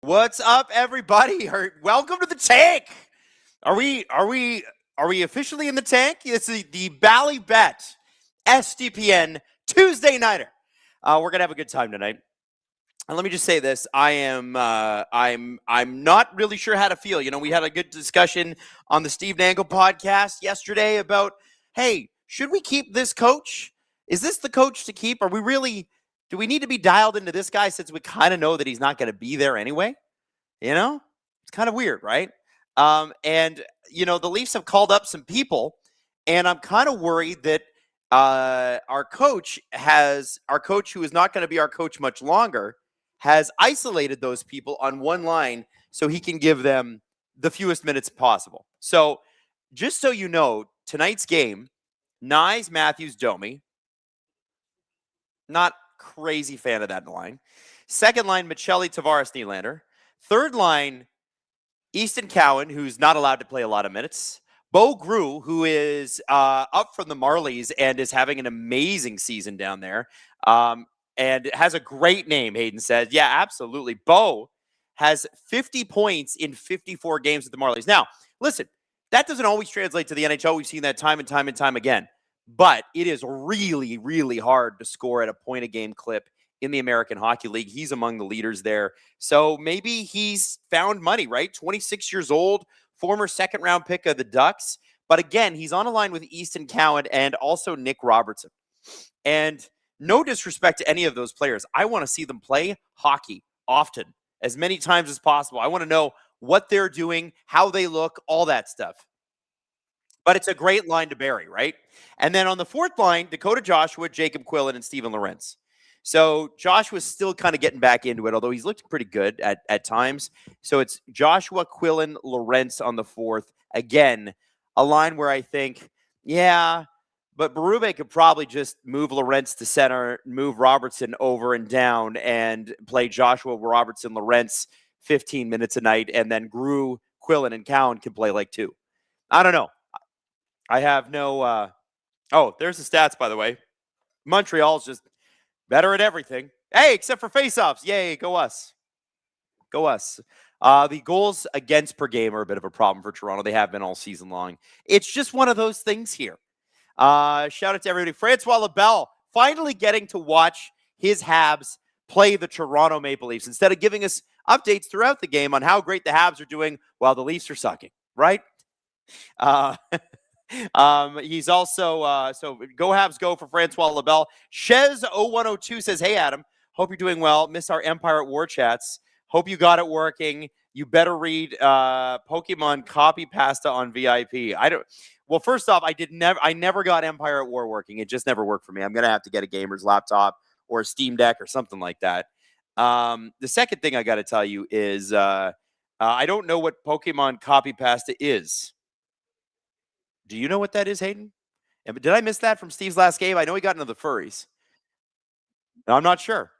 What's up, everybody? Welcome to the tank. Are we officially in the tank? It's the Bally Bet SDPN Tuesday nighter. We're gonna have a good time tonight. And let me just say this: I'm not really sure how to feel. You know, we had a good discussion on the Steve Dangle podcast yesterday about, hey, should we keep this coach? Is this the coach to keep? Do we need to be dialed into this guy since we kind of know that he's not going to be there anyway? You know, it's kind of weird, right? And the Leafs have called up some people, and I'm kind of worried that our coach, who is not going to be our coach much longer, has isolated those people on one line so he can give them the fewest minutes possible. So, just so you know, tonight's game, Nyes, Matthews, Domi. Not crazy fan of that line. Second line, Michelli, Tavares, Nylander. Third line, Easton Cowan, who's not allowed to play a lot of minutes. Bo Grew, who is up from the Marlies and is having an amazing season down there. And has a great name, Hayden says. Yeah, absolutely. Bo has 50 points in 54 games with the Marlies. Now, listen, that doesn't always translate to the NHL. We've seen that time and time and time again. But it is really, really hard to score at a point-a-game clip in the American Hockey League. He's among the leaders there. So maybe he's found money, right? 26 years old, former second-round pick of the Ducks. But again, he's on a line with Easton Cowan and also Nick Robertson. And no disrespect to any of those players. I want to see them play hockey often, as many times as possible. I want to know what they're doing, how they look, all that stuff. But it's a great line to bury, right? And then on the fourth line, Dakota Joshua, Jacob Quillen, and Steven Lorentz. So Joshua's still kind of getting back into it, although he's looked pretty good at times. So it's Joshua, Quillen, Lorentz on the fourth. Again, a line where I think, yeah, but Berube could probably just move Lorentz to center, move Robertson over and down, and play Joshua, Robertson, Lorentz 15 minutes a night, and then Grew, Quillen, and Cowan can play like two. I don't know. I have no there's the stats, by the way. Montreal's just better at everything. Hey, except for faceoffs. Yay, go us. Go us. The goals against per game are a bit of a problem for Toronto. They have been all season long. It's just one of those things here. Shout out to everybody. Francois Labelle finally getting to watch his Habs play the Toronto Maple Leafs instead of giving us updates throughout the game on how great the Habs are doing while the Leafs are sucking, right? He's also so go Habs go for Francois Labelle. Shez0102 says, "Hey Adam, hope you're doing well. Miss our Empire at War chats. Hope you got it working. You better read Pokemon Copy Pasta on VIP." Well, first off, I never got Empire at War working. It just never worked for me. I'm gonna have to get a gamer's laptop or a Steam Deck or something like that. The second thing I got to tell you is I don't know what Pokemon Copy Pasta is. Do you know what that is, Hayden? Did I miss that from Steve's last game? I know he got into the furries. I'm not sure.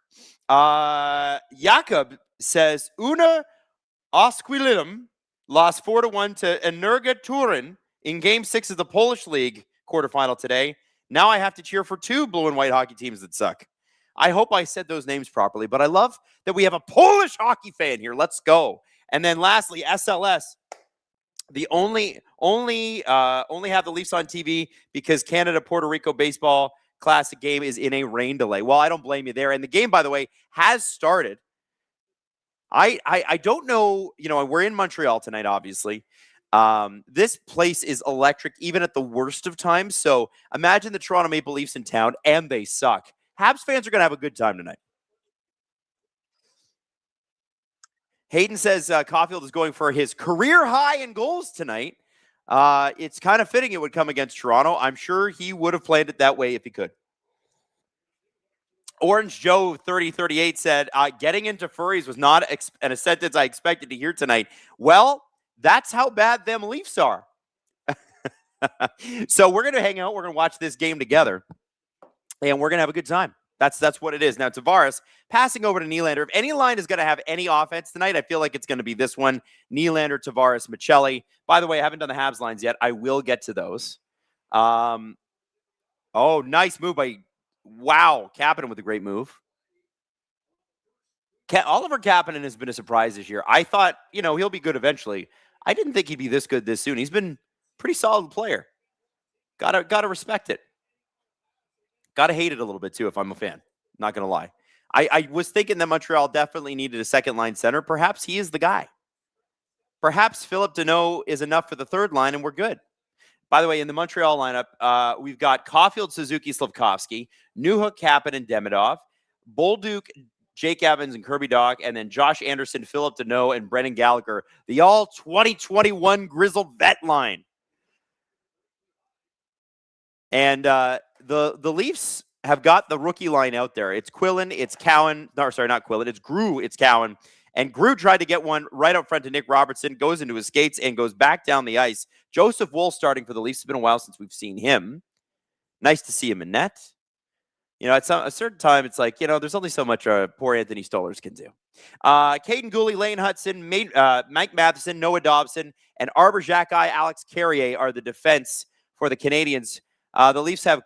Jakob says, Una Osquilum lost 4-1 to Energa Turin in Game 6 of the Polish League quarterfinal today. Now I have to cheer for two blue and white hockey teams that suck. I hope I said those names properly, but I love that we have a Polish hockey fan here. Let's go. And then lastly, SLS. The only have the Leafs on TV because Canada-Puerto Rico baseball classic game is in a rain delay. Well, I don't blame you there. And the game, by the way, has started. I don't know, we're in Montreal tonight, obviously. This place is electric, even at the worst of times. So imagine the Toronto Maple Leafs in town, and they suck. Habs fans are going to have a good time tonight. Hayden says Caulfield is going for his career high in goals tonight. It's kind of fitting it would come against Toronto. I'm sure he would have played it that way if he could. Orange Joe 3038 said, getting into furries was not a sentence I expected to hear tonight. Well, that's how bad them Leafs are. So we're going to hang out. We're going to watch this game together, and we're going to have a good time. That's what it is. Now, Tavares passing over to Nylander. If any line is going to have any offense tonight, I feel like it's going to be this one. Nylander, Tavares, Michelli. By the way, I haven't done the Habs lines yet. I will get to those. Oh, nice move by, wow, Kapanen with a great move. Oliver Kapanen has been a surprise this year. I thought, he'll be good eventually. I didn't think he'd be this good this soon. He's been a pretty solid player. Gotta respect it. Gotta hate it a little bit too if I'm a fan. Not gonna lie. I was thinking that Montreal definitely needed a second line center. Perhaps he is the guy. Perhaps Philip Deneau is enough for the third line and we're good. By the way, in the Montreal lineup, we've got Caulfield, Suzuki, Slavkovsky, Newhook, Kapanen, and Demidov, Bolduc, Jake Evans, and Kirby Dach, and then Josh Anderson, Philip Deneau, and Brendan Gallagher, the all 2021 Grizzled vet line. And the Leafs have got the rookie line out there. It's Quillen, it's Cowan. No, sorry, not Quillen. It's Grew, it's Cowan. And Grew tried to get one right up front to Nick Robertson, goes into his skates and goes back down the ice. Joseph Woll starting for the Leafs. It's been a while since we've seen him. Nice to see him in net. At a certain time, it's like, there's only so much poor Anthony Stolarz can do. Caden Gooley, Lane Hudson, Mike Matheson, Noah Dobson, and Arbor Xhekaj, Alex Carrier are the defense for the Canadiens. The Leafs have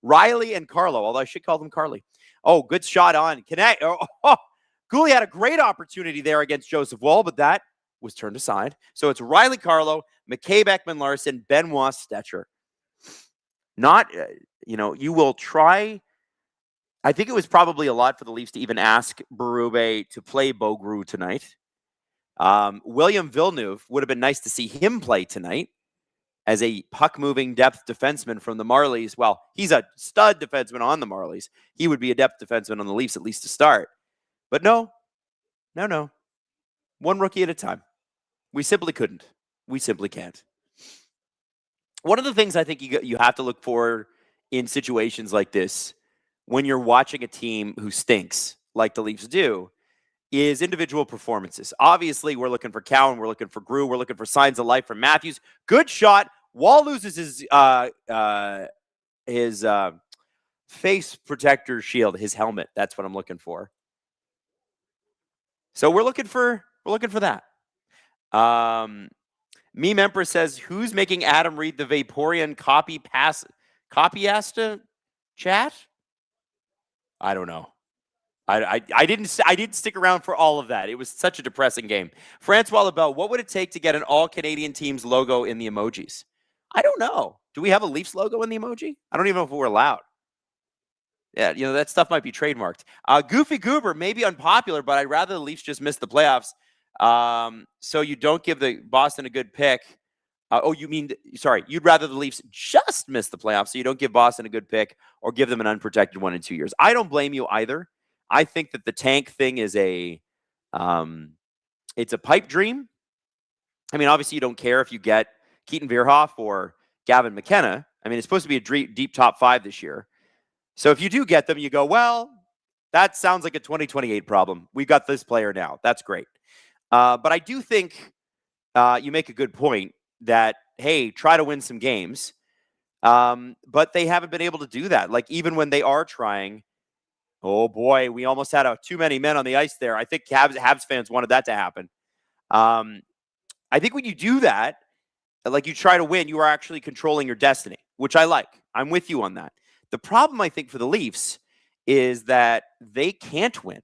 Riley and Carlo, although I should call them Carly. Oh, good shot on. Gooley had a great opportunity there against Joseph Woll, but that was turned aside. So it's Riley Carlo, McCabe Ekman-Larsson, Benoit Stetcher. Not, you will try. I think it was probably a lot for the Leafs to even ask Berube to play Bo Grew tonight. William Villeneuve would have been nice to see him play tonight as a puck-moving depth defenseman from the Marlies. Well, he's a stud defenseman on the Marlies. He would be a depth defenseman on the Leafs, at least to start. But no. One rookie at a time. We simply couldn't. We simply can't. One of the things I think you have to look for in situations like this, when you're watching a team who stinks, like the Leafs do, is individual performances. Obviously, we're looking for Cowan, we're looking for Grew, we're looking for signs of life from Matthews. Good shot. Wall loses his face protector shield, his helmet. That's what I'm looking for. So we're looking for that. Meme Empress says, who's making Adam read the Vaporeon copyasta chat? I don't know. I didn't stick around for all of that. It was such a depressing game. Francois Lebel, what would it take to get an all Canadian teams logo in the emojis? I don't know. Do we have a Leafs logo in the emoji? I don't even know if we're allowed. Yeah, that stuff might be trademarked. Goofy Goober, maybe unpopular, but I'd rather the Leafs just miss the playoffs. So you don't give the Boston a good pick. You'd rather the Leafs just miss the playoffs so you don't give Boston a good pick or give them an unprotected one in 2 years. I don't blame you either. I think that the tank thing is it's a pipe dream. I mean, obviously you don't care if you get Keaton Vierhoff or Gavin McKenna. I mean, it's supposed to be a deep top 5 this year. So if you do get them, you go, well, that sounds like a 2028 problem. We've got this player now. That's great. But I do think you make a good point that, hey, try to win some games. But they haven't been able to do that. Like, even when they are trying, oh boy, we almost had too many men on the ice there. I think Habs fans wanted that to happen. I think when you do that, like you try to win, you are actually controlling your destiny, which I like. I'm with you on that. The problem, I think, for the Leafs is that they can't win.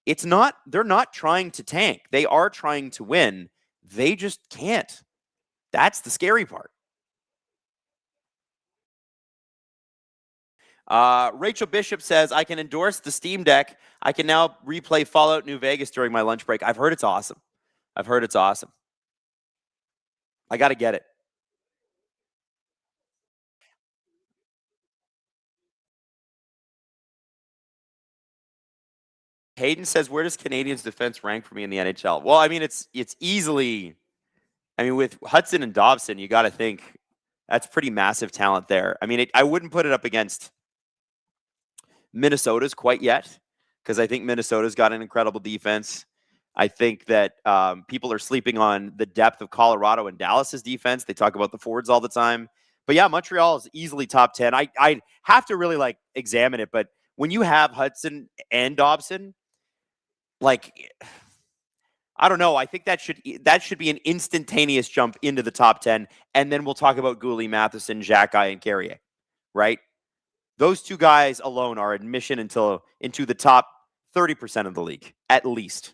They're not trying to tank. They are trying to win. They just can't. That's the scary part. Rachel Bishop says, I can endorse the Steam Deck. I can now replay Fallout New Vegas during my lunch break. I've heard it's awesome. I got to get it. Hayden says, where does Canadiens defense rank for me in the NHL? Well, I mean, it's easily, with Hudson and Dobson, you got to think that's pretty massive talent there. I mean, I wouldn't put it up against Minnesota's quite yet, because I think Minnesota's got an incredible defense. I think that people are sleeping on the depth of Colorado and Dallas's defense. They talk about the forwards all the time. But yeah, Montreal is easily top 10. I have to really examine it, but when you have Hudson and Dobson, I don't know. I think that should be an instantaneous jump into the top 10, and then we'll talk about Gooley, Matheson, Xhekaj, and Carrier, right? Those two guys alone are admission into the top 30% of the league, at least.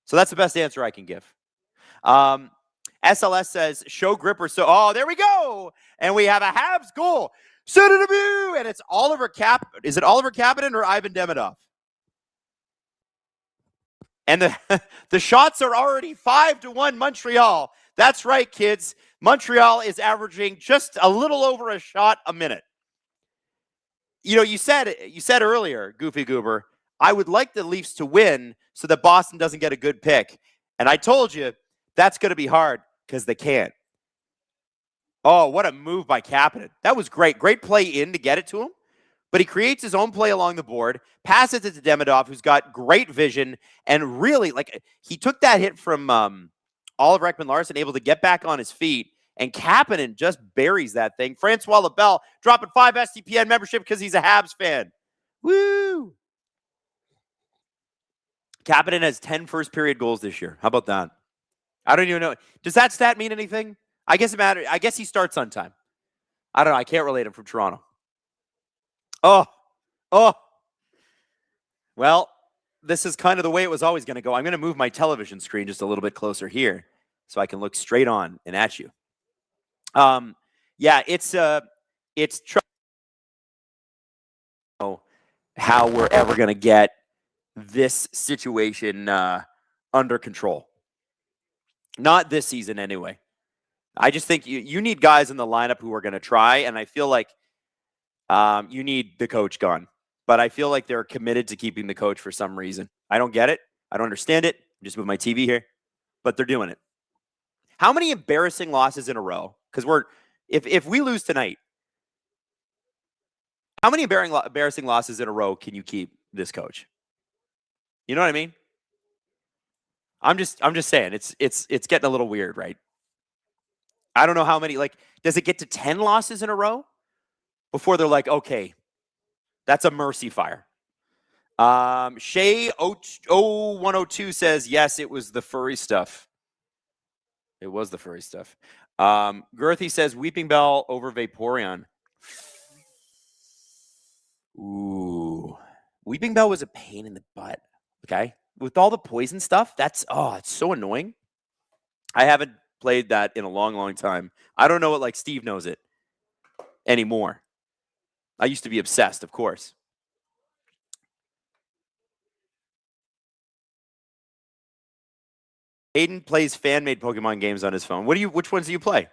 So that's the best answer I can give. SLS says, show gripper. So, oh, there we go. And we have a Habs goal. Send it to and it's Oliver Is it Oliver Kapanen or Ivan Demidov? And the shots are already 5-1 Montreal. That's right, kids. Montreal is averaging just a little over a shot a minute. You know, you said earlier, Goofy Goober, I would like the Leafs to win so that Boston doesn't get a good pick. And I told you that's going to be hard because they can't. Oh, what a move by Kapanen. That was great. Great play in to get it to him. But he creates his own play along the board, passes it to Demidov, who's got great vision, and really, like, he took that hit from Oliver Ekman-Larsson, able to get back on his feet, and Kapanen just buries that thing. Francois Labelle dropping 5 SDPN membership because he's a Habs fan. Woo! Kapanen has 10 first-period goals this year. How about that? I don't even know. Does that stat mean anything? I guess it matters. I guess he starts on time. I don't know. I can't relate him from Toronto. Oh. Well, this is kind of the way it was always going to go. I'm going to move my television screen just a little bit closer here so I can look straight on and at you. Yeah, it's how we're ever going to get this situation under control. Not this season anyway. I just think you need guys in the lineup who are going to try, and I feel like you need the coach gone. But I feel like they're committed to keeping the coach for some reason. I don't get it. I don't understand it. Just move my TV here. But they're doing it. How many embarrassing losses in a row? Because if we lose tonight, how many embarrassing losses in a row can you keep this coach? You know what I mean? I'm just saying it's getting a little weird, right? I don't know how many. Like, does it get to 10 losses in a row before they're like, okay, that's a mercy fire? Shay 0102 says, yes, it was the furry stuff. It was the furry stuff. Girthy says, Weeping Bell over Vaporeon. Ooh. Weeping Bell was a pain in the butt. Okay. With all the poison stuff, it's so annoying. I haven't played that in a long, long time. I don't know it like Steve knows it anymore. I used to be obsessed, of course. Aiden plays fan-made Pokemon games on his phone. Which ones do you play?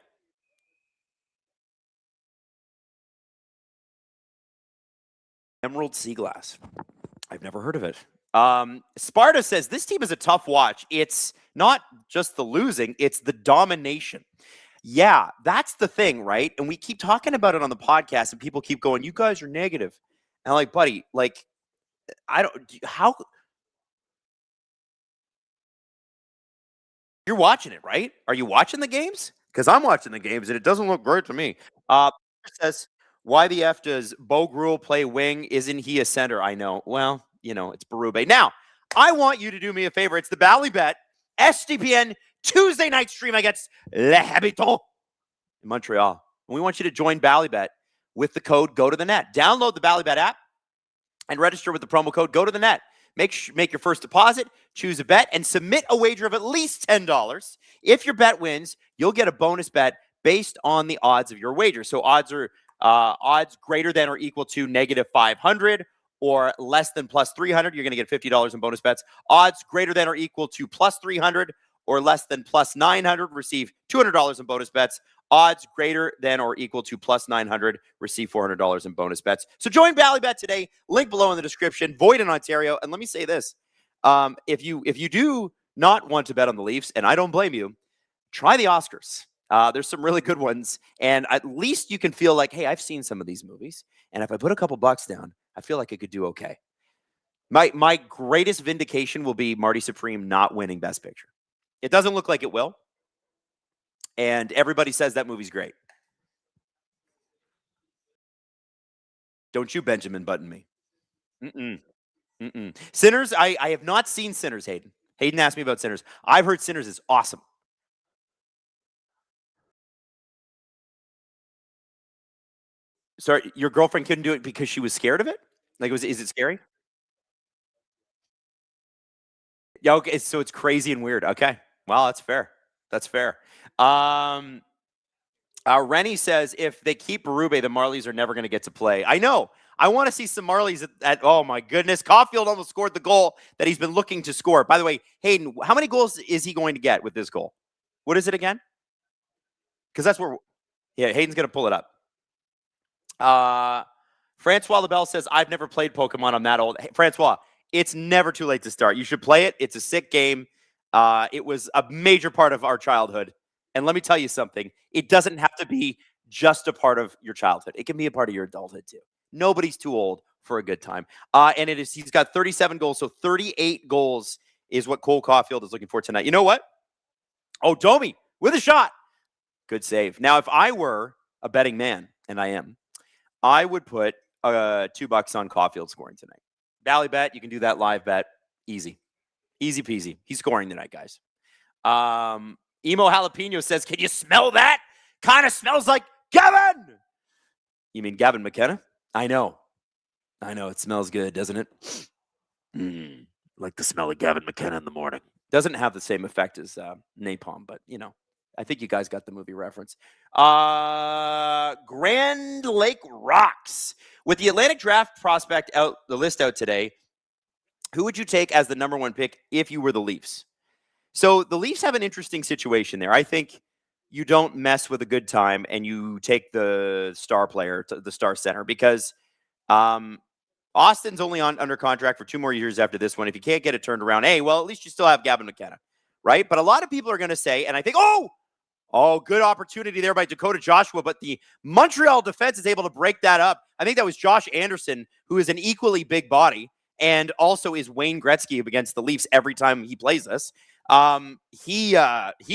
Emerald Sea Glass. I've never heard of it. Sparta says, this team is a tough watch. It's not just the losing, it's the domination. Yeah, that's the thing, right? And we keep talking about it on the podcast, and people keep going, you guys are negative. And I'm like, buddy, like, how... You're watching it, right? Are you watching the games? Because I'm watching the games, and it doesn't look great to me. Says, why the F does Bo Gruel play wing? Isn't he a center? I know. Well, it's Berube. Now, I want you to do me a favor. It's the Bally Bet SDPN Tuesday night stream against Les Habitants in Montreal. And we want you to join Bally Bet with the code Go to the Net. Download the Bally Bet app and register with the promo code Go to the Net. Make your first deposit, choose a bet, and submit a wager of at least $10. If your bet wins, you'll get a bonus bet based on the odds of your wager. So odds are odds greater than or equal to -500 or less than +300. You're going to get $50 in bonus bets. Odds greater than or equal to +300 or less than +900. Receive $200 in bonus bets. Odds greater than or equal to +900. Receive $400 in bonus bets. So join Bally Bet today. Link below in the description. Void in Ontario. And let me say this. If you do not want to bet on the Leafs, and I don't blame you, try the Oscars. There's some really good ones. And at least you can feel like, hey, I've seen some of these movies. And if I put a couple bucks down, I feel like I could do okay. My greatest vindication will be Marty Supreme not winning Best Picture. It doesn't look like it will. And everybody says that movie's great. Don't you Benjamin Button me. Sinners, I have not seen Sinners, Hayden. Hayden asked me about Sinners. I've heard Sinners is awesome. Sorry, your girlfriend couldn't do it because she was scared of it? Like, is it scary? Yeah, okay, so it's crazy and weird. Okay. Well, that's fair. That's fair. Um, Rennie says if they keep Berube, the Marlies are never going to get to play. I know. I want to see some Marlies oh my goodness. Caulfield almost scored the goal that he's been looking to score. By the way, Hayden, how many goals is he going to get with this goal? What is it again? Because that's where, yeah, Hayden's going to pull it up. Francois LaBelle says, I've never played Pokemon. I'm that old. Hey, Francois, it's never too late to start. You should play it. It's a sick game. It was a major part of our childhood. And let me tell you something. It doesn't have to be just a part of your childhood. It can be a part of your adulthood too. Nobody's too old for a good time. And he's got 37 goals. So 38 goals is what Cole Caulfield is looking for tonight. You know what? Oh, Domi with a shot. Good save. Now, if I were a betting man, and I am, I would put $2 on Caulfield scoring tonight. Bally bet, you can do that live bet. Easy. Easy peasy. He's scoring tonight, guys. Emo Jalapeno says, can you smell that? Kind of smells like Gavin. You mean Gavin McKenna? I know. It smells good, doesn't it? Like the smell of Gavin McKenna in the morning. Doesn't have the same effect as napalm, but, I think you guys got the movie reference. Grand Lake Rocks. With the Atlantic Draft prospect out, the list out today, who would you take as the number one pick if you were the Leafs? So the Leafs have an interesting situation there. I think you don't mess with a good time and you take the star player, the star center, because Austin's only under contract for 2 more years after this one. If you can't get it turned around, hey, well, at least you still have Gavin McKenna, right? But a lot of people are going to say, and I think, good opportunity there by Dakota Joshua, but the Montreal defense is able to break that up. I think that was Josh Anderson, who is an equally big body and also is Wayne Gretzky against the Leafs every time he plays us. He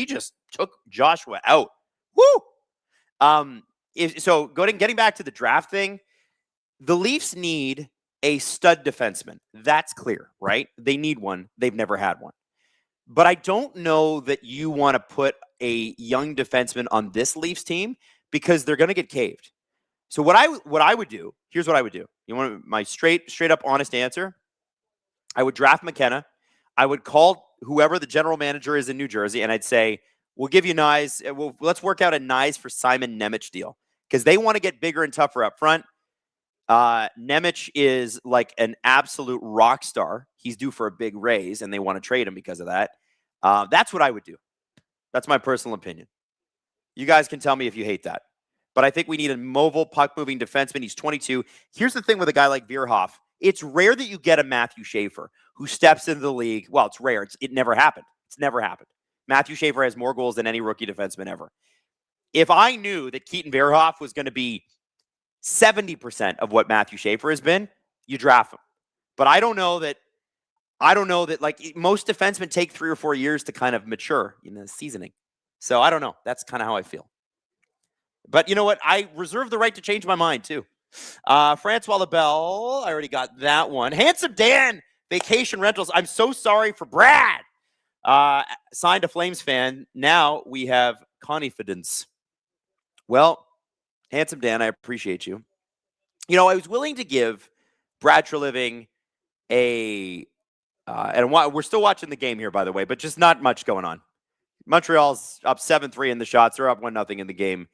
just took Joshua out. Woo! Getting back to the draft thing, the Leafs need a stud defenseman. That's clear, right? They need one. They've never had one. But I don't know that you want to put a young defenseman on this Leafs team because they're going to get caved. So what I would do, here's what I would do. You want my straight up honest answer? I would draft McKenna. I would call whoever the general manager is in New Jersey, and I'd say, we'll give you Nyes. Let's work out a Nyes for Simon Nemec deal because they want to get bigger and tougher up front. Nemec is like an absolute rock star. He's due for a big raise, and they want to trade him because of that. That's what I would do. That's my personal opinion. You guys can tell me if you hate that. But I think we need a mobile, puck-moving defenseman. He's 22. Here's the thing with a guy like Veerhoff. It's rare that you get a Matthew Schaefer who steps into the league. Well, it's rare. It never happened. It's never happened. Matthew Schaefer has more goals than any rookie defenseman ever. If I knew that Keaton Veerhoff was going to be 70% of what Matthew Schaefer has been, you draft him. But I don't know that like most defensemen take 3 or 4 years to kind of mature in the seasoning. So I don't know. That's kind of how I feel. But you know what? I reserve the right to change my mind too. Francois LaBelle, I already got that one. Handsome Dan, Vacation Rentals. I'm so sorry for Brad. Signed a Flames fan. Now we have confidence. Well, Handsome Dan, I appreciate you. I was willing to give Brad Treliving and we're still watching the game here, by the way, but just not much going on. Montreal's up 7-3 in the shots. They're up 1-0 in the game.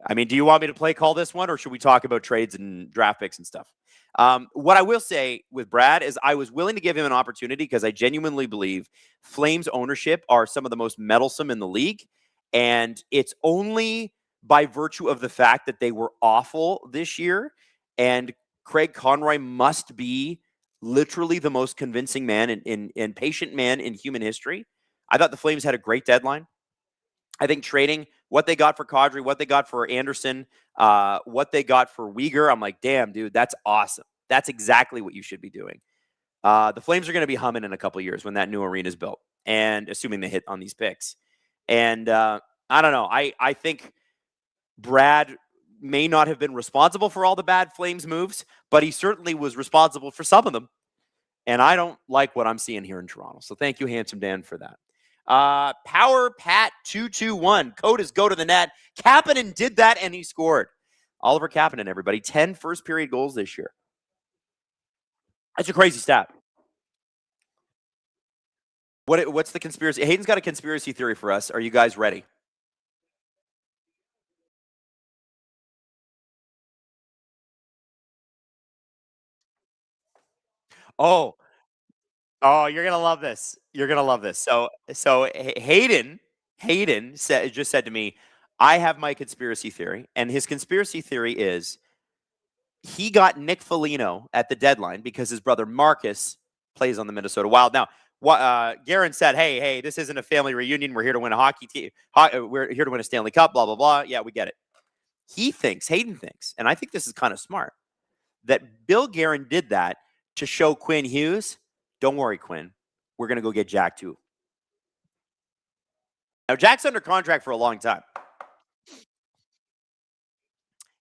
I mean, do you want me to call this one, or should we talk about trades and draft picks and stuff? What I will say with Brad is I was willing to give him an opportunity because I genuinely believe Flames ownership are some of the most meddlesome in the league. And it's only by virtue of the fact that they were awful this year. And Craig Conroy must be literally the most convincing man and patient man in human history. I thought the Flames had a great deadline. I think trading what they got for Kadri, what they got for Anderson, what they got for Uyghur, I'm like, damn, dude, that's awesome. That's exactly what you should be doing. The Flames are going to be humming in a couple of years when that new arena is built, and assuming they hit on these picks. And I don't know. I think Brad may not have been responsible for all the bad Flames moves, but he certainly was responsible for some of them. And I don't like what I'm seeing here in Toronto. So thank you, Handsome Dan, for that. Power Pat 221. Code is go to the net. Kapanen did that, and he scored. Oliver Kapanen, everybody. 10 first-period goals this year. That's a crazy stat. What's the conspiracy? Hayden's got a conspiracy theory for us. Are you guys ready? Oh, you're gonna love this. You're gonna love this. Hayden just said to me, "I have my conspiracy theory," and his conspiracy theory is he got Nick Foligno at the deadline because his brother Marcus plays on the Minnesota Wild. Now, Guerin said, "Hey, this isn't a family reunion. We're here to win a hockey team. We're here to win a Stanley Cup. Blah blah blah." Yeah, we get it. Hayden thinks, and I think this is kind of smart, that Bill Guerin did that to show Quinn Hughes, don't worry, Quinn, we're going to go get Jack too. Now, Jack's under contract for a long time.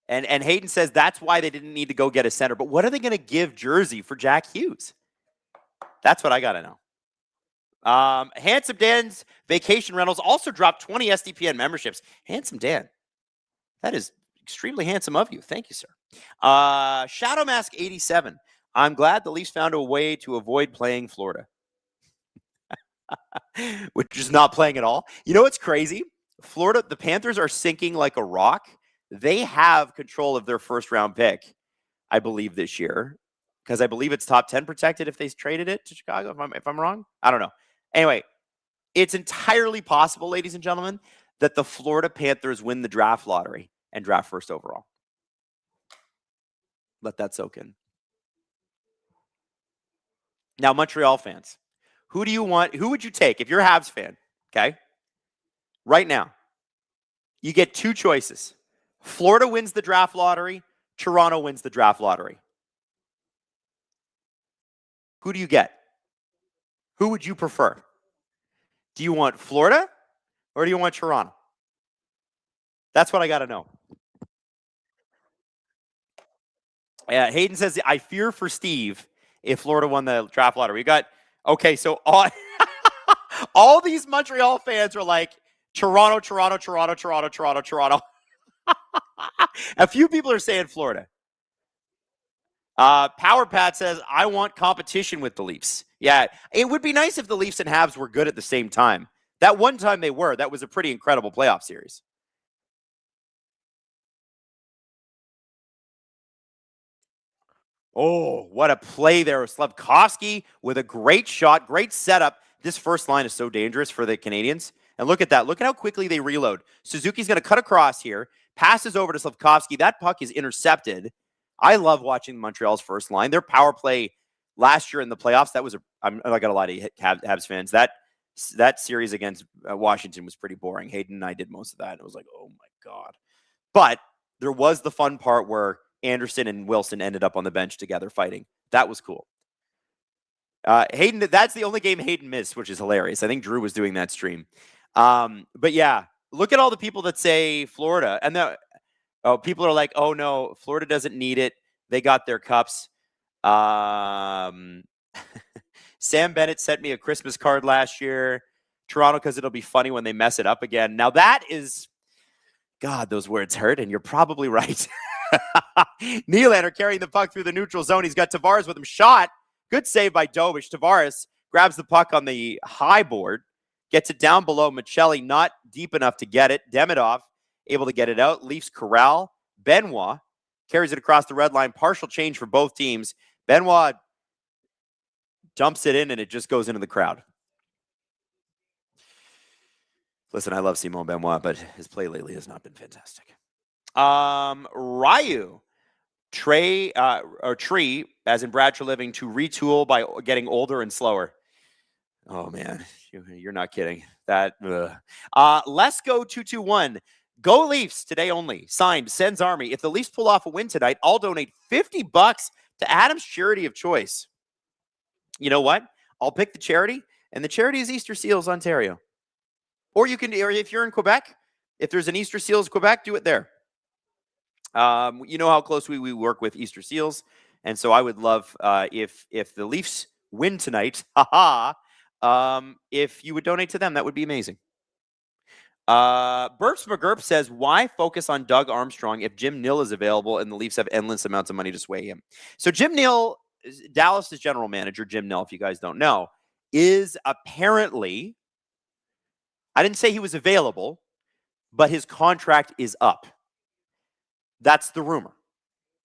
And Hayden says that's why they didn't need to go get a center. But what are they going to give Jersey for Jack Hughes? That's what I got to know. Handsome Dan's vacation rentals also dropped 20 SDPN memberships. Handsome Dan, that is extremely handsome of you. Thank you, sir. Shadow Mask 87. I'm glad the Leafs found a way to avoid playing Florida. Which is not playing at all. You know what's crazy? Florida, the Panthers are sinking like a rock. They have control of their first round pick, I believe, this year. Because I believe it's top 10 protected if they traded it to Chicago, if I'm wrong. I don't know. Anyway, it's entirely possible, ladies and gentlemen, that the Florida Panthers win the draft lottery and draft first overall. Let that soak in. Now, Montreal fans, who do you want? Who would you take if you're a Habs fan? Okay. Right now, you get two choices. Florida wins the draft lottery. Toronto wins the draft lottery. Who do you get? Who would you prefer? Do you want Florida or do you want Toronto? That's what I got to know. Hayden says, I fear for Steve if Florida won the draft lottery. We got, okay, so all these Montreal fans are like, Toronto. A few people are saying Florida. Power Pat says, I want competition with the Leafs. Yeah, it would be nice if the Leafs and Habs were good at the same time. That one time they were. That was a pretty incredible playoff series. Oh, what a play there. Slafkovsky with a great shot, great setup. This first line is so dangerous for the Canadiens. And look at that. Look at how quickly they reload. Suzuki's going to cut across here, passes over to Slafkovsky. That puck is intercepted. I love watching Montreal's first line. Their power play last year in the playoffs, that was I'm not going to lie to Habs fans. That series against Washington was pretty boring. Hayden and I did most of that. And it was like, oh my God. But there was the fun part where Anderson and Wilson ended up on the bench together fighting. That was cool. Hayden, that's the only game Hayden missed, which is hilarious. I think Drew was doing that stream. But yeah, look at all the people that say Florida. And people are like, oh no, Florida doesn't need it. They got their cups. Sam Bennett sent me a Christmas card last year. Toronto, because it'll be funny when they mess it up again. Now that is, God, those words hurt, and you're probably right. Nylander carrying the puck through the neutral zone. He's got Tavares with him. Shot. Good save by Dobich. Tavares grabs the puck on the high board, gets it down below. Michelli not deep enough to get it. Demidov able to get it out. Leafs corral. Benoit carries it across the red line. Partial change for both teams. Benoit dumps it in, and it just goes into the crowd. Listen, I love Simon Benoit, but his play lately has not been fantastic. Ryu, Tree, as in Brad Treliving, to retool by getting older and slower. Oh, man, you're not kidding. Let's go 221. Go Leafs today only. Signed, Sens Army. If the Leafs pull off a win tonight, I'll donate $50 to Adam's charity of choice. You know what? I'll pick the charity, and the charity is Easter Seals Ontario. Or you can, or if you're in Quebec, if there's an Easter Seals Quebec, do it there. You know how closely we work with Easter Seals, and so I would love if the Leafs win tonight, if you would donate to them, that would be amazing. Burps McGurp says, why focus on Doug Armstrong if Jim Nill is available and the Leafs have endless amounts of money to sway him? So Jim Nill, Dallas's general manager, Jim Nill, if you guys don't know, is apparently, I didn't say he was available, but his contract is up. That's the rumor.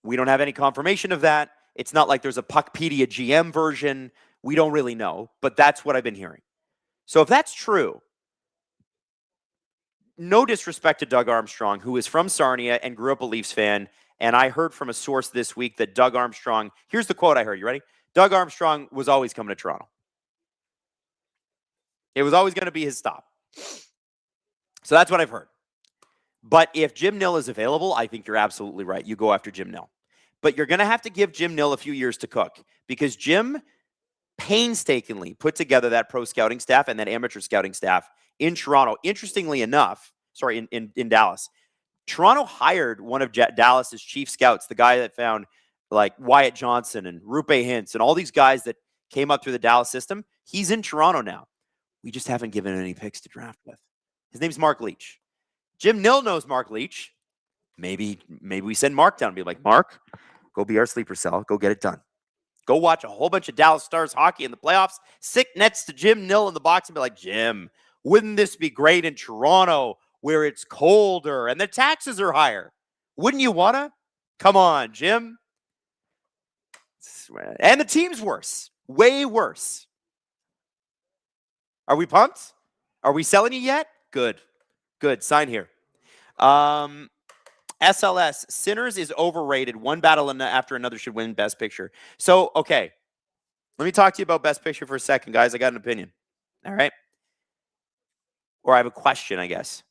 We don't have any confirmation of that. It's not like there's a Puckpedia GM version. We don't really know, but that's what I've been hearing. So if that's true, no disrespect to Doug Armstrong, who is from Sarnia and grew up a Leafs fan, and I heard from a source this week that Doug Armstrong, here's the quote I heard. You ready? Doug Armstrong was always coming to Toronto. It was always going to be his stop. So that's what I've heard. But if Jim Nill is available, I think you're absolutely right. You go after Jim Nill. But you're going to have to give Jim Nill a few years to cook, because Jim painstakingly put together that pro scouting staff and that amateur scouting staff in Toronto. Interestingly enough, in Dallas. Toronto hired one of Dallas's chief scouts, the guy that found like Wyatt Johnson and Rupe Hintz and all these guys that came up through the Dallas system. He's in Toronto now. We just haven't given any picks to draft with. His name's Mark Leach. Jim Nill knows Mark Leach. Maybe we send Mark down and be like, Mark, go be our sleeper cell. Go get it done. Go watch a whole bunch of Dallas Stars hockey in the playoffs. Sit next to Jim Nill in the box and be like, Jim, wouldn't this be great in Toronto where it's colder and the taxes are higher? Wouldn't you want to? Come on, Jim. And the team's worse. Way worse. Are we pumped? Are we selling you yet? Good. Good. Sign here. SLS, Sinners is overrated. One battle after another should win Best Picture. So, okay. Let me talk to you about Best Picture for a second, guys. I got an opinion. All right? Or I have a question, I guess.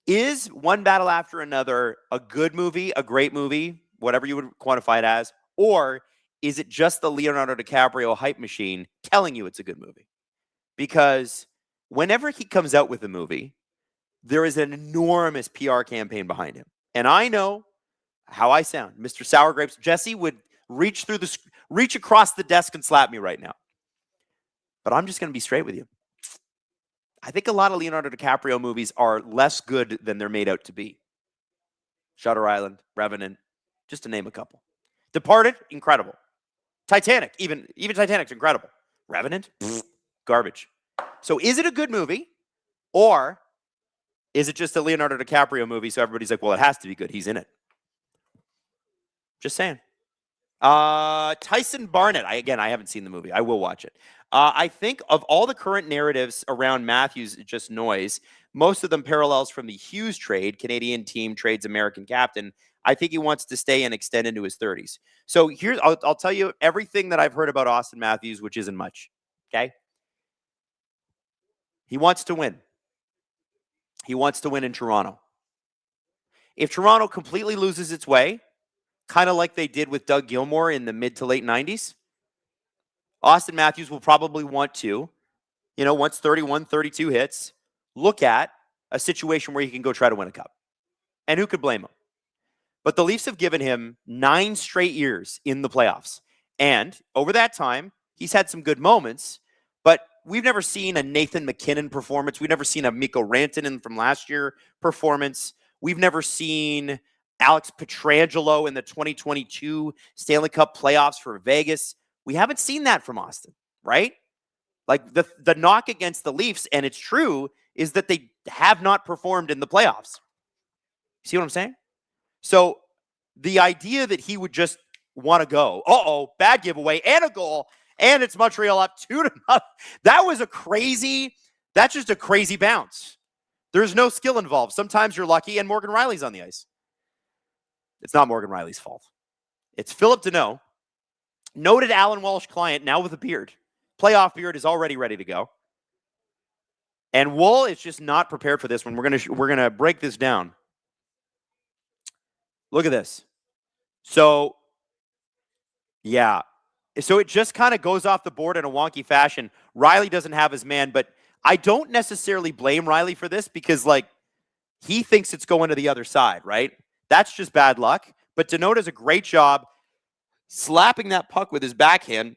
Is One Battle After Another a good movie, a great movie, whatever you would quantify it as, or is it just the Leonardo DiCaprio hype machine telling you it's a good movie? Because whenever he comes out with a movie, there is an enormous PR campaign behind him. And I know how I sound. Mr. Sour Grapes, Jesse would reach across the desk and slap me right now. But I'm just going to be straight with you. I think a lot of Leonardo DiCaprio movies are less good than they're made out to be. Shutter Island, Revenant, just to name a couple. Departed, incredible. Titanic, even Titanic's incredible. Revenant, garbage. So is it a good movie, or is it just a Leonardo DiCaprio movie so everybody's like, well, it has to be good. He's in it. Just saying. Tyson Barnett. I haven't seen the movie. I will watch it. I think of all the current narratives around Matthews, just noise. Most of them parallels from the Hughes trade. Canadian team trades American captain. I think he wants to stay and extend into his 30s. So here's, I'll tell you everything that I've heard about Austin Matthews, which isn't much. Okay. He wants to win. He wants to win in Toronto. If Toronto completely loses its way, kind of like they did with Doug Gilmour in the mid to late 90s, Austin Matthews will probably want to, once 31, 32 hits, look at a situation where he can go try to win a cup. And who could blame him? But the Leafs have given him 9 straight years in the playoffs. And over that time, he's had some good moments, but we've never seen a Nathan McKinnon performance. We've never seen a Mikko Rantanen from last year performance. We've never seen Alex Pietrangelo in the 2022 Stanley Cup playoffs for Vegas. We haven't seen that from Austin, right? Like the knock against the Leafs, and it's true, is that they have not performed in the playoffs. See what I'm saying? So the idea that he would just want to go, bad giveaway and a goal, and it's Montreal up 2-0. That's just a crazy bounce. There's no skill involved. Sometimes you're lucky, and Morgan Riley's on the ice. It's not Morgan Riley's fault. It's Philip Deneau, noted Alan Walsh client, now with a beard. Playoff beard is already ready to go. And Wool is just not prepared for this one. We're gonna break this down. Look at this. So, yeah. So it just kind of goes off the board in a wonky fashion. Riley doesn't have his man, but I don't necessarily blame Riley for this because, he thinks it's going to the other side, right? That's just bad luck. But Deneau does a great job slapping that puck with his backhand.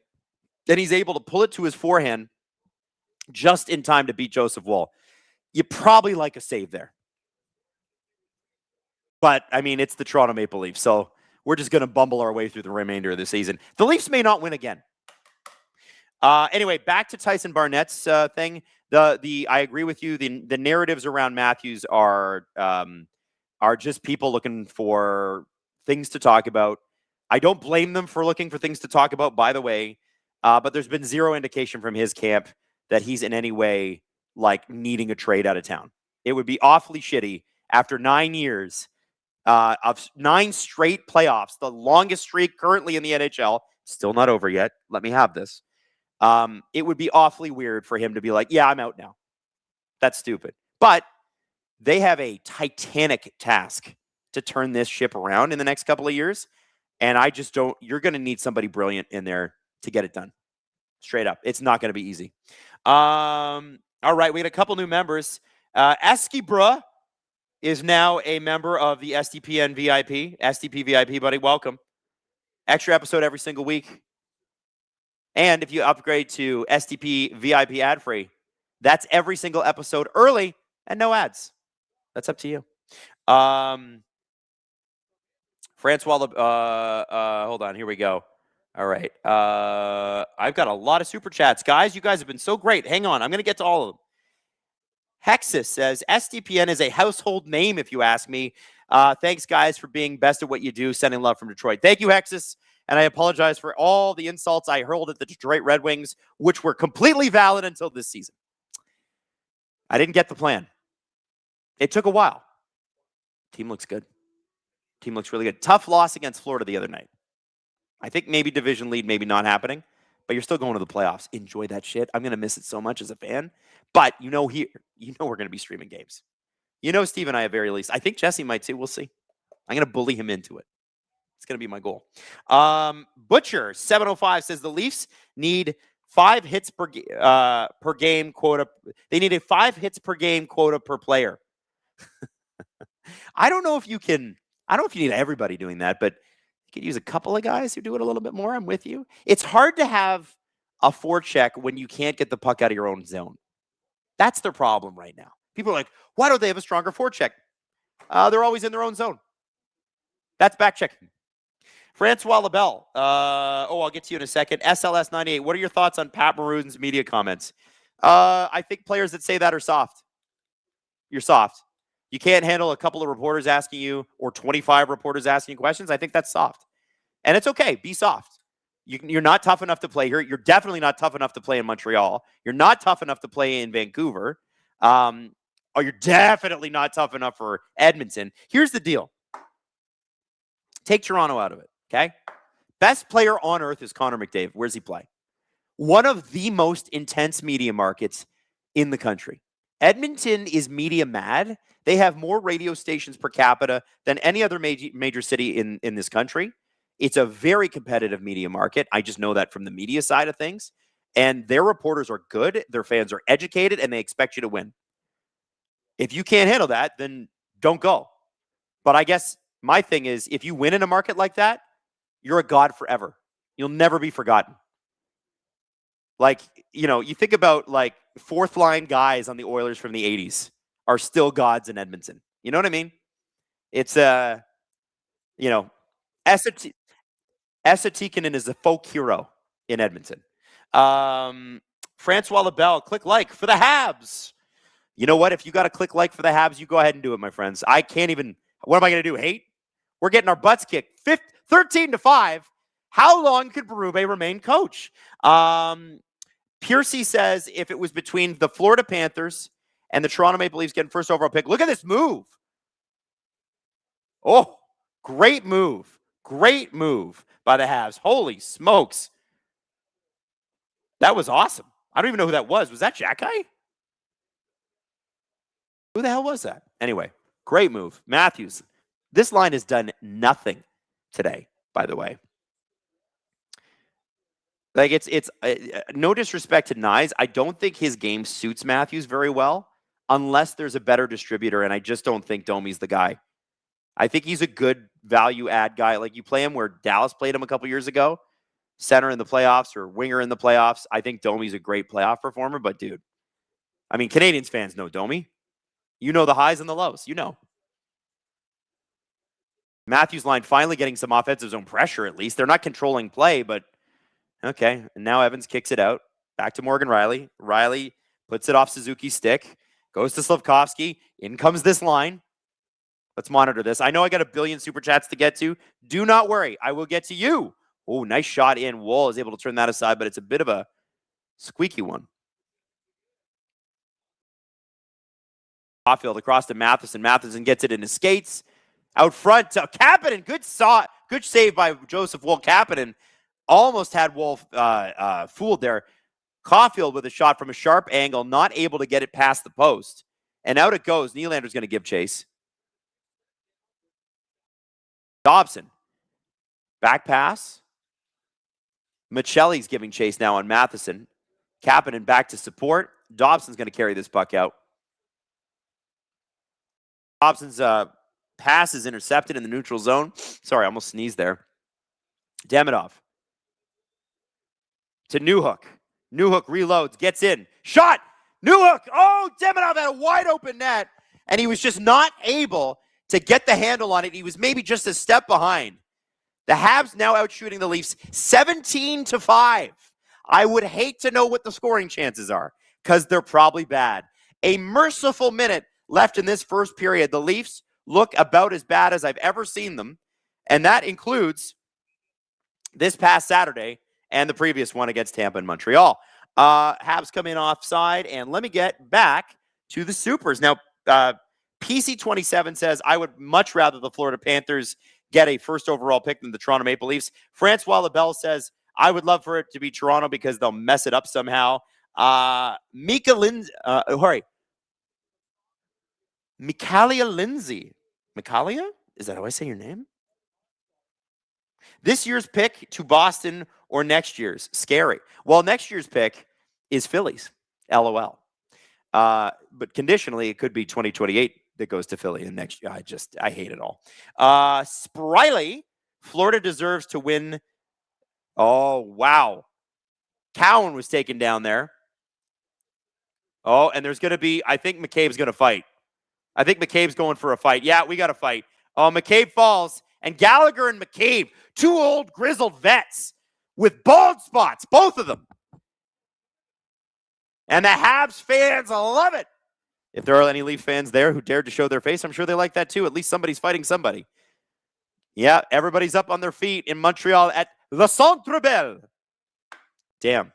Then he's able to pull it to his forehand just in time to beat Joseph Woll. You probably like a save there. But, it's the Toronto Maple Leafs, so we're just going to bumble our way through the remainder of the season. The Leafs may not win again. Anyway, back to Tyson Barnett's thing. I agree with you. The narratives around Matthews are just people looking for things to talk about. I don't blame them for looking for things to talk about, by the way. But there's been zero indication from his camp that he's in any way like needing a trade out of town. It would be awfully shitty after 9 years of 9 straight playoffs, the longest streak currently in the NHL. Still not over yet. Let me have this. It would be awfully weird for him to be like, yeah, I'm out now. That's stupid. But they have a titanic task to turn this ship around in the next couple of years. And I just don't, you're going to need somebody brilliant in there to get it done. Straight up. It's not going to be easy. All right. We got a couple new members. Eskibra is now a member of the SDPN VIP. SDP VIP, buddy. Welcome. Extra episode every single week. And if you upgrade to SDP VIP ad free, that's every single episode early and no ads. That's up to you. Francois, hold on. Here we go. All right. I've got a lot of super chats. Guys, you guys have been so great. Hang on. I'm going to get to all of them. Hexus says, SDPN is a household name, if you ask me. Thanks, guys, for being best at what you do. Sending love from Detroit. Thank you, Hexus. And I apologize for all the insults I hurled at the Detroit Red Wings, which were completely valid until this season. I didn't get the plan. It took a while. Team looks good. Team looks really good. Tough loss against Florida the other night. I think maybe division lead, maybe not happening, but you're still going to the playoffs. Enjoy that shit. I'm going to miss it so much as a fan. But we're going to be streaming games. Steve and I at very least. I think Jesse might too. We'll see. I'm going to bully him into it. It's going to be my goal. Butcher 705 says the Leafs need 5 hits per game quota. They need a 5 hits per game quota per player. I don't know if you need everybody doing that, but you could use a couple of guys who do it a little bit more. I'm with you. It's hard to have a forecheck when you can't get the puck out of your own zone. That's their problem right now. People are like, why don't they have a stronger forecheck? They're always in their own zone. That's back checking. Francois Labelle. I'll get to you in a second. SLS 98. What are your thoughts on Pat Maroon's media comments? I think players that say that are soft. You're soft. You can't handle a couple of reporters asking you or 25 reporters asking questions. I think that's soft. And it's okay. Be soft. You're not tough enough to play here. You're definitely not tough enough to play in Montreal. You're not tough enough to play in Vancouver. You're definitely not tough enough for Edmonton. Here's the deal. Take Toronto out of it, okay? Best player on earth is Connor McDavid. Where's he play? One of the most intense media markets in the country. Edmonton is media mad. They have more radio stations per capita than any other major city in this country. It's a very competitive media market. I just know that from the media side of things. And their reporters are good. Their fans are educated, and they expect you to win. If you can't handle that, then don't go. But I guess my thing is, if you win in a market like that, you're a god forever. You'll never be forgotten. Like, you think about like 4th line guys on the Oilers from the 80s are still gods in Edmonton. You know what I mean? It's Esa Tikkanen is a folk hero in Edmonton. Francois Labelle, click like for the Habs. You know what? If you got to click like for the Habs, you go ahead and do it, my friends. I can't even. What am I going to do? Hate? We're getting our butts kicked. 13-5. How long could Berube remain coach? Piercy says if it was between the Florida Panthers and the Toronto Maple Leafs getting first overall pick. Look at this move. Oh, great move. Great move by the Habs. Holy smokes. That was awesome. I don't even know who that was. Was that Jack Guy? Who the hell was that? Anyway, great move. Matthews. This line has done nothing today, by the way. Like, it's no disrespect to Nyes. I don't think his game suits Matthews very well unless there's a better distributor, and I just don't think Domi's the guy. I think he's a good value add guy. Like, you play him where Dallas played him a couple years ago, center in the playoffs or winger in the playoffs. I think Domi's a great playoff performer, but dude, I mean, Canadiens fans know Domi. You know the highs and the lows. You know. Matthews line finally getting some offensive zone pressure at least. They're not controlling play, but okay. And now Evans kicks it out. Back to Morgan Riley. Riley puts it off Suzuki's stick. Goes to Slafkovsky. In comes this line. Let's monitor this. I know I got a billion super chats to get to. Do not worry. I will get to you. Oh, nice shot in. Wall is able to turn that aside, but it's a bit of a squeaky one. Caulfield across to Matheson. Matheson gets it in his skates. Out front to Kapanen. Good save by Joseph Woll. Kapanen almost had Woll fooled there. Caulfield with a shot from a sharp angle, not able to get it past the post. And out it goes. Nylander's going to give chase. Dobson. Back pass. Michelli's giving chase now on Matheson. Kapanen back to support. Dobson's going to carry this puck out. Dobson's pass is intercepted in the neutral zone. Sorry, I almost sneezed there. Demidov. To Newhook. Newhook reloads, gets in. Shot! Newhook! Oh, Demidov had a wide open net, and he was just not able to get the handle on it. He was maybe just a step behind. The Habs now out shooting the Leafs 17-5. I would hate to know what the scoring chances are because they're probably bad. A merciful minute left in this first period. The Leafs look about as bad as I've ever seen them, and that includes this past Saturday and the previous one against Tampa and Montreal. Habs come in offside, and let me get back to the Supers. Now, PC27 says, I would much rather the Florida Panthers get a first overall pick than the Toronto Maple Leafs. Francois Labelle says, I would love for it to be Toronto because they'll mess it up somehow. Mikalia Lindsay. Mikalia? Is that how I say your name? This year's pick to Boston or next year's? Scary. Well, next year's pick is Phillies. LOL. But conditionally, it could be 2028 that goes to Philly. And next year, I hate it all. Spriley, Florida deserves to win. Oh, wow. Cowan was taken down there. Oh, and there's going to be, I think McCabe's going to fight. I think McCabe's going for a fight. Yeah, we got to fight. Oh, McCabe falls. And Gallagher and McCabe, two old grizzled vets with bald spots, both of them. And the Habs fans love it. If there are any Leaf fans there who dared to show their face, I'm sure they like that too. At least somebody's fighting somebody. Yeah, everybody's up on their feet in Montreal at the Centre Bell. Damn.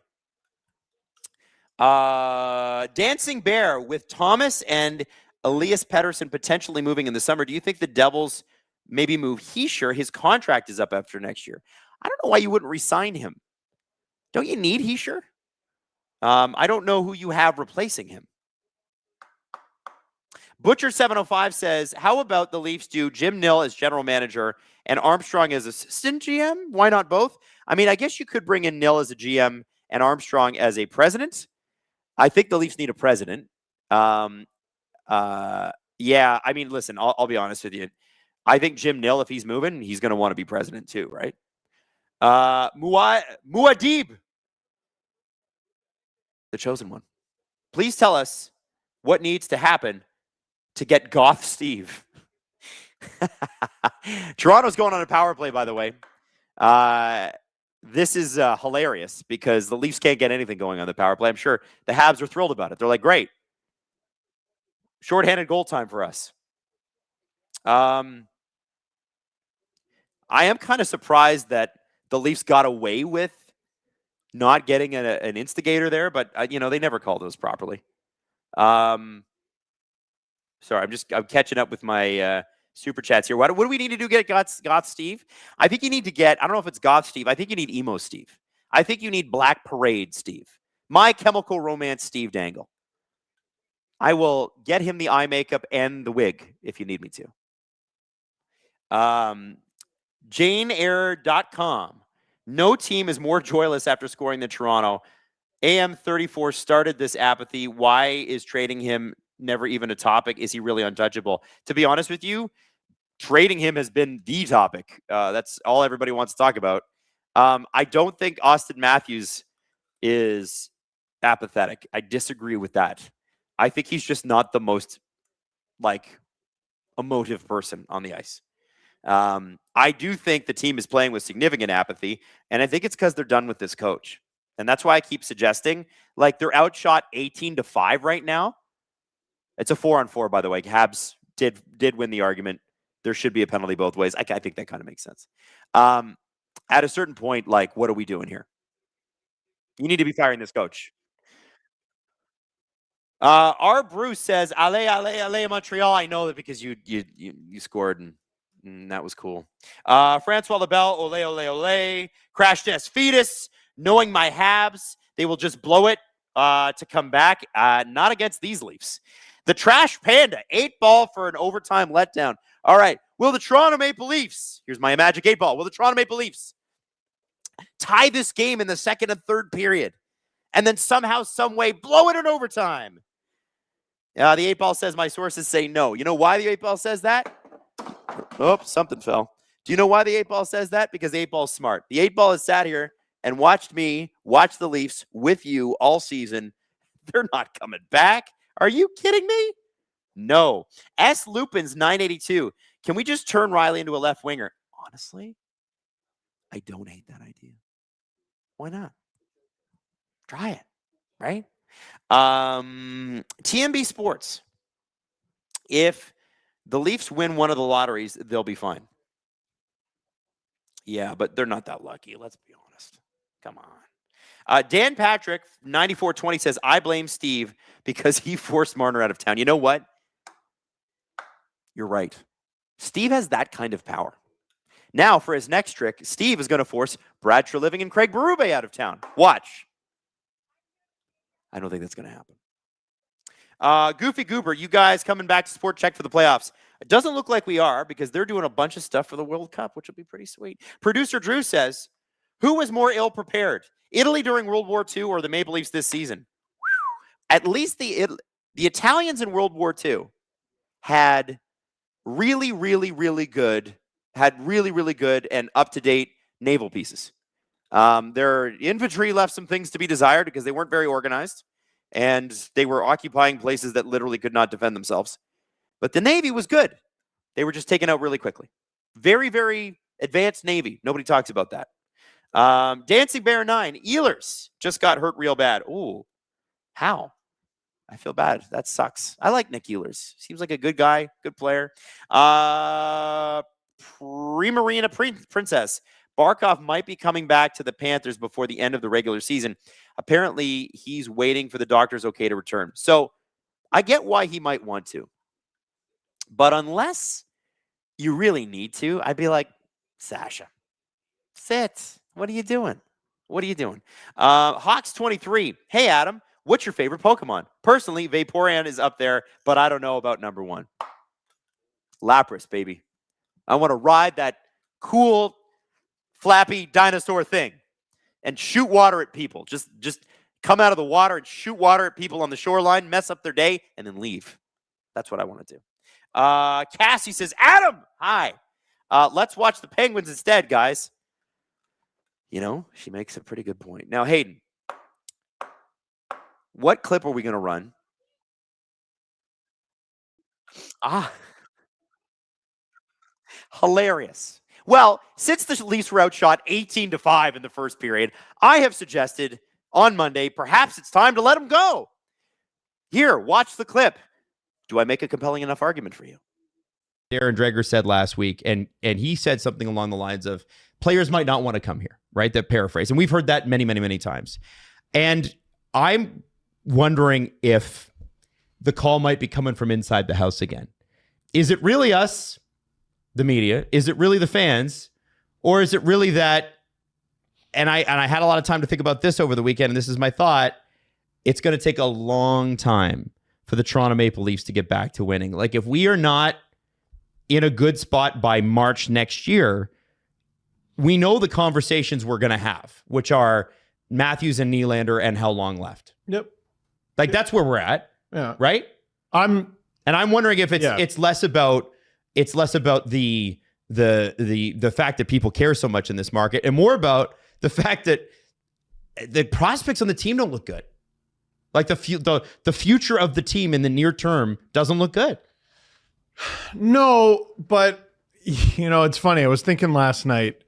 Dancing Bear with Thomas and Elias Pettersson potentially moving in the summer. Do you think the Devils maybe move Hischier? His contract is up after next year. I don't know why you wouldn't re-sign him. Don't you need Hischier? I don't know who you have replacing him. Butcher705 says, how about the Leafs do Jim Nill as general manager and Armstrong as assistant GM? Why not both? I mean, I guess you could bring in Nill as a GM and Armstrong as a president. I think the Leafs need a president. Yeah, I mean, listen, I'll be honest with you. I think Jim Nill, if he's moving, he's going to want to be president too, right? Muad'Dib, the chosen one. Please tell us what needs to happen to get Goth Steve. Toronto's going on a power play, by the way. This is hilarious because the Leafs can't get anything going on the power play. I'm sure the Habs are thrilled about it. They're like, great. Shorthanded goal time for us. I am kind of surprised that the Leafs got away with not getting an instigator there, but they never call those properly. Sorry, I'm catching up with my super chats here. What do we need to do to get Goth Steve? I think you need to get, I don't know if it's Goth Steve. I think you need Emo Steve. I think you need Black Parade Steve. My Chemical Romance Steve Dangle. I will get him the eye makeup and the wig if you need me to. JaneAir.com. No team is more joyless after scoring than Toronto. AM34 started this apathy. Why is trading him never even a topic? Is he really untouchable? To be honest with you, trading him has been the topic. That's all everybody wants to talk about. I don't think Austin Matthews is apathetic. I disagree with that. I think he's just not the most emotive person on the ice. I do think the team is playing with significant apathy, and I think it's because they're done with this coach. And that's why I keep suggesting, like, they're outshot 18-5 right now. It's a 4-on-4, by the way. Habs did win the argument. There should be a penalty both ways. I think that kind of makes sense. At a certain point, like, what are we doing here? You need to be firing this coach. Our Bruce says, "Allez, Montreal." I know that because you scored and that was cool. Francois Lebel, ole. Crash test fetus. Knowing my Habs, they will just blow it to come back. Not against these Leafs. The Trash Panda, 8-ball for an overtime letdown. All right. Will the Toronto Maple Leafs, here's my magic 8-ball. Will the Toronto Maple Leafs tie this game in the second and third period and then somehow, some way blow it in overtime? The 8-ball says my sources say no. You know why the 8-ball says that? Oh, something fell. Do you know why the 8-ball says that? Because the 8-ball's smart. The 8-ball has sat here and watched me watch the Leafs with you all season. They're not coming back. Are you kidding me? No. S. Lupin's 982. Can we just turn Riley into a left winger? Honestly, I don't hate that idea. Why not? Try it, right? TMB Sports. If the Leafs win one of the lotteries, they'll be fine. Yeah, but they're not that lucky. Let's be honest. Come on. Dan Patrick, 9420, says, I blame Steve because he forced Marner out of town. You know what? You're right. Steve has that kind of power. Now, for his next trick, Steve is going to force Brad Treliving and Craig Berube out of town. Watch. I don't think that's going to happen. Goofy Goober, you guys coming back to Sport Check for the playoffs? It doesn't look like we are because they're doing a bunch of stuff for the World Cup, which will be pretty sweet. Producer Drew says, who was more ill-prepared, Italy during World War II or the Maple Leafs this season? At least the Italians in World War II had really good and up-to-date naval pieces. Their infantry left some things to be desired because they weren't very organized, and they were occupying places that literally could not defend themselves. But the Navy was good. They were just taken out really quickly. Very advanced Navy. Nobody talks about that. Dancing Bear 9, Ehlers just got hurt real bad. Ooh, how? I feel bad. That sucks. I like Nick Ehlers. Seems like a good guy, good player. Primarina Princess. Barkov might be coming back to the Panthers before the end of the regular season. Apparently, he's waiting for the doctor's okay to return. So I get why he might want to. But unless you really need to, I'd be like, Sasha, sit. What are you doing? Hawks 23. Hey, Adam, what's your favorite Pokemon? Personally, Vaporeon is up there, but I don't know about number one. Lapras, baby. I want to ride that cool, flappy dinosaur thing and shoot water at people. Just come out of the water and shoot water at people on the shoreline, mess up their day, and then leave. That's what I want to do. Cassie says, Adam, hi. Let's watch the Penguins instead, guys. You know, she makes a pretty good point. Now, Hayden, what clip are we going to run? Hilarious. Well, since the Leafs were outshot 18-5 in the first period, I have suggested on Monday, perhaps it's time to let them go. Here, watch the clip. Do I make a compelling enough argument for you? Darren Dreger said last week, and he said something along the lines of players might not want to come here, right? That paraphrase. And we've heard that many times. And I'm wondering if the call might be coming from inside the house again. Is it really us, the media? Is it really the fans? Or is it really that, and I had a lot of time to think about this over the weekend, and this is my thought, it's going to take a long time for the Toronto Maple Leafs to get back to winning. Like, if we are not in a good spot by March next year, we know the conversations we're going to have, which are Matthews and Nylander and how long left. Yep. Like, that's where we're at. Yeah. Right? I'm wondering if it's less about the fact that people care so much in this market and more about the fact that the prospects on the team don't look good. Like the future of the team in the near term doesn't look good. No, but you know, it's funny. I was thinking last night,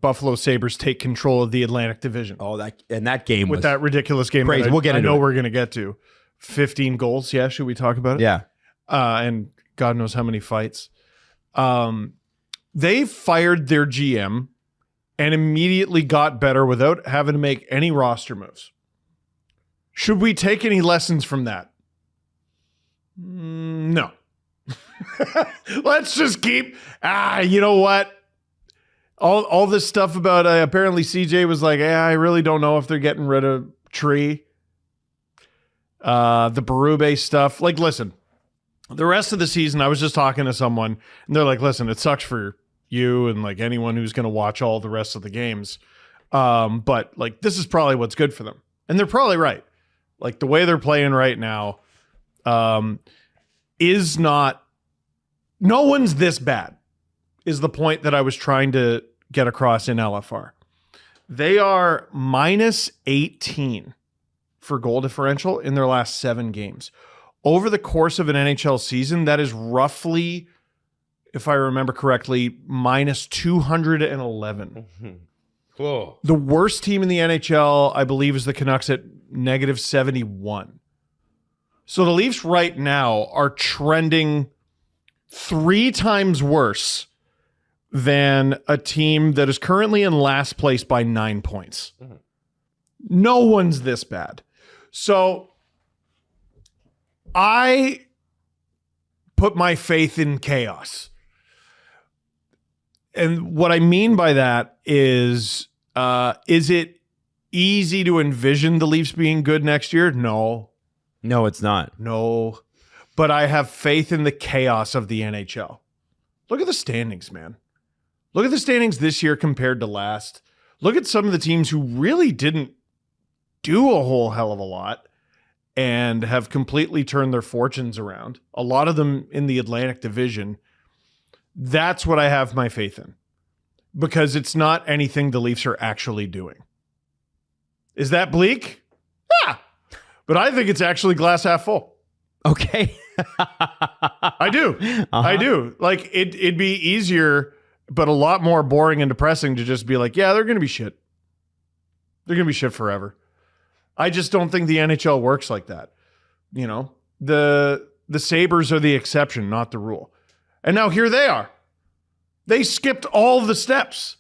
Buffalo Sabres take control of the Atlantic Division. Oh, that game with was that ridiculous game. crazy. We'll get into it. We're going to get to 15 goals. Yeah, should we talk about it? Yeah. And God knows how many fights. They fired their GM and immediately got better without having to make any roster moves. Should we take any lessons from that? No. Let's just keep. You know what? All this stuff about apparently CJ was like, I really don't know if they're getting rid of Tree. The Berube stuff. Like, listen, the rest of the season, I was just talking to someone, and they're like, listen, it sucks for you and like anyone who's going to watch all the rest of the games. But like, this is probably what's good for them. And they're probably right. Like, the way they're playing right now is not, no one's this bad, is the point that I was trying to get across in LFR. They are minus 18 for goal differential in their last 7 games. Over the course of an NHL season, that is roughly, if I remember correctly, minus 211. Cool. The worst team in the NHL, I believe, is the Canucks at negative 71. So the Leafs right now are trending 3 times worse than a team that is currently in last place by 9 points. No one's this bad. So I put my faith in chaos. And what I mean by that is it easy to envision the Leafs being good next year? No. No, it's not. No. But I have faith in the chaos of the NHL. Look at the standings, man. Look at the standings this year compared to last. Look at some of the teams who really didn't do a whole hell of a lot and have completely turned their fortunes around. A lot of them in the Atlantic Division. That's what I have my faith in. Because it's not anything the Leafs are actually doing. Is that bleak? Yeah. But I think it's actually glass half full. Okay. I do. I do. Like, it'd be easier, but a lot more boring and depressing to just be like, yeah, they're going to be shit. They're going to be shit forever. I just don't think the NHL works like that. You know, the Sabres are the exception, not the rule. And now here they are. They skipped all the steps.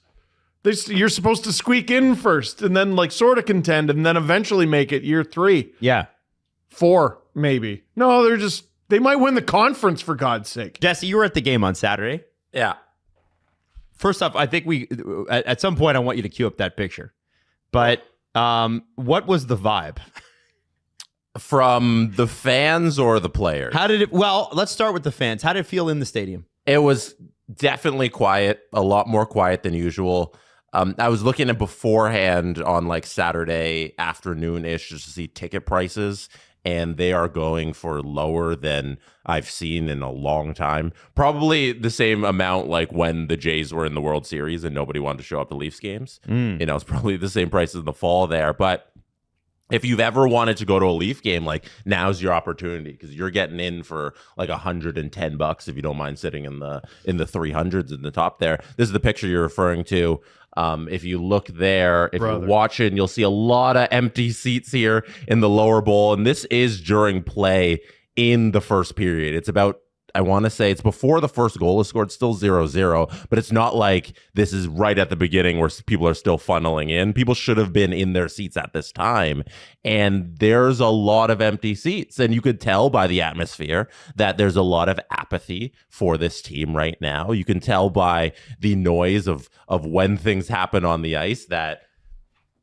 You're supposed to squeak in first and then like sort of contend and then eventually make it year 3. Yeah. 4, maybe. No, they might win the conference, for God's sake. Jesse, you were at the game on Saturday. Yeah. First off, I think at some point I want you to cue up that picture. But what was the vibe? From the fans or the players? Well, let's start with the fans. How did it feel in the stadium? It was definitely quiet, a lot more quiet than usual. I was looking at beforehand on like Saturday afternoon-ish just to see ticket prices, and they are going for lower than I've seen in a long time. Probably the same amount like when the Jays were in the World Series and nobody wanted to show up to Leafs games. It's probably the same price as the fall there. But if you've ever wanted to go to a Leaf game, like now's your opportunity because you're getting in for like $110 if you don't mind sitting in the 300s in the top there. This is the picture you're referring to. If you look there, if you're watching, you'll see a lot of empty seats here in the lower bowl. And this is during play in the first period. It's about, I want to say it's before the first goal is scored, still 0-0, but it's not like this is right at the beginning where people are still funneling in. People should have been in their seats at this time. And there's a lot of empty seats. And you could tell by the atmosphere that there's a lot of apathy for this team right now. You can tell by the noise of when things happen on the ice that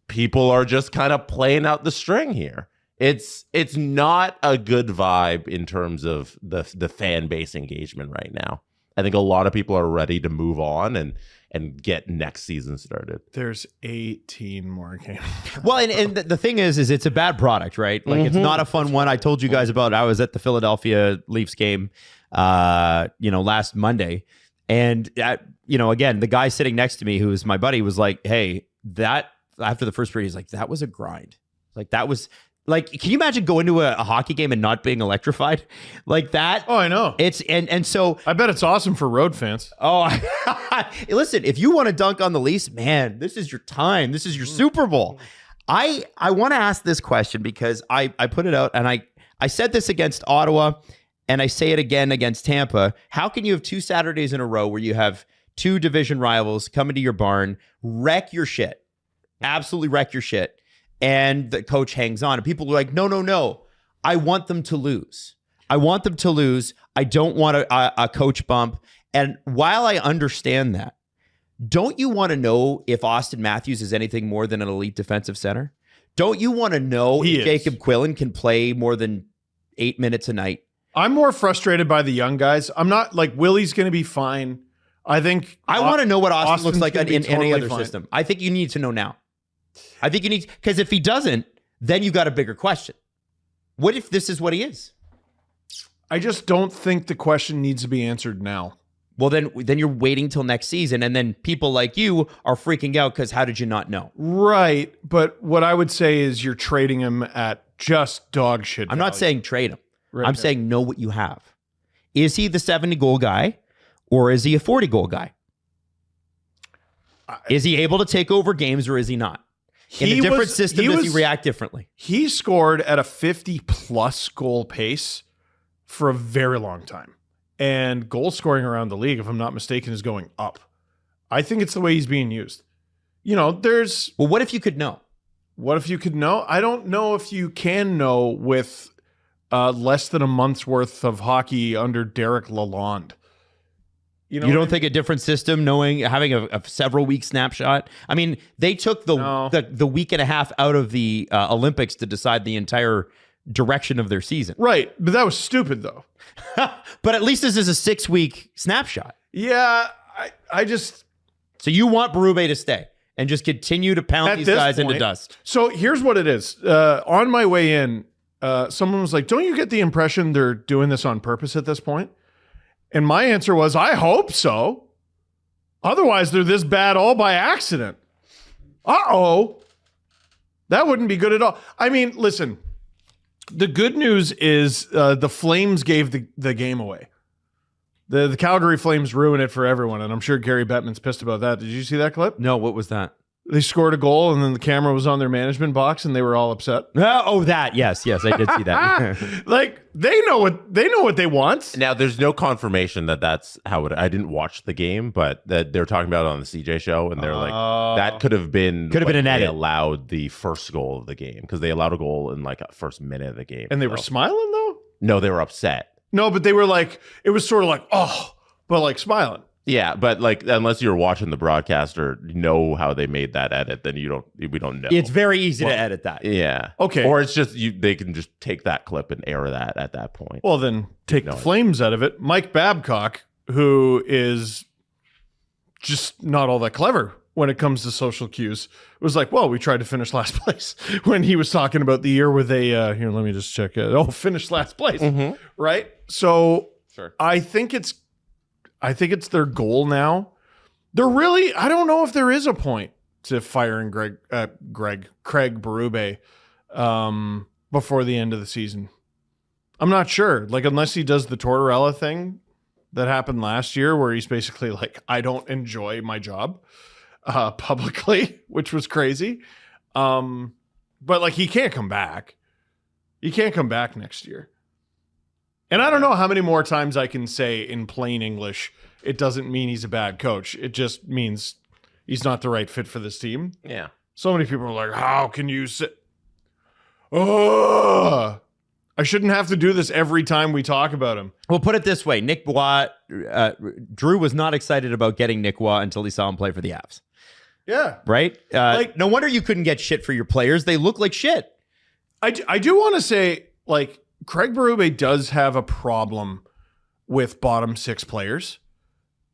people are just kind of playing out the string here. It's not a good vibe in terms of the fan base engagement right now. I think a lot of people are ready to move on and get next season started. There's 18 more games. Well, and the thing is it's a bad product, right? Like it's not a fun one. I told you guys about it. I was at the Philadelphia Leafs game, last Monday. And again, the guy sitting next to me, who is my buddy, was like, hey, that after the first period, he's like, that was a grind. Like that was Like, can you imagine going to a hockey game and not being electrified like that? Oh, I know. It's and so I bet it's awesome for road fans. oh, listen, if you want to dunk on the Leafs, man, this is your time. This is your Super Bowl. I want to ask this question because I put it out and I said this against Ottawa and I say it again against Tampa. How can you have 2 Saturdays in a row where you have 2 division rivals come into your barn, wreck your shit, absolutely wreck your shit, and the coach hangs on? And people are like, no. I want them to lose. I want them to lose. I don't want a coach bump. And while I understand that, don't you want to know if Austin Matthews is anything more than an elite defensive center? Don't you want to know if Jacob Quillen can play more than 8 minutes a night? I'm more frustrated by the young guys. I'm not like Willie's going to be fine. I think I want to know what Austin looks like in any totally other fine. system. I think you need to know now. I think you need, because if he doesn't, then you got a bigger question. What if this is what he is? I just don't think the question needs to be answered now. Well, then you're waiting till next season, and then people like you are freaking out because how did you not know? Right, but what I would say is you're trading him at just dog shit. I'm not saying trade him. Right. I'm saying know what you have. Is he the 70-goal guy, or is he a 40-goal guy? Is he able to take over games, or is he not? In a different system, does he react differently? He scored at a 50-plus goal pace for a very long time. And goal scoring around the league, if I'm not mistaken, is going up. I think it's the way he's being used. You know, there's... Well, what if you could know? What if you could know? I don't know if you can know with less than a month's worth of hockey under Derek Lalonde. You don't think a different system, having a several week snapshot? I mean, they took the week and a half out of the Olympics to decide the entire direction of their season. Right, but that was stupid though. But at least this is a 6-week snapshot. Yeah, I just... So you want Berube to stay and just continue to pound these guys into dust. So here's what it is. On my way in, someone was like, don't you get the impression they're doing this on purpose at this point? And my answer was, I hope so. Otherwise, they're this bad all by accident. Uh-oh. That wouldn't be good at all. I mean, listen, the good news is the Flames gave the game away. The Calgary Flames ruined it for everyone, and I'm sure Gary Bettman's pissed about that. Did you see that clip? No, what was that? They scored a goal, and then the camera was on their management box, and they were all upset. Oh, that. Yes, I did see that. Like, they know what they want. Now, there's no confirmation that that's how it... I didn't watch the game, but that they're talking about it on the CJ show, and they're like, that could have been an they edit. allowed the first goal of the game, because they allowed a goal in like a first minute of the game. And they were smiling, though? No, they were upset. No, but they were like, it was sort of like, oh, but like smiling. Yeah, but like unless you're watching the broadcast or know how they made that edit, then we don't know. It's very easy to edit that. Yeah. Okay. Or it's just they can just take that clip and air that at that point. Well, then take the Flames out of it. Mike Babcock, who is just not all that clever when it comes to social cues, was like, well, we tried to finish last place when he was talking about the year where they, here, let me just check it. Oh, finished last place. Mm-hmm. Right? So Sure. I think it's their goal now. They're really, I don't know if there is a point to firing Craig Berube before the end of the season. I'm not sure. Like, unless he does the Tortorella thing that happened last year where he's basically like, I don't enjoy my job publicly, which was crazy. But like, he can't come back. He can't come back next year. And I don't know how many more times I can say in plain English, it doesn't mean he's a bad coach. It just means he's not the right fit for this team. Yeah. So many people are like, how can you say... Oh, I shouldn't have to do this every time we talk about him. Well, put it this way. Nick Waugh, Drew was not excited about getting Nick Waugh until he saw him play for the Avs. Yeah. Right? No wonder you couldn't get shit for your players. They look like shit. I do want to say, like, Craig Berube does have a problem with bottom 6 players.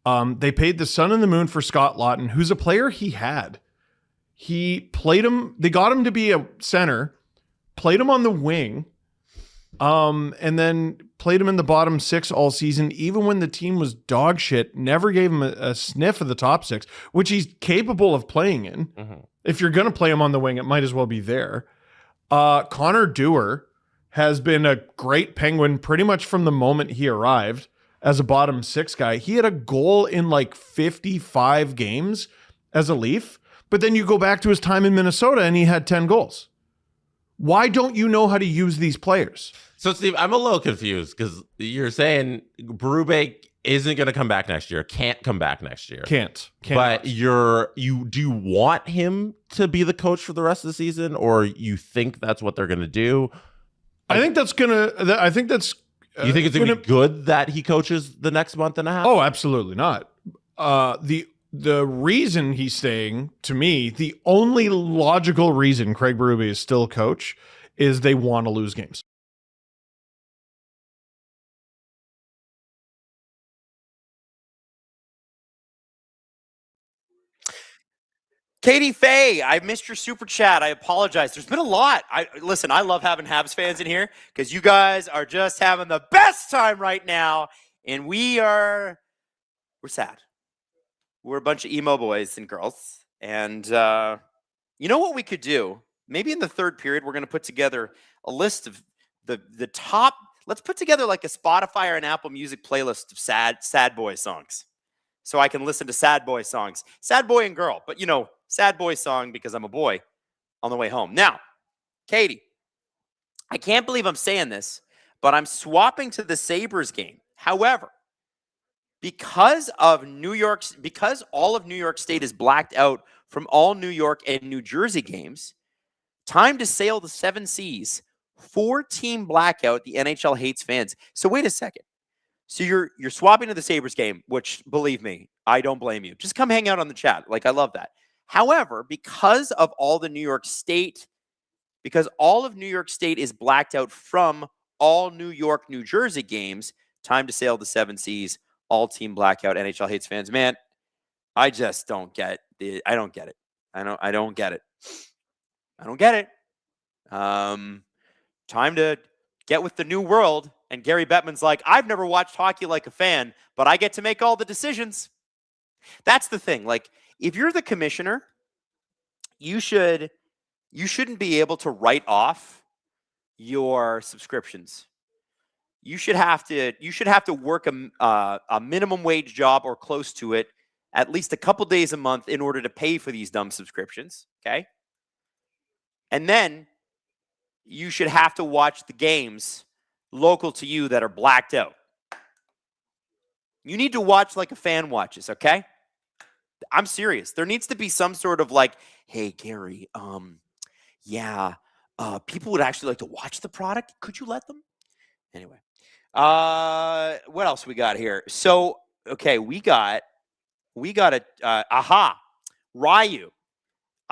They paid the sun and the moon for Scott Laughton, who's a player he had. He played him. They got him to be a center, played him on the wing, and then played him in the bottom 6 all season, even when the team was dog shit, never gave him a sniff of the top 6, which he's capable of playing in. Mm-hmm. If you're going to play him on the wing, it might as well be there. Connor Dewar has been a great Penguin pretty much from the moment he arrived as a bottom six guy. He had a goal in like 55 games as a Leaf, but then you go back to his time in Minnesota and he had 10 goals. Why don't you know how to use these players? So, Steve, I'm a little confused because you're saying Berube isn't going to come back next year, can't come back next year. Can't. But do you want him to be the coach for the rest of the season, or you think that's what they're going to do? I think that's you think it's going to be good that he coaches the next month and a half? Oh, absolutely not. The reason he's staying, to me, the only logical reason Craig Berube is still coach is they want to lose games. Katie Faye, I missed your super chat. I apologize. There's been a lot. Listen, I love having Habs fans in here because you guys are just having the best time right now, and we're sad. We're a bunch of emo boys and girls, and you know what we could do? Maybe in the third period, we're going to put together a list of the top. Let's put together like a Spotify or an Apple Music playlist of sad boy songs, so I can listen to sad boy songs, sad boy and girl, but sad boy song because I'm a boy on the way home. Now, Katie, I can't believe I'm saying this, but I'm swapping to the Sabres game. However, because all of New York State is blacked out from all New York and New Jersey games, time to sail the seven seas. 4-team blackout. The NHL hates fans. So wait a second. So you're swapping to the Sabres game, which, believe me, I don't blame you. Just come hang out on the chat. Like, I love that. However, because all of New York State is blacked out from all New York, New Jersey games, time to sail the seven seas. All team blackout. NHL hates fans. Man, I just don't get it. I don't get it. I don't get it. I don't get it. Time to get with the new world. And Gary Bettman's like, I've never watched hockey like a fan, but I get to make all the decisions. That's the thing. Like, if you're the commissioner, you shouldn't be able to write off your subscriptions. You should have to work a minimum wage job or close to it at least a couple days a month in order to pay for these dumb subscriptions, okay? And then you should have to watch the games local to you that are blacked out. You need to watch like a fan watches, okay? I'm serious. There needs to be some sort of like, hey, Gary, people would actually like to watch the product. Could you let them? Anyway. What else we got here? So, okay, we got Ryu.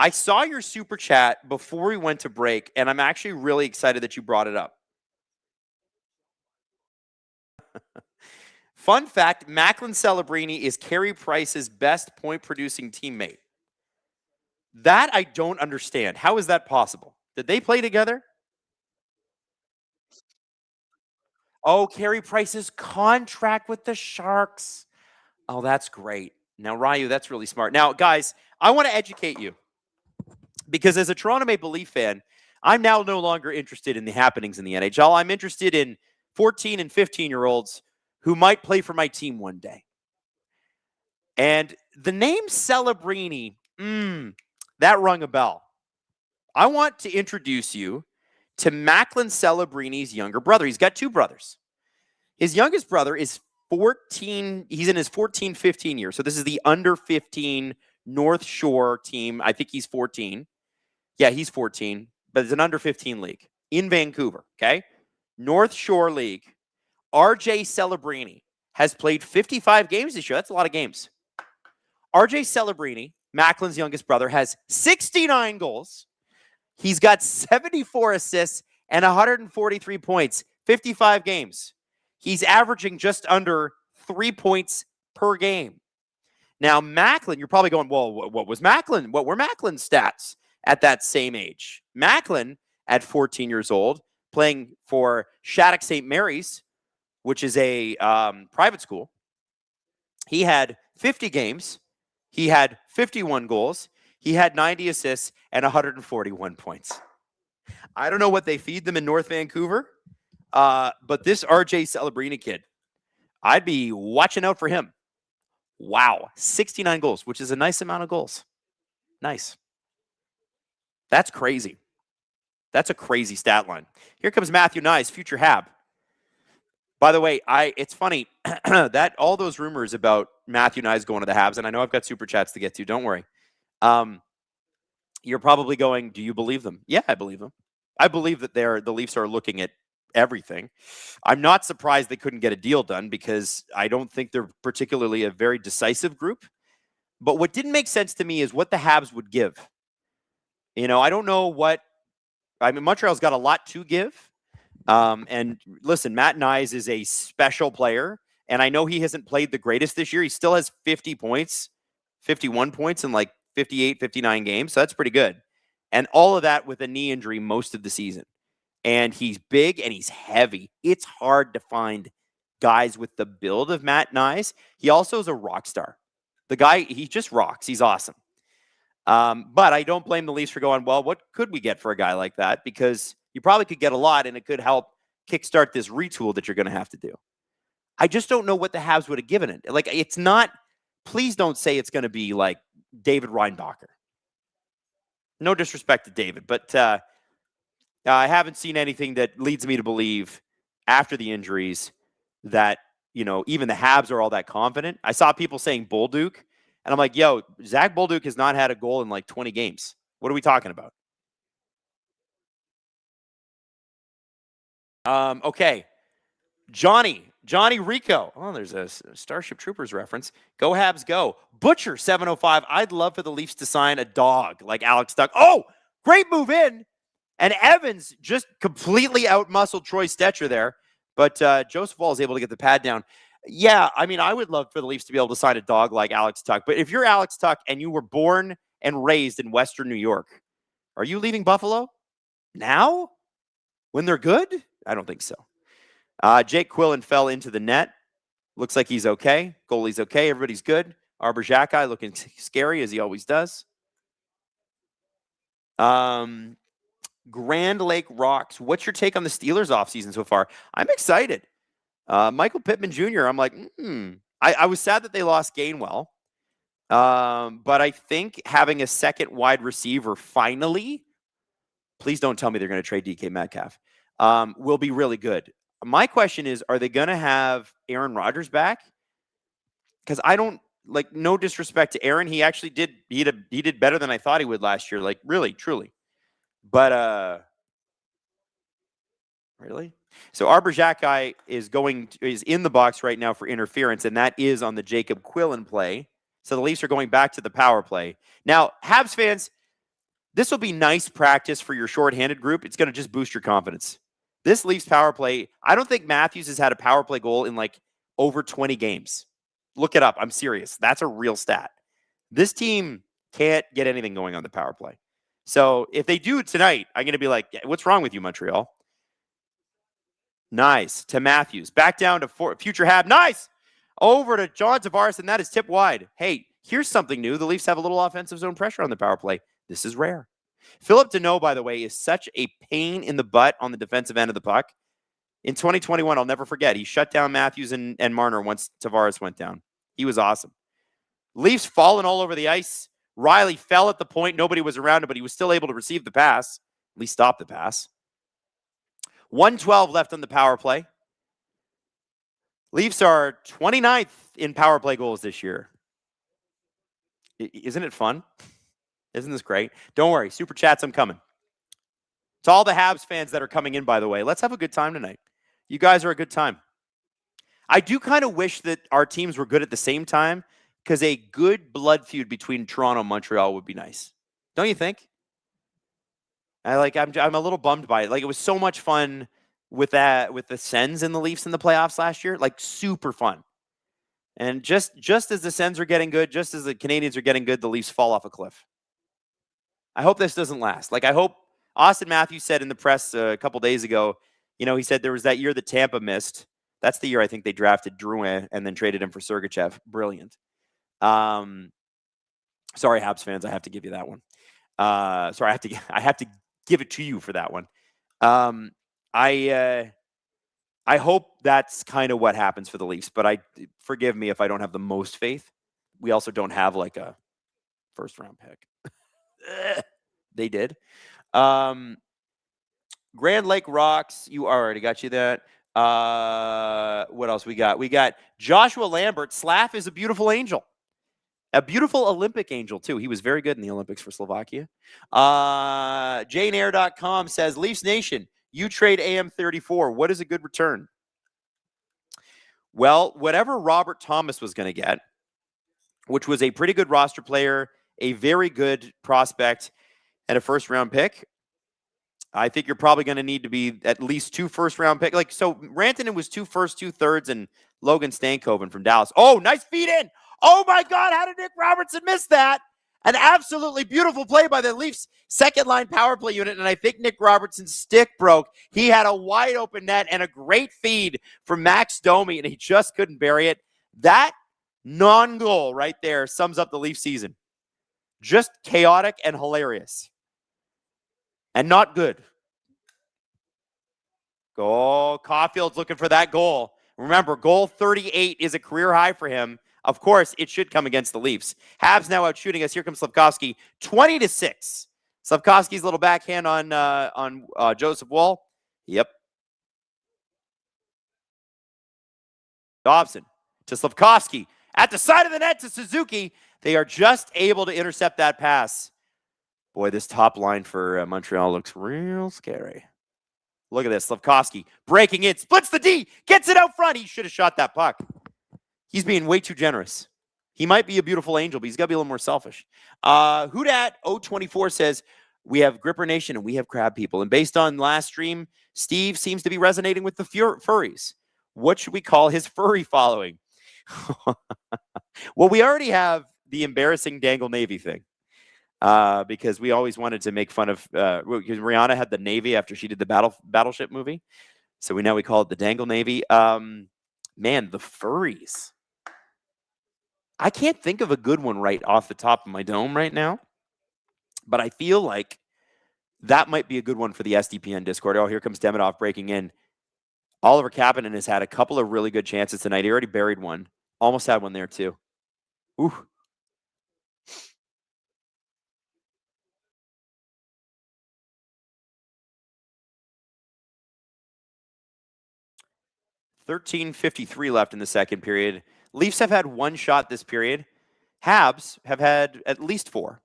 I saw your super chat before we went to break, and I'm actually really excited that you brought it up. Fun fact, Macklin Celebrini is Carey Price's best point-producing teammate. That I don't understand. How is that possible? Did they play together? Oh, Carey Price's contract with the Sharks. Oh, that's great. Now, Ryu, that's really smart. Now, guys, I want to educate you. Because as a Toronto Maple Leaf fan, I'm now no longer interested in the happenings in the NHL. I'm interested in 14 and 15-year-olds who might play for my team one day. And the name Celebrini, that rung a bell. I want to introduce you to Macklin Celebrini's younger brother. He's got two brothers. His youngest brother is 14. He's in his 14, 15 year. So this is the under 15 North Shore team. I think he's 14. Yeah, he's 14, but it's an under 15 league in Vancouver, okay? North Shore League. RJ Celebrini has played 55 games this year. That's a lot of games. RJ Celebrini, Macklin's youngest brother, has 69 goals. He's got 74 assists and 143 points, 55 games. He's averaging just under 3 points per game. Now, Macklin, you're probably going, well, what was Macklin? What were Macklin's stats at that same age? Macklin, at 14 years old, playing for Shattuck St. Mary's, which is a private school. He had 50 games. He had 51 goals. He had 90 assists and 141 points. I don't know what they feed them in North Vancouver, but this RJ Celebrini kid, I'd be watching out for him. Wow, 69 goals, which is a nice amount of goals. Nice. That's crazy. That's a crazy stat line. Here comes Matthew Nyes, future Hab. By the way, it's funny that all those rumors about Matthew Nyes going to the Habs, and I know I've got super chats to get to. Don't worry. You're probably going, do you believe them? Yeah, I believe them. I believe that the Leafs are looking at everything. I'm not surprised they couldn't get a deal done because I don't think they're particularly a very decisive group. But what didn't make sense to me is what the Habs would give. I don't know what. I mean, Montreal's got a lot to give. And listen, Matt Nyes is a special player. And I know he hasn't played the greatest this year. He still has 50 points, 51 points in like 58, 59 games. So that's pretty good. And all of that with a knee injury most of the season. And he's big and he's heavy. It's hard to find guys with the build of Matt Nyes. He also is a rock star. The guy, he just rocks. He's awesome. But I don't blame the Leafs for going, well, what could we get for a guy like that? Because you probably could get a lot and it could help kickstart this retool that you're going to have to do. I just don't know what the Habs would have given it. Like, it's not, please don't say it's going to be like David Reinbacher. No disrespect to David, but I haven't seen anything that leads me to believe after the injuries that, even the Habs are all that confident. I saw people saying Bolduc, and I'm like, yo, Zach Bolduc has not had a goal in like 20 games. What are we talking about? Okay. Johnny Rico. Oh, there's a Starship Troopers reference. Go Habs, go. Butcher 705. I'd love for the Leafs to sign a dog like Alex Tuck. Oh, great move in. And Evans just completely outmuscled Troy Stetcher there. But Joseph Wall is able to get the pad down. Yeah, I mean, I would love for the Leafs to be able to sign a dog like Alex Tuck. But if you're Alex Tuck and you were born and raised in Western New York, are you leaving Buffalo now when they're good? I don't think so. Jake Quillen fell into the net. Looks like he's okay. Goalie's okay. Everybody's good. Arbor Xhekaj looking scary as he always does. Grand Lake Rocks. What's your take on the Steelers offseason so far? I'm excited. Michael Pittman Jr., I'm like, I was sad that they lost Gainwell. But I think having a second wide receiver finally, please don't tell me they're going to trade DK Metcalf, will be really good. My question is, are they going to have Aaron Rodgers back? Because I don't, like, no disrespect to Aaron. He actually did better than I thought he would last year. Like, really, truly. But really? So Arbor Xhekaj is in the box right now for interference, and that is on the Jacob Quillen play. So the Leafs are going back to the power play. Now, Habs fans, this will be nice practice for your shorthanded group. It's going to just boost your confidence. This Leafs power play, I don't think Matthews has had a power play goal in like over 20 games. Look it up. I'm serious. That's a real stat. This team can't get anything going on the power play. So if they do tonight, I'm going to be like, what's wrong with you, Montreal? Nice. To Matthews. Back down to future Hab. Nice. Over to John Tavares, and that is tip wide. Hey, here's something new. The Leafs have a little offensive zone pressure on the power play. This is rare. Philip Deneau, by the way, is such a pain in the butt on the defensive end of the puck. In 2021, I'll never forget, he shut down Matthews and Marner once Tavares went down. He was awesome. Leafs falling all over the ice. Riley fell at the point. Nobody was around him, but he was still able to receive the pass, at least stop the pass. 1:12 left on the power play. Leafs are 29th in power play goals this year. Isn't it fun? Isn't this great? Don't worry. Super chats, I'm coming. To all the Habs fans that are coming in, by the way, let's have a good time tonight. You guys are a good time. I do kind of wish that our teams were good at the same time, because a good blood feud between Toronto and Montreal would be nice. Don't you think? I'm a little bummed by it. Like, it was so much fun with the Sens and the Leafs in the playoffs last year. Like, super fun. And just as the Sens are getting good, just as the Canadiens are getting good, the Leafs fall off a cliff. I hope this doesn't last. Like, I hope Austin Matthews said in the press a couple days ago, he said there was that year that Tampa missed. That's the year I think they drafted Drouin and then traded him for Sergachev. Brilliant. Sorry, Habs fans, I have to give you that one. Sorry, I have to give it to you for that one. I hope that's kind of what happens for the Leafs, but forgive me if I don't have the most faith. We also don't have like a first round pick. They did. Grand Lake Rocks, you already got you that. What else we got? We got Joshua Lambert. Slav is a beautiful angel. A beautiful Olympic angel, too. He was very good in the Olympics for Slovakia. JaneAir.com says, Leafs Nation, you trade AM34. What is a good return? Well, whatever Robert Thomas was going to get, which was a pretty good roster player, a very good prospect, and a first-round pick, I think you're probably going to need to be at least 2 first-round picks. Like, so Rantanen was 2 first, 2 thirds, and Logan Stankoven from Dallas. Oh, nice feed in. Oh, my God, how did Nick Robertson miss that? An absolutely beautiful play by the Leafs' second-line power play unit, and I think Nick Robertson's stick broke. He had a wide-open net and a great feed from Max Domi, and he just couldn't bury it. That non-goal right there sums up the Leafs season. Just chaotic and hilarious. And not good. Oh, Caulfield's looking for that goal. Remember, goal 38 is a career high for him. Of course, it should come against the Leafs. Habs now out shooting us. Here comes Slafkovsky, 20-6. Slafkovsky's little backhand on Joseph Woll. Yep. Dobson to Slafkovsky. At the side of the net to Suzuki. They are just able to intercept that pass. Boy, this top line for Montreal looks real scary. Look at this. Slafkovsky breaking in. Splits the D. Gets it out front. He should have shot that puck. He's being way too generous. He might be a beautiful angel, but he's got to be a little more selfish. Whodat024 says, we have Gripper Nation and we have Crab People. And based on last stream, Steve seems to be resonating with the furries. What should we call his furry following? Well, we already have the embarrassing Dangle Navy thing. Because we always wanted to make fun of because Rihanna had the Navy after she did the Battleship movie. So we call it the Dangle Navy. Man, the furries. I can't think of a good one right off the top of my dome right now. But I feel like that might be a good one for the SDPN Discord. Oh, here comes Demidov breaking in. Oliver Kapanen has had a couple of really good chances tonight. He already buried one. Almost had one there too. Ooh. .53 left in the second period. Leafs have had 1 shot this period. Habs have had at least 4.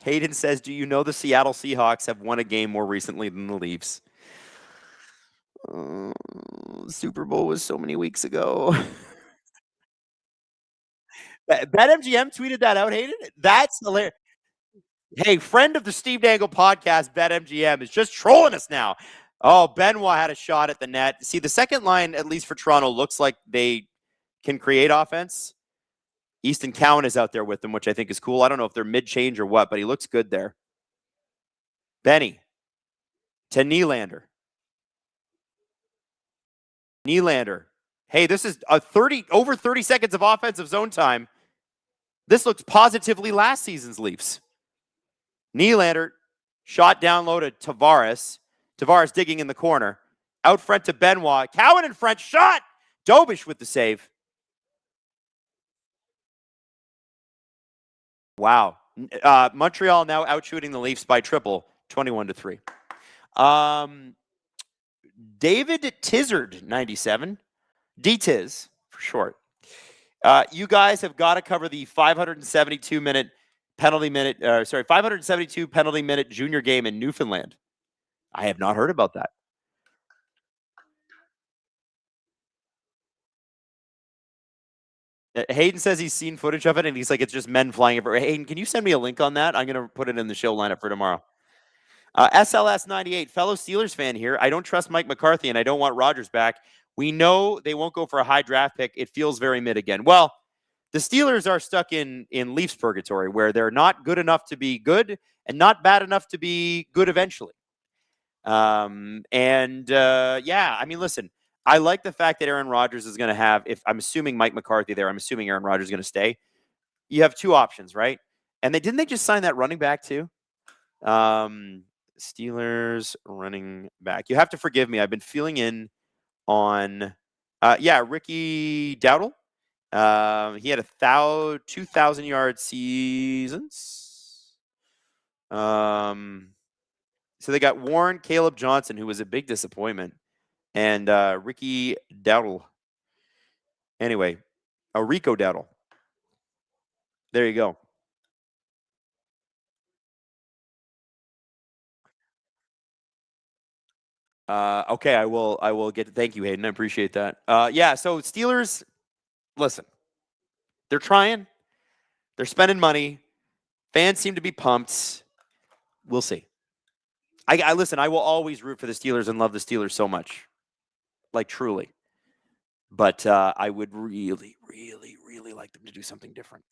Hayden says, do you know the Seattle Seahawks have won a game more recently than the Leafs? Super Bowl was so many weeks ago. BetMGM tweeted that out, Hayden? That's hilarious. Hey, friend of the Steve Dangle podcast, BetMGM, is just trolling us now. Oh, Benoit had a shot at the net. See, the second line, at least for Toronto, looks like they can create offense. Easton Cowan is out there with them, which I think is cool. I don't know if they're mid-change or what, but he looks good there. Benny to Nylander. Nylander. Hey, this is over 30 seconds of offensive zone time. This looks positively last season's Leafs. Nylander, shot down low to Tavares. Tavares digging in the corner. Out front to Benoit. Cowan in front, shot! Dobish with the save. Wow. Montreal now outshooting the Leafs by triple, 21-3. David Tizard, 97. D-Tiz, for short. You guys have got to cover the 572 penalty minute junior game in Newfoundland. I have not heard about that. Hayden says he's seen footage of it, and he's like, it's just men flying everywhere. Hayden, can you send me a link on that? I'm going to put it in the show lineup for tomorrow. SLS98, fellow Steelers fan here. I don't trust Mike McCarthy, and I don't want Rodgers back. We know they won't go for a high draft pick. It feels very mid again. Well, the Steelers are stuck in Leafs purgatory, where they're not good enough to be good and not bad enough to be good eventually. Yeah, I mean, listen, I like the fact that Aaron Rodgers is going to have, if I'm assuming Mike McCarthy there, I'm assuming Aaron Rodgers is going to stay. You have two options, right? And didn't they just sign that running back too? Steelers running back. You have to forgive me. I've been filling in on, Ricky Dowdle. He had 2,000 yard seasons. So they got Warren Caleb Johnson, who was a big disappointment, and Ricky Dowdle. Anyway, Rico Dowdle. There you go. Okay, I will get. Thank you, Hayden. I appreciate that. So Steelers, listen, they're trying. They're spending money. Fans seem to be pumped. We'll see. I listen. I will always root for the Steelers and love the Steelers so much, like truly. But I would really, really, really like them to do something different.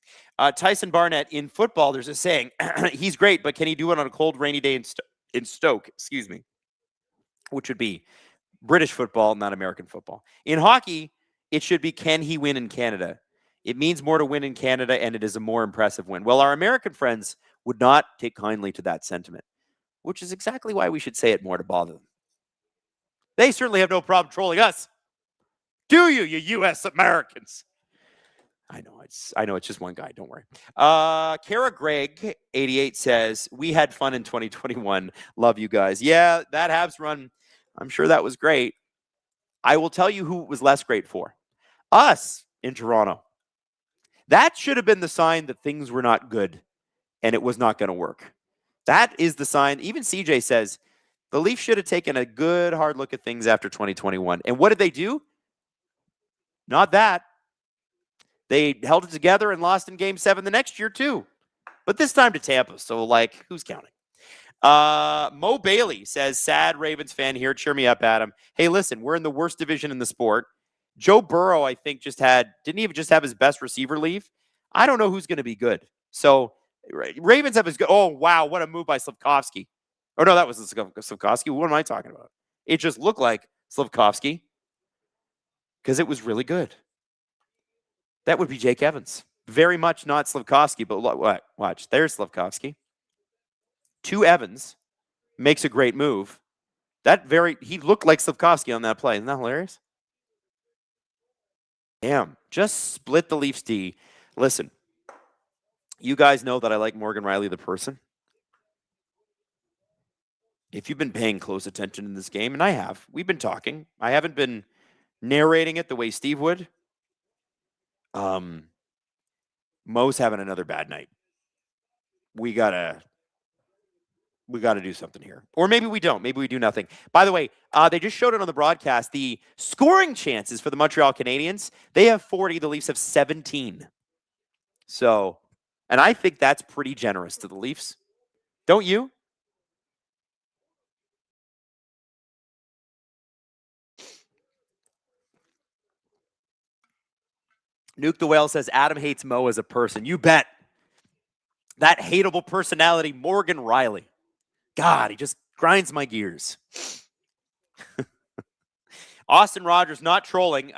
Tyson Barnett, in football, there's a saying: he's great, but can he do it on a cold, rainy day in Stoke? Excuse me. Which would be British football, not American football. In hockey, it should be, can he win in Canada? It means more to win in Canada, and it is a more impressive win. Well, our American friends would not take kindly to that sentiment, which is exactly why we should say it more to bother them. They certainly have no problem trolling us. Do you U.S. Americans? I know it's just one guy. Don't worry. Kara Gregg, 88, says, we had fun in 2021. Love you guys. Yeah, that Habs run, I'm sure that was great. I will tell you who it was less great for. Us in Toronto. That should have been the sign that things were not good and it was not going to work. That is the sign. Even CJ says the Leafs should have taken a good hard look at things after 2021. And what did they do? Not that. They held it together and lost in Game 7 the next year too. But this time to Tampa. So, who's counting? Mo Bailey says, sad Ravens fan here. Cheer me up, Adam. Hey, listen, we're in the worst division in the sport. Joe Burrow, I think, didn't even just have his best receiver leave. I don't know who's going to be good. So, Ravens have his good. Oh, wow. What a move by Slavkovsky. Oh, no, that was Slavkovsky. What am I talking about? It just looked like Slavkovsky because it was really good. That would be Jake Evans. Very much not Slavkovsky, but watch. There's Slavkovsky. 2 Evans makes a great move. He looked like Slavkovsky on that play. Isn't that hilarious? Damn. Just split the Leafs D. Listen, you guys know that I like Morgan Riley, the person. If you've been paying close attention in this game, and I have, we've been talking. I haven't been narrating it the way Steve would. Mo's having another bad night. We gotta do something here. Or maybe we don't. Maybe we do nothing. By the way, they just showed it on the broadcast. The scoring chances for the Montreal Canadiens, they have 40. The Leafs have 17. So, and I think that's pretty generous to the Leafs. Don't you? Nuke the Whale says, Adam hates Mo as a person. You bet. That hateable personality, Morgan Riley. God, he just grinds my gears. Austin Rogers, not trolling.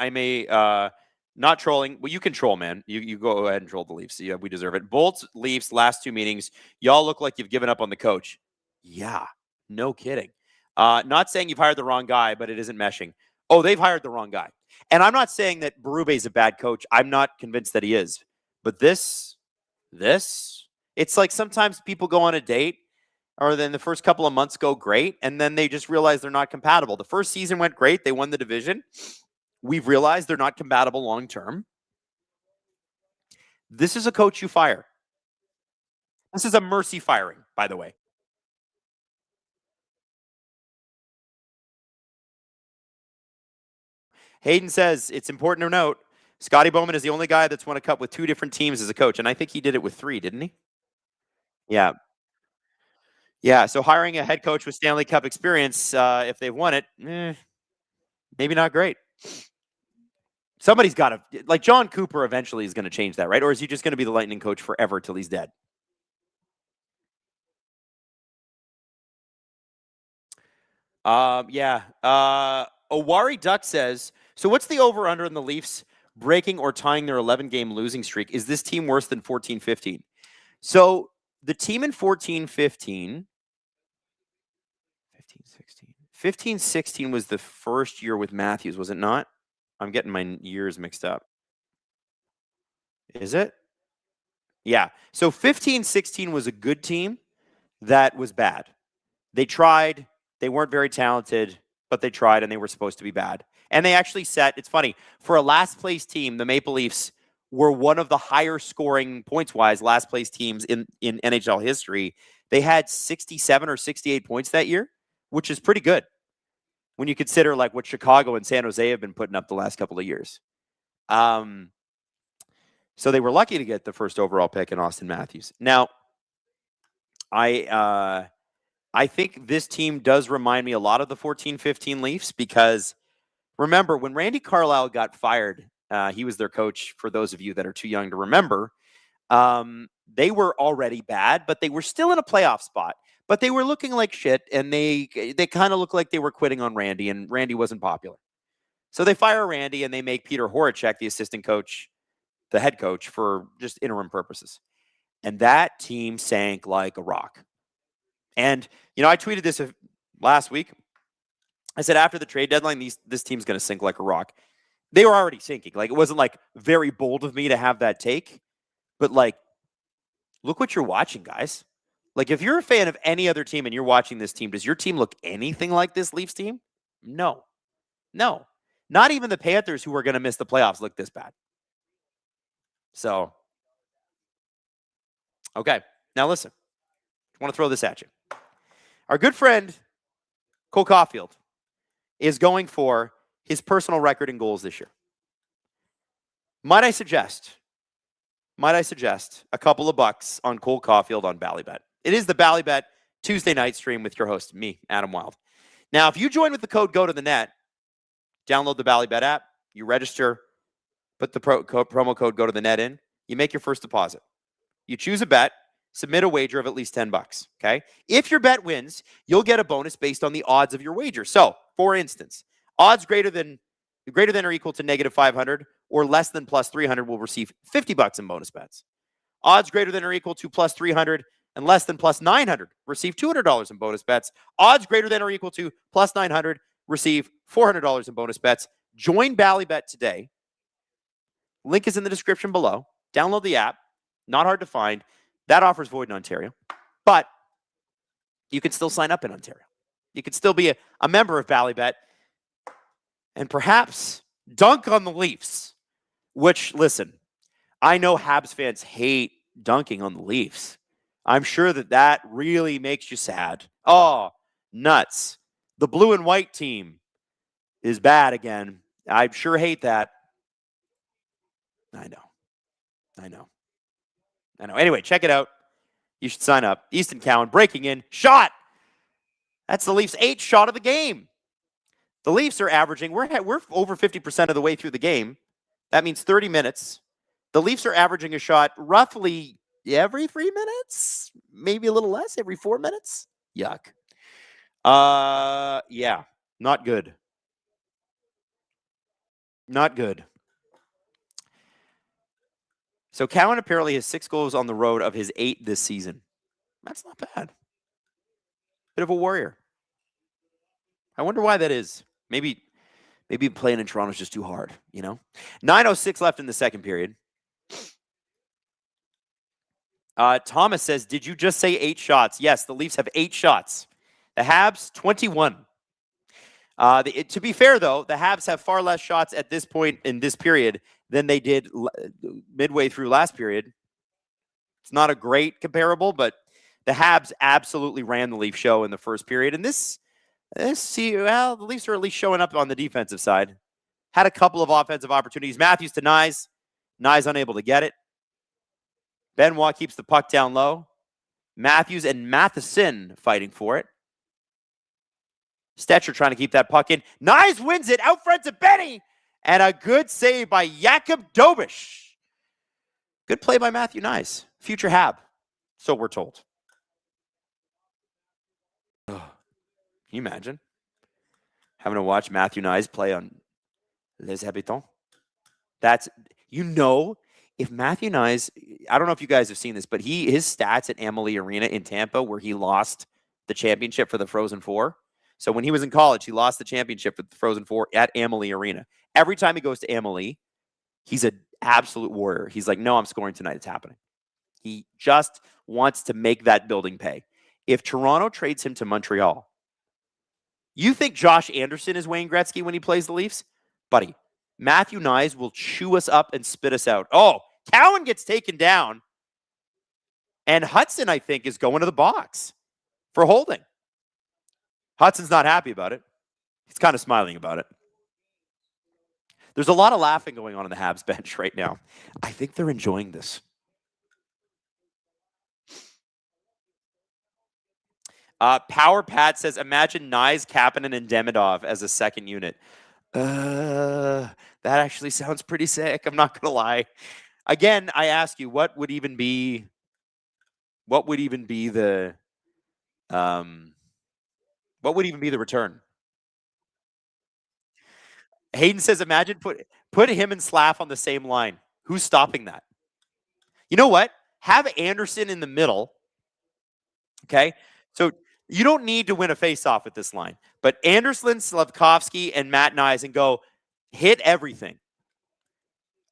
Not trolling. Well, you can troll, man. You go ahead and troll the Leafs. Yeah, we deserve it. Bolts, Leafs, last 2 meetings. Y'all look like you've given up on the coach. Yeah, no kidding. Not saying you've hired the wrong guy, but it isn't meshing. Oh, they've hired the wrong guy. And I'm not saying that Berube is a bad coach. I'm not convinced that he is. But this, it's like sometimes people go on a date, or then the first couple of months go great, and then they just realize they're not compatible. The first season went great. They won the division. We've realized they're not compatible long term. This is a coach you fire. This is a mercy firing, by the way. Hayden says, it's important to note, Scotty Bowman is the only guy that's won a cup with 2 different teams as a coach. And I think he did it with 3, didn't he? Yeah. Yeah, so hiring a head coach with Stanley Cup experience, if they've won it, maybe not great. Somebody's got to, like John Cooper eventually is going to change that, right? Or is he just going to be the Lightning coach forever till he's dead? Owari Duck says, so what's the over-under in the Leafs breaking or tying their 11-game losing streak? Is this team worse than 14-15? So the team in 14-15, 15-16 was the first year with Matthews, was it not? I'm getting my years mixed up. Is it? Yeah. So 15-16 was a good team that was bad. They tried. They weren't very talented, but they tried, and they were supposed to be bad. And they actually set, it's funny, for a last-place team, the Maple Leafs were one of the higher scoring points-wise last-place teams in NHL history. They had 67 or 68 points that year, which is pretty good when you consider like what Chicago and San Jose have been putting up the last couple of years. So they were lucky to get the first overall pick in Austin Matthews. Now, I think this team does remind me a lot of the 14-15 Leafs because remember when Randy Carlyle got fired, he was their coach for those of you that are too young to remember. They were already bad, but they were still in a playoff spot. But they were looking like shit, and they kind of looked like they were quitting on Randy, and Randy wasn't popular. So they fire Randy, and they make Peter Horacek the assistant coach, the head coach, for just interim purposes. And that team sank like a rock. And, you know, I tweeted this last week. I said after the trade deadline, this team's going to sink like a rock. They were already sinking. Like, it wasn't, like, very bold of me to have that take. But, like, look what you're watching, guys. Like, if you're a fan of any other team and you're watching this team, does your team look anything like this Leafs team? No. No. Not even the Panthers, who are going to miss the playoffs, look this bad. So, okay. Now, listen. I want to throw this at you. Our good friend, Cole Caulfield, is going for his personal record in goals this year. Might I suggest a couple of bucks on Cole Caulfield on Bally Bet? It is the Bally Bet Tuesday night stream with your host, me, Adam Wylde. Now, if you join with the code Go to the Net, download the Bally Bet app, you register, put the promo code Go to the Net in, you make your first deposit. You choose a bet, submit a wager of at least $10, okay? If your bet wins, you'll get a bonus based on the odds of your wager. So, for instance, odds greater than or equal to -500 or less than +300 will receive $50 in bonus bets. Odds greater than or equal to +300 and less than +900 receive $200 in bonus bets. Odds greater than or equal to +900 receive $400 in bonus bets. Join Bally Bet today. Link is in the description below. Download the app. Not hard to find. That offer is void in Ontario, but you can still sign up in Ontario. You can still be a member of Bally Bet and perhaps dunk on the Leafs, which, listen, I know Habs fans hate dunking on the Leafs. I'm sure that really makes you sad. Oh, nuts. The blue and white team is bad again. I sure hate that. I know. Anyway, check it out. You should sign up. Easton Cowan breaking in. Shot! That's the Leafs' 8th shot of the game. The Leafs are averaging, we're over 50% of the way through the game. That means 30 minutes. The Leafs are averaging a shot roughly every 3 minutes, maybe a little less, every 4 minutes. Yuck. Yeah, not good. Not good. So Cowan apparently has 6 goals on the road of his 8 this season. That's not bad. Bit of a warrior. I wonder why that is. Maybe playing in Toronto is just too hard, you know? 9:06 left in the second period. Thomas says, did you just say 8 shots? Yes, the Leafs have 8 shots. The Habs, 21. To be fair, though, the Habs have far less shots at this point in this period than they did midway through last period. It's not a great comparable, but the Habs absolutely ran the Leaf show in the first period. And the Leafs are at least showing up on the defensive side. Had a couple of offensive opportunities. Matthews to Nyes. Nyes unable to get it. Benoit keeps the puck down low. Matthews and Matheson fighting for it. Stetcher trying to keep that puck in. Nyes wins it out front to Benny. And a good save by Jakub Dobish. Good play by Matthew Nyes. Future Hab. So we're told. Can you imagine? Having to watch Matthew Nyes play on Les Habitants. That's, if Matthew Nyes, I don't know if you guys have seen this, but his stats at Amalie Arena in Tampa, where he lost the championship for the Frozen Four. So when he was in college, he lost the championship for the Frozen Four at Amalie Arena. Every time he goes to Amalie, he's an absolute warrior. He's like, no, I'm scoring tonight. It's happening. He just wants to make that building pay. If Toronto trades him to Montreal, you think Josh Anderson is Wayne Gretzky when he plays the Leafs? Buddy, Matthew Nyes will chew us up and spit us out. Oh, Cowan gets taken down. And Hudson, I think, is going to the box for holding. Hudson's not happy about it. He's kind of smiling about it. There's a lot of laughing going on the Habs bench right now. I think they're enjoying this. Power Pat says, imagine Nyes, Kapanen, and Demidov as a second unit. That actually sounds pretty sick. I'm not going to lie. Again, I ask you, what would even be the return? Hayden says, imagine put him and Slav on the same line. Who's stopping that? You know what? Have Anderson in the middle. Okay? So you don't need to win a face-off with this line. But Anderson, Slavkovsky, and Matt Nyes, and go hit everything.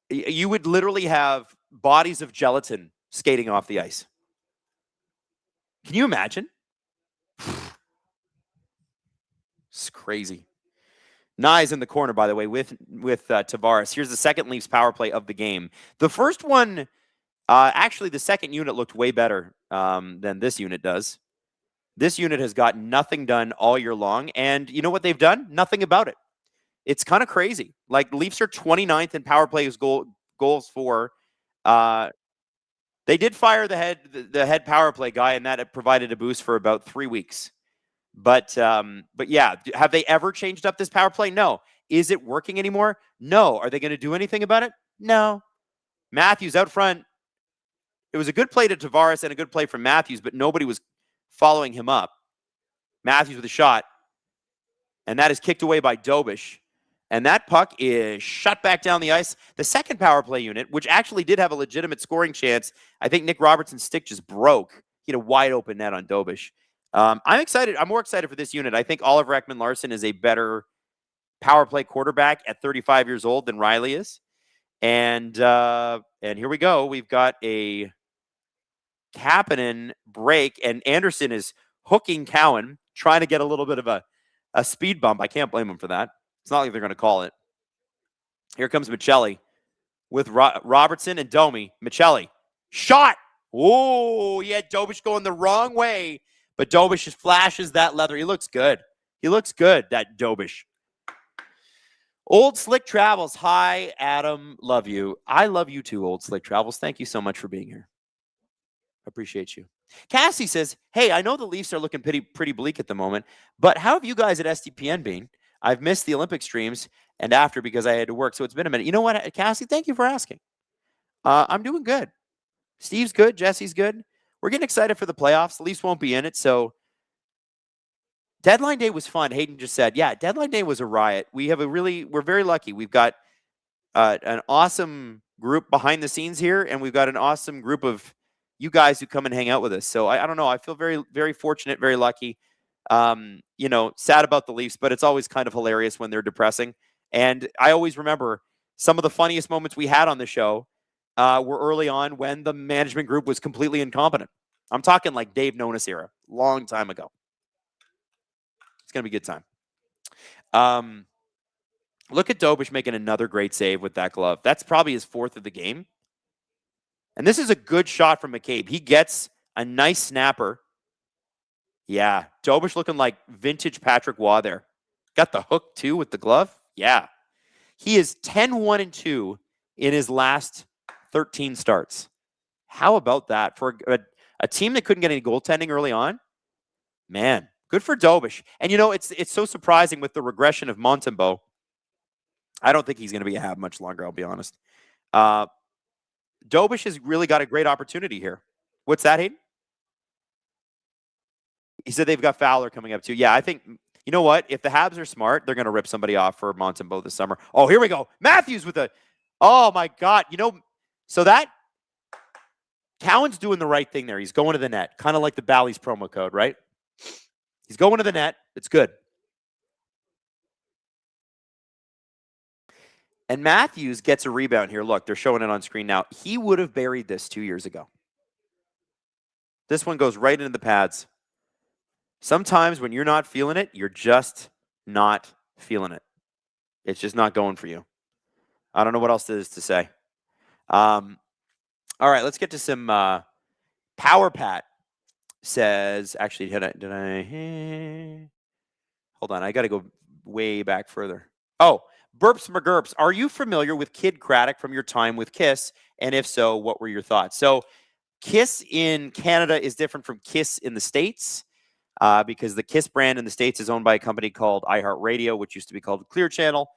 You would literally have bodies of gelatin skating off the ice. Can you imagine? It's crazy. Nyes in the corner, by the way, with Tavares. Here's the second Leafs power play of the game. The first one, actually, the second unit looked way better than this unit does. This unit has got nothing done all year long, and you know what they've done? Nothing about it. It's kind of crazy. Like, Leafs are 29th in power plays goals for. They did fire the head power play guy, and that provided a boost for about 3 weeks. But yeah, have they ever changed up this power play? No. Is it working anymore? No. Are they going to do anything about it? No. Matthews out front. It was a good play to Tavares and a good play from Matthews, but nobody was following him up. Matthews with a shot, and that is kicked away by Dobish. And that puck is shot back down the ice. The second power play unit, which actually did have a legitimate scoring chance, I think Nick Robertson's stick just broke. He had a wide open net on Dobish. I'm excited. I'm more excited for this unit. I think Oliver Ekman-Larsson is a better power play quarterback at 35 years old than Riley is. And here we go. We've got a Kapanen break, and Anderson is hooking Cowan, trying to get a little bit of a speed bump. I can't blame him for that. It's not like they're going to call it. Here comes Michelli with Robertson and Domi. Michelli, shot. Oh, he had Dobish going the wrong way, but Dobish just flashes that leather. He looks good. He looks good, that Dobish. Old Slick Travels. Hi, Adam. Love you. I love you too, Old Slick Travels. Thank you so much for being here. Appreciate you. Cassie says, hey, I know the Leafs are looking pretty bleak at the moment, but how have you guys at SDPN been? I've missed the Olympic streams and after because I had to work, so it's been a minute. You know what, Cassie? Thank you for asking. I'm doing good. Steve's good. Jesse's good. We're getting excited for the playoffs. The Leafs won't be in it, so deadline day was fun. Hayden just said, yeah, deadline day was a riot. We're very lucky. We've got an awesome group behind the scenes here, and we've got an awesome group of you guys who come and hang out with us. So I don't know. I feel very, very fortunate, very lucky. Sad about the Leafs, but it's always kind of hilarious when they're depressing. And I always remember some of the funniest moments we had on the show were early on when the management group was completely incompetent. I'm talking like Dave Nonis era, long time ago. It's going to be a good time. Look at Dobish making another great save with that glove. That's probably his fourth of the game. And this is a good shot from McCabe. He gets a nice snapper. Yeah, Dobish looking like vintage Patrick Waugh there. Got the hook, too, with the glove. Yeah. He is 10-1-2 in his last 13 starts. How about that? For a team that couldn't get any goaltending early on, man, good for Dobish. And, it's so surprising with the regression of Montembeault. I don't think he's going to be a Hab much longer, I'll be honest. Dobish has really got a great opportunity here. What's that, Hayden? He said they've got Fowler coming up too. Yeah, I think You know what? If the Habs are smart, they're going to rip somebody off for Montembeault this summer. Oh, here we go. Matthews with a, oh my God. So that, Cowan's doing the right thing there. He's going to the net, kind of like the Bally's promo code, right? He's going to the net. It's good. And Matthews gets a rebound here. Look, they're showing it on screen now. He would have buried this 2 years ago. This one goes right into the pads. Sometimes when you're not feeling it, you're just not feeling it. It's just not going for you. I don't know what else there is to say. All right, let's get to some Power Pat says, actually, did I hold on, I got to go way back further. Oh, Burps McGurps, are you familiar with Kid Craddock from your time with Kiss? And if so, what were your thoughts? So Kiss in Canada is different from Kiss in the States because the Kiss brand in the States is owned by a company called iHeartRadio, which used to be called Clear Channel.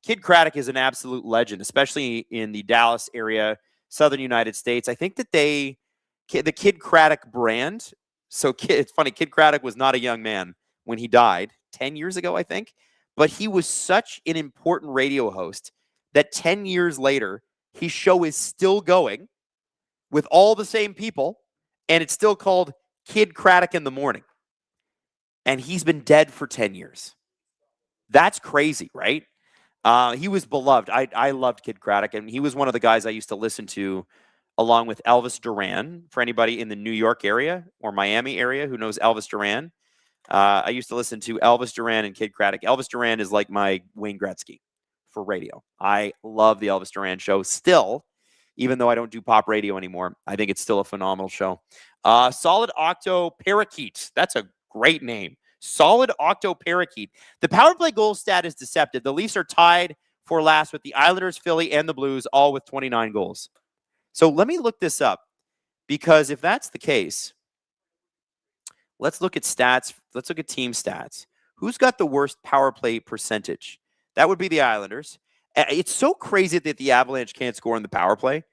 Kid Craddock is an absolute legend, especially in the Dallas area, Southern United States. I think that the Kid Craddock brand, it's funny, Kid Craddock was not a young man when he died 10 years ago, I think. But he was such an important radio host that 10 years later, his show is still going with all the same people, and it's still called Kid Craddock in the Morning. And he's been dead for 10 years. That's crazy, right? He was beloved. I loved Kid Craddock, and he was one of the guys I used to listen to along with Elvis Duran. For anybody in the New York area or Miami area who knows Elvis Duran, I used to listen to Elvis Duran and Kid Craddock. Elvis Duran is like my Wayne Gretzky for radio. I love the Elvis Duran show still, even though I don't do pop radio anymore. I think it's still a phenomenal show. Solid Octo Parakeet. That's a great name. Solid Octo Parakeet. The power play goal stat is deceptive. The Leafs are tied for last with the Islanders, Philly, and the Blues, all with 29 goals. So let me look this up, because if that's the case, let's look at stats. Let's look at team stats. Who's got the worst power play percentage? That would be the Islanders. It's so crazy that the Avalanche can't score in the power play.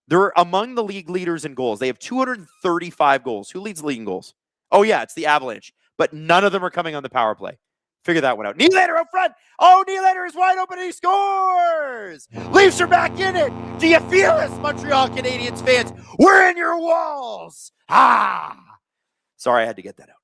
They're among the league leaders in goals. They have 235 goals. Who leads the league in goals? Oh, yeah, it's the Avalanche. But none of them are coming on the power play. Figure that one out. Nylander up front. Oh, Nylander is wide open and he scores. Leafs are back in it. Do you feel this, Montreal Canadiens fans? We're in your walls. Sorry, I had to get that out.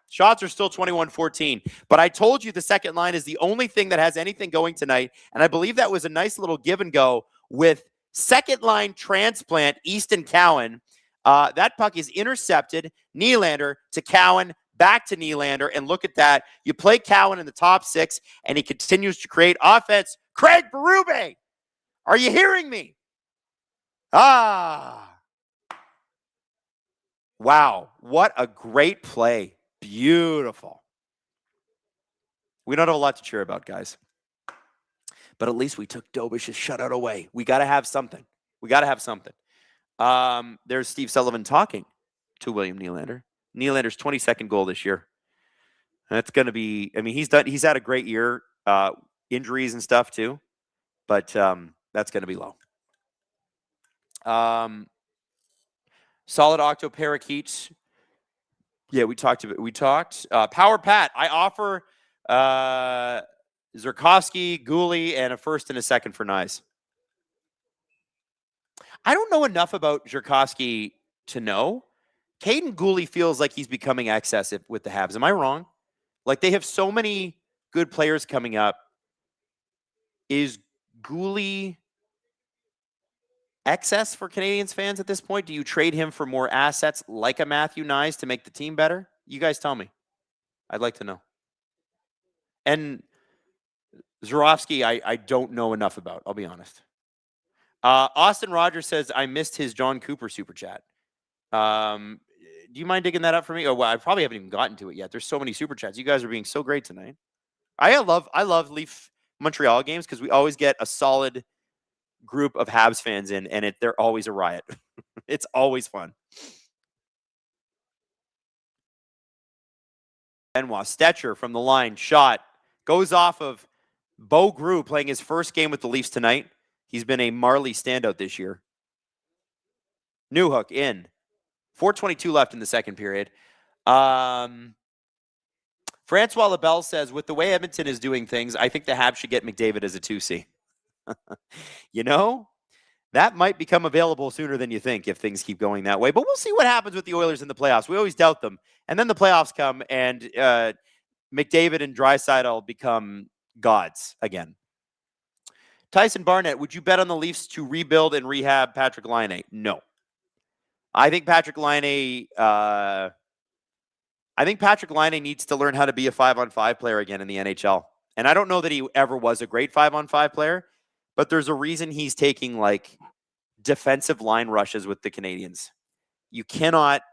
Shots are still 21-14, but I told you the second line is the only thing that has anything going tonight, and I believe that was a nice little give and go with second line transplant Easton Cowan. That puck is intercepted. Nylander to Cowan, back to Nylander, and look at that. You play Cowan in the top six, and he continues to create offense. Craig Berube, are you hearing me? Wow, what a great play. Beautiful. We don't have a lot to cheer about, guys. But at least we took Dobish's shutout away. We got to have something. There's Steve Sullivan talking to William Nylander. Nylander's 22nd goal this year. That's going to be, I mean, he's had a great year, injuries and stuff too, but that's going to be low. Solid Octo Parakeets. Yeah, we talked. Power Pat. I offer Zerkovsky, Gooley, and a first and a second for Nyes. I don't know enough about Zerkovsky to know. Caden Gooley feels like he's becoming excessive with the Habs. Am I wrong? Like, they have so many good players coming up. Is Gooley excess for Canadiens fans at this point? Do you trade him for more assets like a Matthew Nyes to make the team better? You guys tell me. I'd like to know. And Zerkovsky, I don't know enough about, I'll be honest. Austin Rogers says, I missed his John Cooper super chat. Do you mind digging that up for me? Oh, well, I probably haven't even gotten to it yet. There's so many super chats. You guys are being so great tonight. I love Leaf Montreal games because we always get a solid group of Habs fans in, and they're always a riot. It's always fun. Benoit Stetcher from the line, shot, goes off of Bo Grew playing his first game with the Leafs tonight. He's been a Marley standout this year. Newhook in. 4:22 left in the second period. Francois LaBelle says, with the way Edmonton is doing things, I think the Habs should get McDavid as a 2C. You know, that might become available sooner than you think if things keep going that way. But we'll see what happens with the Oilers in the playoffs. We always doubt them. And then the playoffs come, and McDavid and Draisaitl become gods again. Tyson Barnett, would you bet on the Leafs to rebuild and rehab Patrick Laine? No. I think Patrick Laine needs to learn how to be a 5-on-5 player again in the NHL. And I don't know that he ever was a great 5-on-5 player, but there's a reason he's taking like defensive line rushes with the Canadiens. You cannot.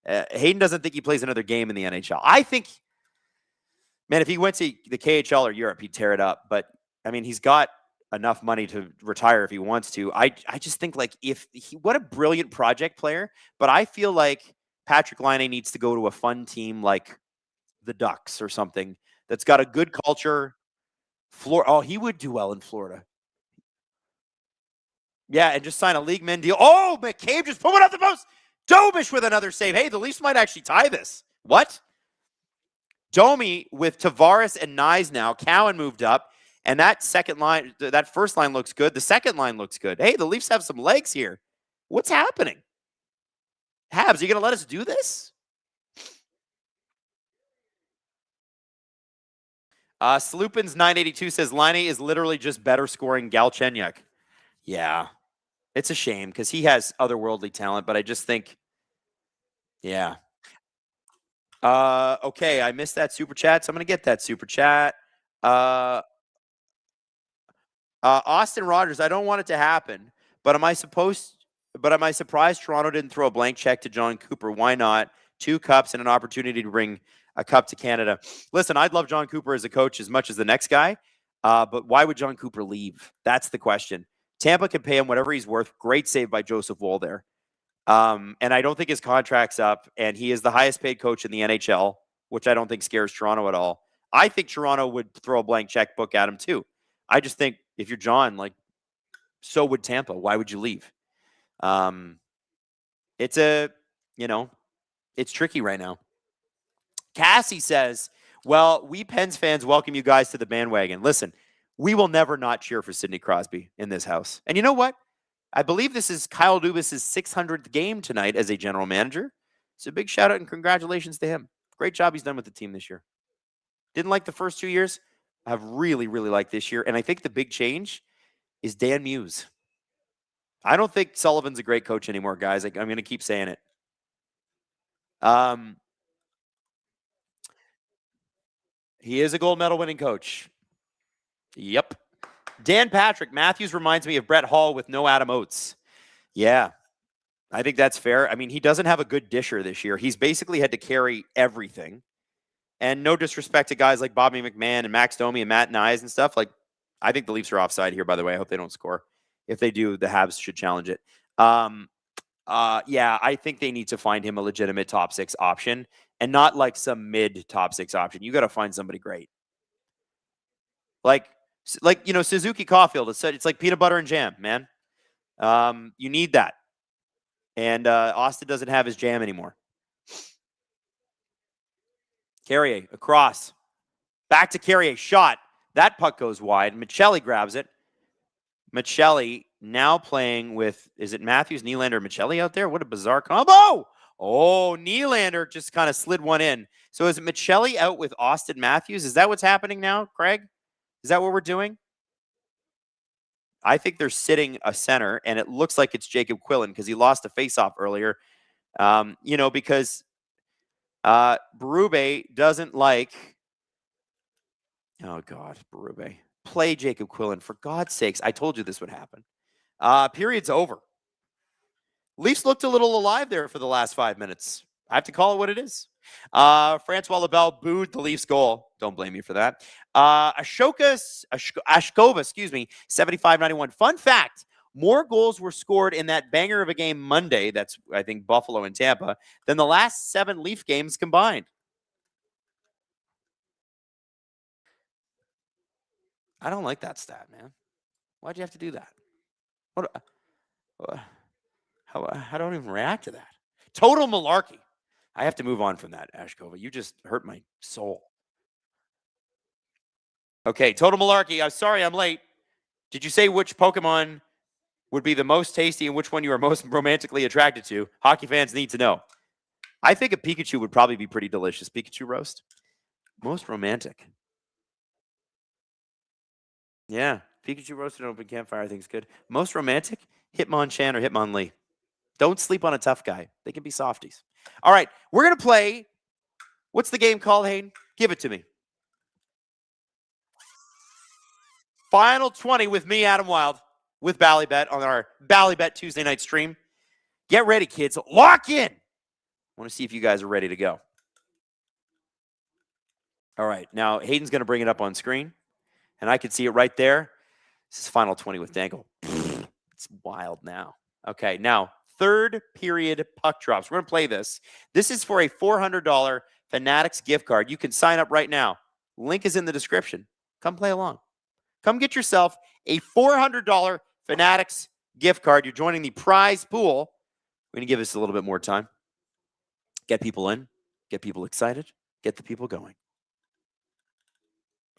Hayden doesn't think he plays another game in the NHL. I think, man, if he went to the KHL or Europe, he'd tear it up. But I mean, he's got enough money to retire if he wants to. I just think like what a brilliant project player. But I feel like Patrick Laine needs to go to a fun team like the Ducks or something that's got a good culture. He would do well in Florida. Yeah, and just sign a league men deal. Oh, McCabe just put one up the post. Dobish with another save. Hey, the Leafs might actually tie this. What? Domi with Tavares and Nyes now. Cowan moved up. And that first line looks good. The second line looks good. Hey, the Leafs have some legs here. What's happening? Habs, are you going to let us do this? Sloopins 982 says Laine is literally just better scoring Galchenyuk. Yeah. It's a shame because he has otherworldly talent, but I just think, yeah. Okay, I missed that super chat, so I'm going to get that super chat. Austin Rogers, I don't want it to happen, but am I surprised Toronto didn't throw a blank check to John Cooper? Why not? 2 cups and an opportunity to bring a cup to Canada. Listen, I'd love John Cooper as a coach as much as the next guy, but why would John Cooper leave? That's the question. Tampa can pay him whatever he's worth. Great save by Joseph Woll there. And I don't think his contract's up, and he is the highest paid coach in the NHL, which I don't think scares Toronto at all. I think Toronto would throw a blank checkbook at him too. I just think if you're John, like, so would Tampa. Why would you leave? It's tricky right now. Cassie says, well, we Pens fans welcome you guys to the bandwagon. Listen, we will never not cheer for Sidney Crosby in this house. And you know what? I believe this is Kyle Dubas' 600th game tonight as a general manager. So big shout out and congratulations to him. Great job he's done with the team this year. Didn't like the first 2 years. I've really, really liked this year. And I think the big change is Dan Muse. I don't think Sullivan's a great coach anymore, guys. I'm going to keep saying it. He is a gold medal winning coach. Yep. Dan Patrick, Matthews reminds me of Brett Hall with no Adam Oates. Yeah, I think that's fair. I mean, he doesn't have a good disher this year. He's basically had to carry everything. And no disrespect to guys like Bobby McMahon and Max Domi and Matt Nyes and stuff. Like, I think the Leafs are offside here, by the way. I hope they don't score. If they do, the Habs should challenge it. Yeah, I think they need to find him a legitimate top 6 option and not like some mid top 6 option. You got to find somebody great. Like, Suzuki Caulfield. It's like peanut butter and jam, man. You need that. And Austin doesn't have his jam anymore. Carrier across. Back to Carrier. Shot. That puck goes wide. Michelli grabs it. Michelli now playing with, is it Matthews, Nylander, Michelli out there? What a bizarre combo. Oh, Nylander just kind of slid one in. So is it Michelli out with Austin Matthews? Is that what's happening now, Craig? Is that what we're doing? I think they're sitting a center, and it looks like it's Jacob Quillen because he lost a faceoff earlier. Because Berube doesn't like. Oh God, Berube, play Jacob Quillen for God's sakes! I told you this would happen. Period's over. Leafs looked a little alive there for the last 5 minutes. I have to call it what it is. Francois LaBelle booed the Leafs goal. Don't blame me for that. Ashkova, 75-91. Fun fact, more goals were scored in that banger of a game Monday, that's, I think, Buffalo and Tampa, than the last 7 Leaf games combined. I don't like that stat, man. Why'd you have to do that? How do I even react to that? Total malarkey. I have to move on from that, Ashkova. You just hurt my soul. Okay, Total Malarkey. I'm sorry I'm late. Did you say which Pokemon would be the most tasty and which one you are most romantically attracted to? Hockey fans need to know. I think a Pikachu would probably be pretty delicious. Pikachu roast. Most romantic. Yeah, Pikachu roasted on open campfire I think is good. Most romantic? Hitmonchan or Hitmonlee. Don't sleep on a tough guy. They can be softies. All right, we're going to play. What's the game called, Hayden? Give it to me. Final 20 with me, Adam Wylde, with Bally Bet on our Bally Bet Tuesday night stream. Get ready, kids. Lock in. I want to see if you guys are ready to go. All right, now Hayden's going to bring it up on screen, and I can see it right there. This is Final 20 with Dangle. It's wild now. Okay, now, third period puck drops. We're going to play this. This is for a $400 Fanatics gift card. You can sign up right now. Link is in the description. Come play along. Come get yourself a $400 Fanatics gift card. You're joining the prize pool. We're going to give this a little bit more time. Get people in. Get people excited. Get the people going.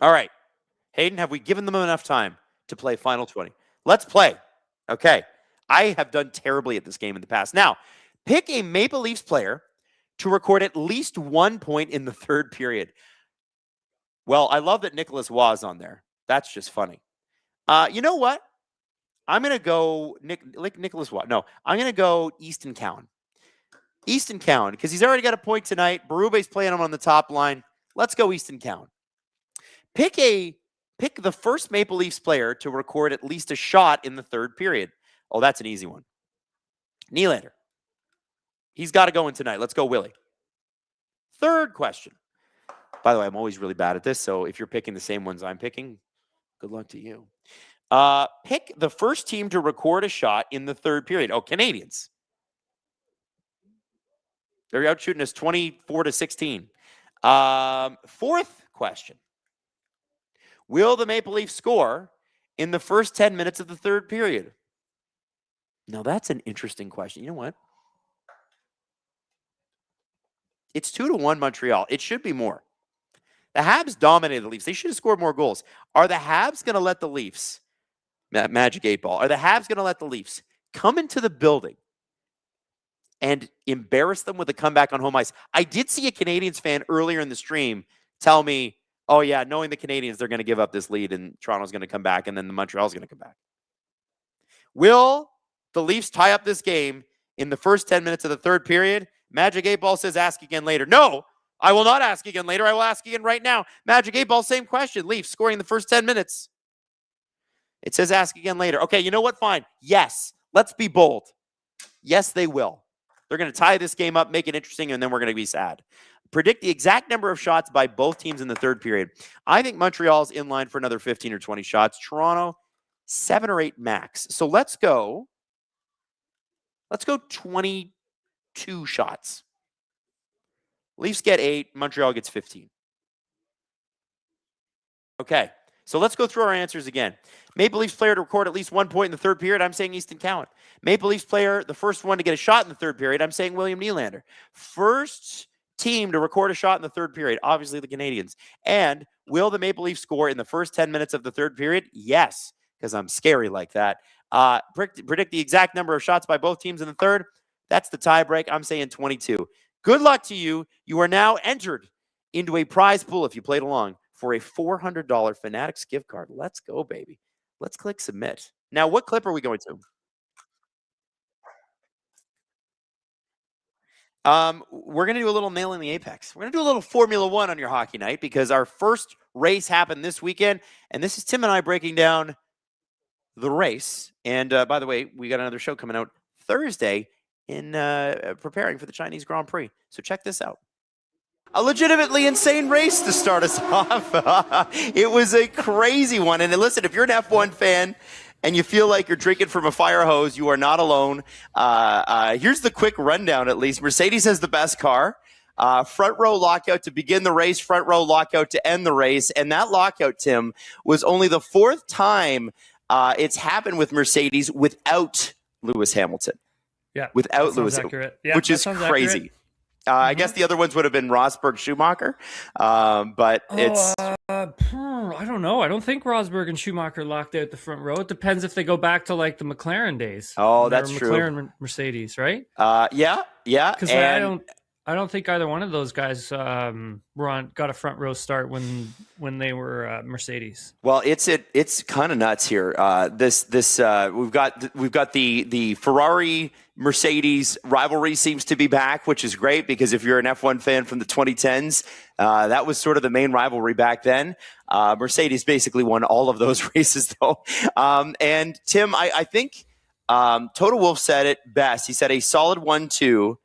All right. Hayden, have we given them enough time to play Final 20? Let's play. Okay. I have done terribly at this game in the past. Now, pick a Maple Leafs player to record at least 1 point in the third period. Well, I love that Nicholas Waugh's on there. That's just funny. You know what? I'm going to go Nicholas Waugh. No, I'm going to go Easton Cowan. Easton Cowan, because he's already got a point tonight. Berube's playing him on the top line. Let's go Easton Cowan. Pick the first Maple Leafs player to record at least a shot in the third period. Oh, that's an easy one. Nylander. He's got to go in tonight. Let's go Willie. Third question. By the way, I'm always really bad at this, so if you're picking the same ones I'm picking, good luck to you. Pick the first team to record a shot in the third period. Oh, Canadiens. They're out shooting us 24-16. Fourth question. Will the Maple Leafs score in the first 10 minutes of the third period? Now, that's an interesting question. You know what? It's 2-1 Montreal. It should be more. The Habs dominated the Leafs. They should have scored more goals. Are the Habs going to let the Leafs, Magic 8 Ball, are the Habs going to let the Leafs come into the building and embarrass them with a comeback on home ice? I did see a Canadiens fan earlier in the stream tell me, oh, yeah, knowing the Canadiens, they're going to give up this lead and Toronto's going to come back and then the Montreal's going to come back. Will the Leafs tie up this game in the first 10 minutes of the third period? Magic 8 Ball says ask again later. No, I will not ask again later. I will ask again right now. Magic 8 Ball, same question. Leafs scoring in the first 10 minutes. It says ask again later. Okay, you know what? Fine. Yes, let's be bold. Yes, they will. They're going to tie this game up, make it interesting, and then we're going to be sad. Predict the exact number of shots by both teams in the third period. I think Montreal's in line for another 15 or 20 shots. Toronto, 7 or 8 max. So let's go 22 shots. Leafs get 8, Montreal gets 15. Okay, so let's go through our answers again. Maple Leafs player to record at least 1 point in the third period, I'm saying Easton Cowan. Maple Leafs player, the first one to get a shot in the third period, I'm saying William Nylander. First team to record a shot in the third period, obviously the Canadiens. And will the Maple Leafs score in the first 10 minutes of the third period? Yes, because I'm scary like that. Predict the exact number of shots by both teams in the third. That's the tie break. I'm saying 22. Good luck to you. You are now entered into a prize pool, if you played along, for a $400 Fanatics gift card. Let's go, baby. Let's click submit. Now, what clip are we going to? We're going to do a little Nailing the Apex. We're going to do a little Formula One on your hockey night because our first race happened this weekend, and this is Tim and I breaking down the race. And by the way, we got another show coming out Thursday in preparing for the Chinese Grand Prix. So check this out. A legitimately insane race to start us off. It was a crazy one. And listen, if you're an F1 fan and you feel like you're drinking from a fire hose, you are not alone. Here's the quick rundown, at least. Mercedes has the best car. Front row lockout to begin the race, front row lockout to end the race. And that lockout, Tim, was only the fourth time it's happened with Mercedes without Lewis Hamilton. Yeah. Without Lewis Hamilton, yeah, which is crazy. Accurate. I guess the other ones would have been Rosberg, Schumacher, but it's I don't know. I don't think Rosberg and Schumacher locked out the front row. It depends if they go back to like the McLaren days. Oh, when they that's were true. McLaren Mercedes, right? yeah. Because I don't think either one of those guys got a front row start when they were Mercedes. Well, it's kind of nuts here. We've got the Ferrari Mercedes rivalry seems to be back, which is great because if you're an F1 fan from the 2010s, that was sort of the main rivalry back then. Mercedes basically won all of those races though. And Tim, I think Toto Wolff said it best. He said a solid 1-2.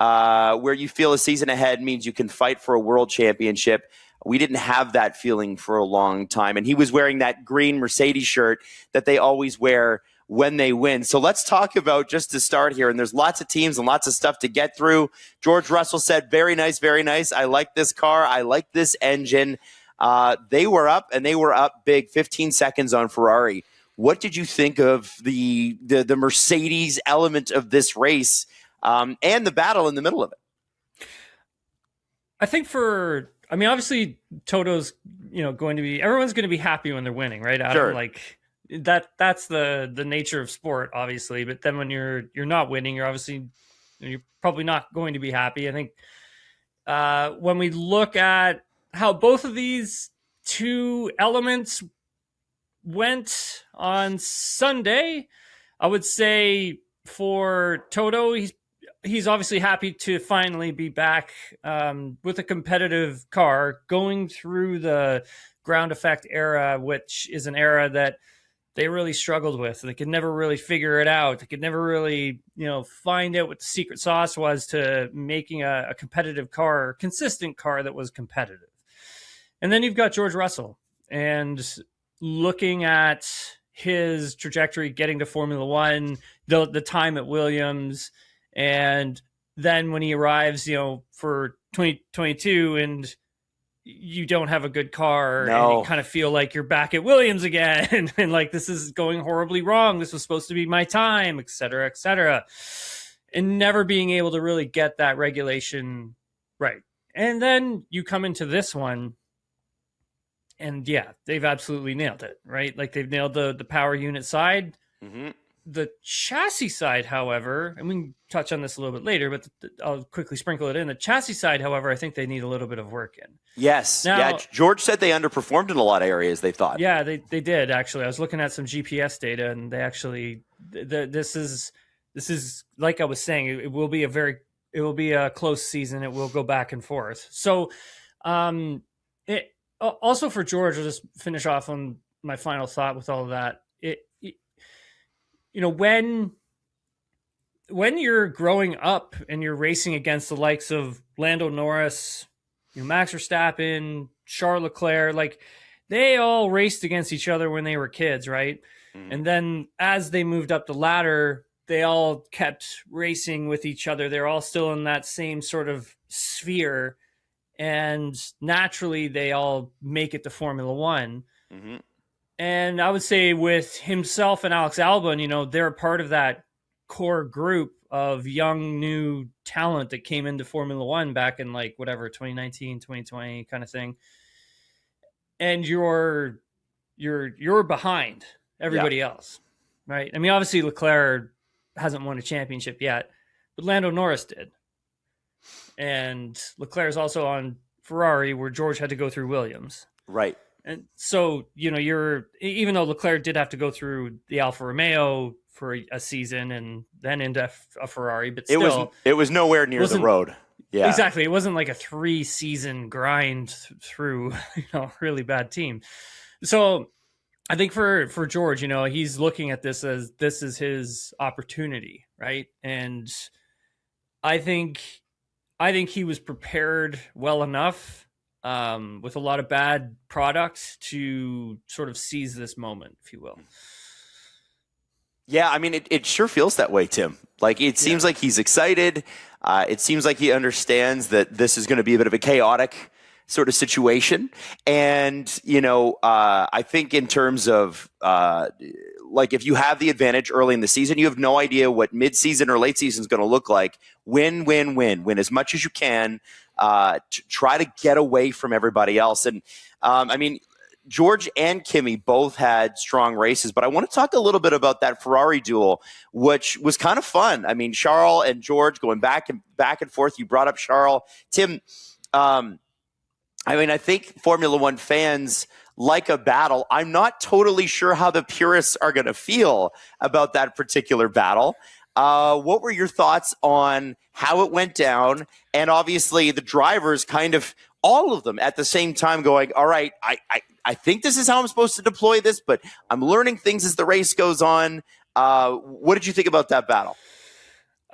Where you feel a season ahead means you can fight for a world championship. We didn't have that feeling for a long time. And he was wearing that green Mercedes shirt that they always wear when they win. So let's talk about, just to start here, and there's lots of teams and lots of stuff to get through. George Russell said, very nice, very nice. I like this car. I like this engine. They were up, and they were up big, 15 seconds on Ferrari. What did you think of the Mercedes element of this race? And the battle in the middle of it? I think obviously Toto's, everyone's going to be happy when they're winning, right? Adam? Sure. Like that's the nature of sport, obviously. But then when you're not winning, you're probably not going to be happy. I think when we look at how both of these two elements went on Sunday, I would say for Toto, he's obviously happy to finally be back with a competitive car, going through the ground effect era, which is an era that they really struggled with. They could never really figure it out. They could never really, find out what the secret sauce was to making a competitive car, consistent car that was competitive. And then you've got George Russell, and looking at his trajectory, getting to Formula One, the time at Williams, and then when he arrives, for 2022 and you don't have a good car, and you kind of feel like you're back at Williams again and like, this is going horribly wrong. This was supposed to be my time, et cetera, et cetera. And never being able to really get that regulation right. And then you come into this one, and yeah, they've absolutely nailed it, right? Like they've nailed the power unit side. Mm-hmm. The chassis side, however, and we can touch on this a little bit later, but I'll quickly sprinkle it in. The chassis side, however, I think they need a little bit of work in. Yes. Now, George said they underperformed in a lot of areas, they thought. Yeah, they did, actually. I was looking at some GPS data, and they actually, this is like I was saying, it will be a close season. It will go back and forth. So also for George, I'll just finish off on my final thought with all of that. When you're growing up and you're racing against the likes of Lando Norris, Max Verstappen, Charles Leclerc, like they all raced against each other when they were kids, right? Mm. And then as they moved up the ladder, they all kept racing with each other. They're all still in that same sort of sphere. And naturally, they all make it to Formula One. Mm-hmm. And I would say with himself and Alex Albon, they're a part of that core group of young, new talent that came into Formula One back in 2019, 2020 kind of thing. And you're behind everybody else, right? I mean, obviously Leclerc hasn't won a championship yet, but Lando Norris did. And Leclerc is also on Ferrari, where George had to go through Williams. Right. And so, even though Leclerc did have to go through the Alfa Romeo for a season and then into a Ferrari, but still, it was nowhere near the road. Yeah, exactly. It wasn't like a 3-season grind through, really bad team. So I think for George, he's looking at this as this is his opportunity, right? And I think he was prepared well enough with a lot of bad products to sort of seize this moment, if you will. Yeah, I mean, it sure feels that way, Tim. Like, it seems like he's excited. It seems like he understands that this is going to be a bit of a chaotic sort of situation. And, I think in terms of like if you have the advantage early in the season, you have no idea what mid-season or late season is going to look like. Win as much as you can. To try to get away from everybody else. And I mean, George and Kimi both had strong races, but I want to talk a little bit about that Ferrari duel, which was kind of fun. I mean, Charles and George going back and forth. You brought up Charles. Tim, I mean, I think Formula One fans like a battle. I'm not totally sure how the purists are going to feel about that particular battle. What were your thoughts on how it went down? And obviously the drivers kind of, all of them at the same time going, all right, I think this is how I'm supposed to deploy this, but I'm learning things as the race goes on. What did you think about that battle?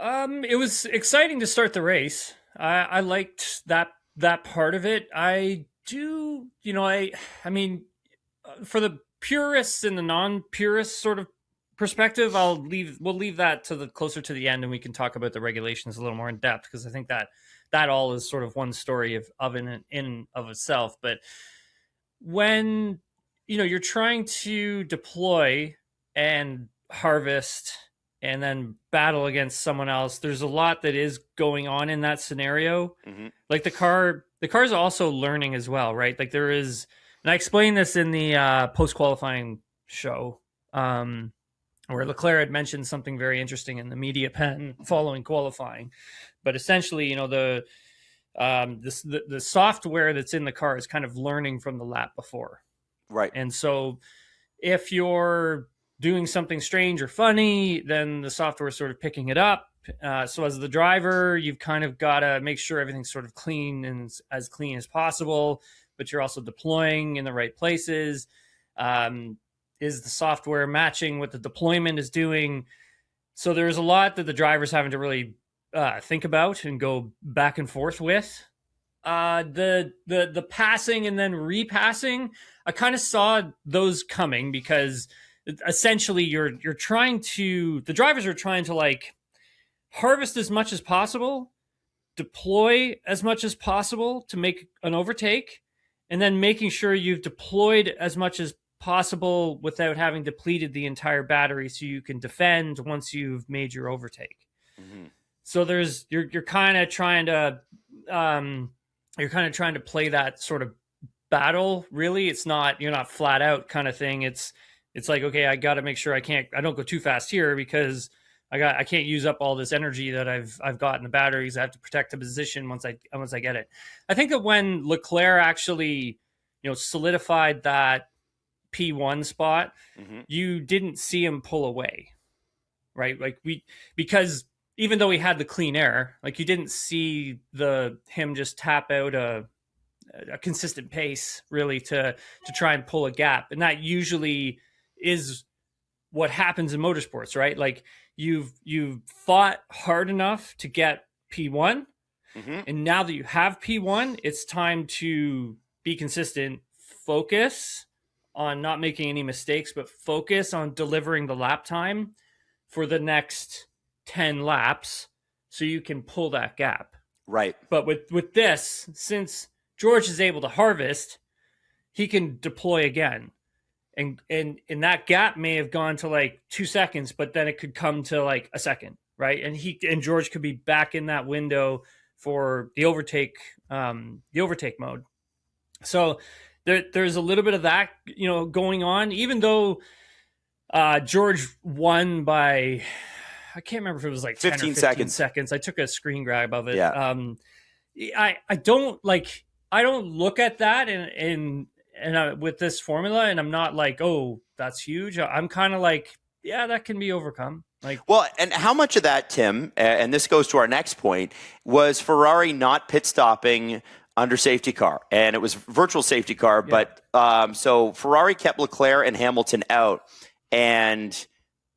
It was exciting to start the race. I liked that part of it. I do, I mean, for the purists and the non-purists sort of perspective, we'll leave that to the closer to the end, and we can talk about the regulations a little more in depth, because I think that all is sort of one story of in of itself. But when you're trying to deploy and harvest and then battle against someone else, there's a lot that is going on in that scenario. Mm-hmm. Like the car's also learning as well, right? Like there is, and I explained this in the post-qualifying show, where Leclerc had mentioned something very interesting in the media pen following qualifying. But essentially, the software that's in the car is kind of learning from the lap before. Right. And so if you're doing something strange or funny, then the software is sort of picking it up. So as the driver, you've kind of got to make sure everything's sort of clean and as clean as possible, but you're also deploying in the right places. Is the software matching what the deployment is doing? So there's a lot that the driver's having to really think about and go back and forth with. The passing and then repassing, I kind of saw those coming, because essentially the drivers are trying to like harvest as much as possible, deploy as much as possible to make an overtake, and then making sure you've deployed as much as possible without having depleted the entire battery, so you can defend once you've made your overtake. Mm-hmm. So you're kind of trying to play that sort of battle. Really, you're not flat out kind of thing. It's like, okay, I got to make sure I don't go too fast here, because I can't use up all this energy that I've got in the batteries. I have to protect the position once I get it. I think that when Leclerc actually solidified that P1 spot, mm-hmm. you didn't see him pull away, right? Like because even though he had the clean air, like you didn't see him just tap out a consistent pace really to try and pull a gap. And that usually is what happens in motorsports, right? Like you've fought hard enough to get P1, mm-hmm. and now that you have P1, it's time to be consistent, focus on not making any mistakes, but focus on delivering the lap time for the next 10 laps so you can pull that gap. Right. But with this, since George is able to harvest, he can deploy again. And that gap may have gone to like 2 seconds, but then it could come to like a second, right? And George could be back in that window for the overtake mode. So there's a little bit of that, going on, even though George won by, I can't remember if it was like 10 or 15 seconds. I took a screen grab of it. Yeah. I don't look at that and with this formula, and I'm not like, oh, that's huge. I'm kind of like, yeah, that can be overcome. Like, well, and how much of that, Tim, and this goes to our next point, was Ferrari not pit stopping under safety car? And it was virtual safety car, yeah. But so Ferrari kept Leclerc and Hamilton out, and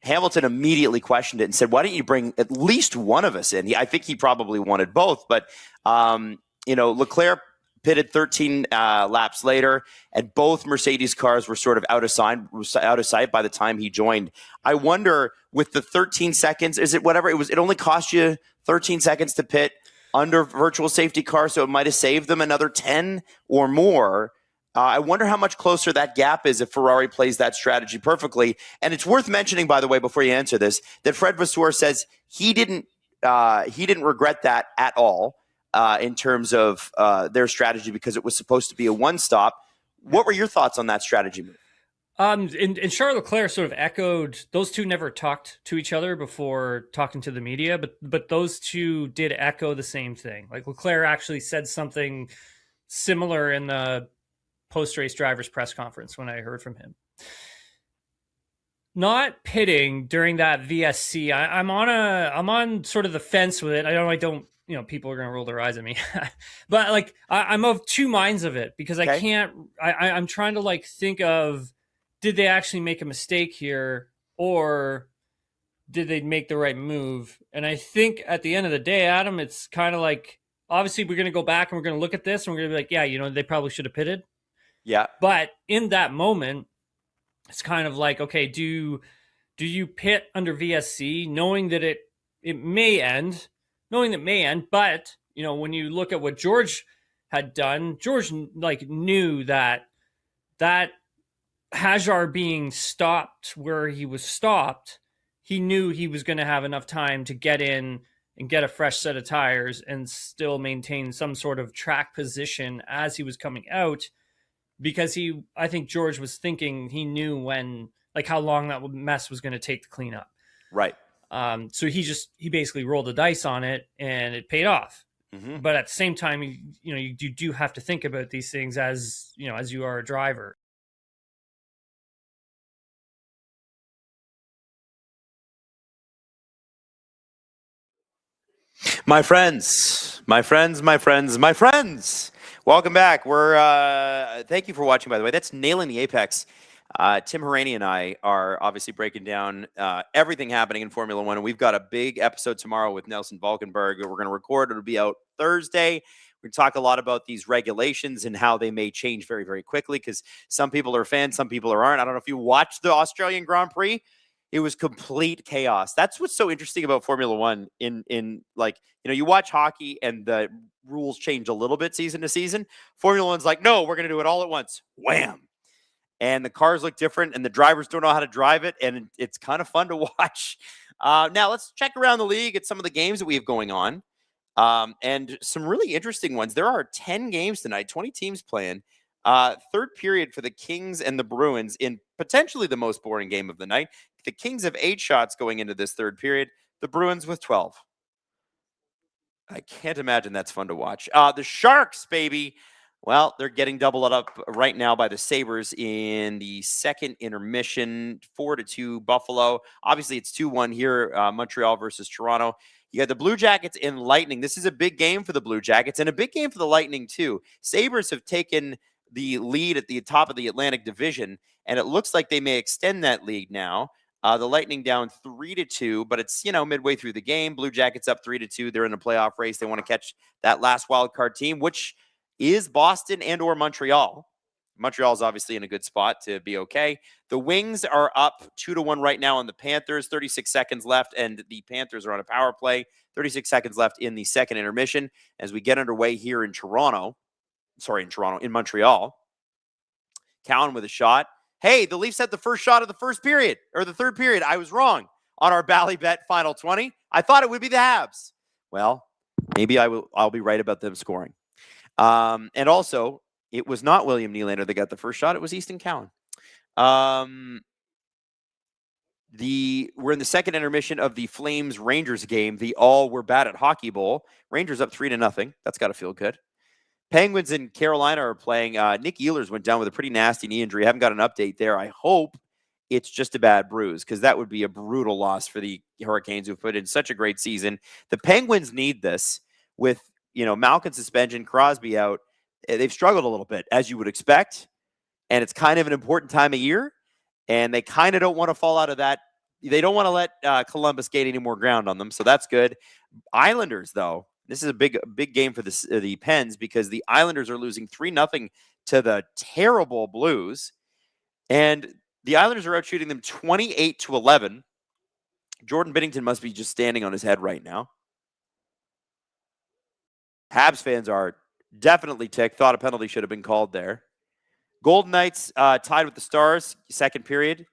Hamilton immediately questioned it and said, why don't you bring at least one of us in? I think he probably wanted both, but Leclerc pitted 13 laps later, and both Mercedes cars were sort of out of sight by the time he joined. I wonder, with the 13 seconds, is it whatever it was? It only cost you 13 seconds to pit under virtual safety car, so it might have saved them another 10 or more. I wonder how much closer that gap is if Ferrari plays that strategy perfectly. And it's worth mentioning, by the way, before you answer this, that Fred Vasseur says he didn't regret that at all in terms of their strategy because it was supposed to be a one-stop. What were your thoughts on that strategy move? And Charles Leclerc sort of echoed, those two never talked to each other before talking to the media, but those two did echo the same thing. Like Leclerc actually said something similar in the post-race drivers press conference when I heard from him. Not pitting during that VSC, I'm on sort of the fence with it. I don't, people are going to roll their eyes at me, but like I'm of two minds of it because Okay. I'm trying to like think of, did they actually make a mistake here or did they make the right move? And I think at the end of the day, Adam, it's kind of like, obviously we're going to go back and we're going to look at this and we're going to be like, yeah, they probably should have pitted. Yeah. But in that moment, it's kind of like, okay, do you pit under VSC knowing that it may end, but when you look at what George had done, George like knew that Hajar being stopped where he was stopped, he knew he was going to have enough time to get in and get a fresh set of tires and still maintain some sort of track position as he was coming out, because I think George was thinking he knew how long that mess was going to take to clean up. Right. So he basically rolled the dice on it and it paid off. Mm-hmm. But at the same time, you do have to think about these things as you are a driver. My friends. Welcome back. We're thank you for watching, by the way. That's Nailing the Apex. Tim Harani and I are obviously breaking down everything happening in Formula One. And we've got a big episode tomorrow with Nelson Valkenburg that we're going to record. It'll be out Thursday. We're going to talk a lot about these regulations and how they may change very, very quickly because some people are fans, some people aren't. I don't know if you watched the Australian Grand Prix. It was complete chaos. That's what's so interesting about Formula One. You watch hockey and the rules change a little bit season to season. Formula One's like, no, we're going to do it all at once. Wham. And the cars look different and the drivers don't know how to drive it. And it's kind of fun to watch. Now let's check around the league at some of the games that we have going on. And some really interesting ones. There are 10 games tonight, 20 teams playing. Third period for the Kings and the Bruins in potentially the most boring game of the night. The Kings have 8 shots going into this third period. The Bruins with 12. I can't imagine that's fun to watch. The Sharks, baby. Well, they're getting doubled up right now by the Sabres in the second intermission, 4-2 Buffalo. Obviously, it's 2-1 here, Montreal versus Toronto. You got the Blue Jackets and Lightning. This is a big game for the Blue Jackets and a big game for the Lightning, too. Sabres have taken the lead at the top of the Atlantic Division, and it looks like they may extend that lead now. The Lightning down 3-2, but it's, midway through the game. Blue Jackets up 3-2. They're in a playoff race. They want to catch that last wild card team, which is Boston and or Montreal. Montreal is obviously in a good spot to be okay. The Wings are up 2-1 right now on the Panthers. 36 seconds left, and the Panthers are on a power play. 36 seconds left in the second intermission as we get underway here in Montreal. Cowan with a shot. Hey, the Leafs had the first shot of the first period, or the third period. I was wrong on our Bally bet final 20. I thought it would be the Habs. Well, maybe I'll be right about them scoring. And also, it was not William Nylander that got the first shot. It was Easton Cowan. We're in the second intermission of the Flames-Rangers game. We're bad at hockey bowl. Rangers up 3-0. That's got to feel good. Penguins in Carolina are playing. Nick Ehlers went down with a pretty nasty knee injury. I haven't got an update there. I hope it's just a bad bruise because that would be a brutal loss for the Hurricanes who've put in such a great season. The Penguins need this with, Malkin suspension, Crosby out. They've struggled a little bit, as you would expect, and it's kind of an important time of year, and they kind of don't want to fall out of that. They don't want to let Columbus gain any more ground on them, so that's good. Islanders, though, this is a big game for the Pens because the Islanders are losing 3-0 to the terrible Blues, and the Islanders are out shooting them 28-11. Jordan Binnington must be just standing on his head right now. Habs fans are definitely ticked. Thought a penalty should have been called there. Golden Knights tied with the Stars, second period.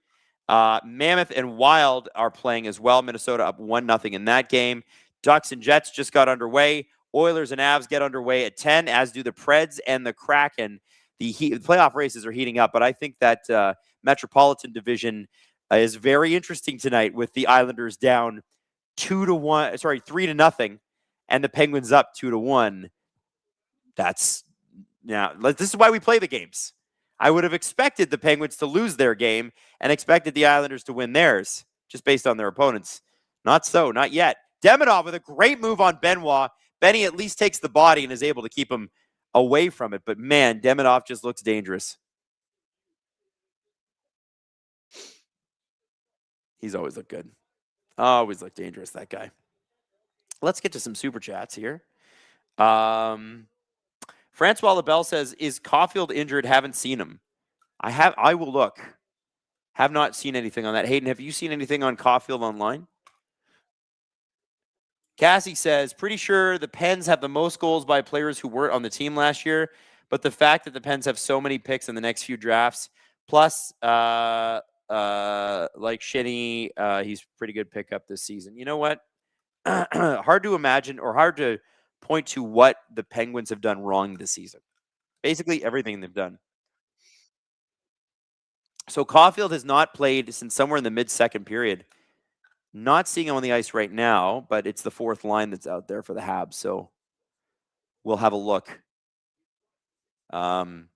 Mammoth and Wylde are playing as well. Minnesota up 1-0 in that game. Ducks and Jets just got underway. Oilers and Avs get underway at 10, as do the Preds and the Kraken. The playoff races are heating up, but I think that Metropolitan Division is very interesting tonight with the Islanders down 3-0, and the Penguins up 2-1. This is why we play the games. I would have expected the Penguins to lose their game and expected the Islanders to win theirs, just based on their opponents. Not so, not yet. Demidov with a great move on Benoit. Benny at least takes the body and is able to keep him away from it. But man, Demidov just looks dangerous. He's always looked good. Always looked dangerous, that guy. Let's get to some super chats here. Francois Labelle says, is Caulfield injured? Haven't seen him. I will look. Have not seen anything on that. Hayden, have you seen anything on Caulfield online? Cassie says, pretty sure the Pens have the most goals by players who weren't on the team last year, but the fact that the Pens have so many picks in the next few drafts, plus like Shinny, he's a pretty good pickup this season. You know what? Hard to imagine or hard to point to what the Penguins have done wrong this season. Basically everything they've done. So Caulfield has not played since somewhere in the mid-second period. Not seeing him on the ice right now, but it's the fourth line that's out there for the Habs. So we'll have a look. Life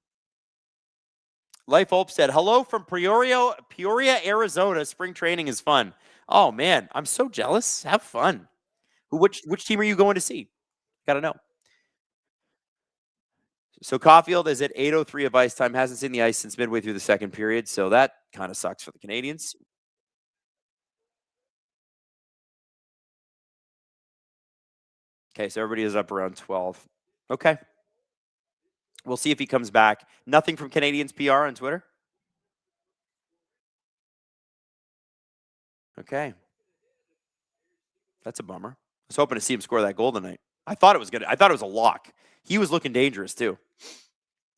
Hope said, hello from Peoria, Arizona. Spring training is fun. Oh, man, I'm so jealous. Have fun. Which team are you going to see? Got to know. So Caulfield is at 8:03 of ice time. Hasn't seen the ice since midway through the second period. So that kind of sucks for the Canadiens. Okay, so everybody is up around 12. Okay. We'll see if he comes back. Nothing from Canadiens PR on Twitter? Okay. That's a bummer. I was hoping to see him score that goal tonight. I thought it was good. I thought it was a lock. He was looking dangerous too.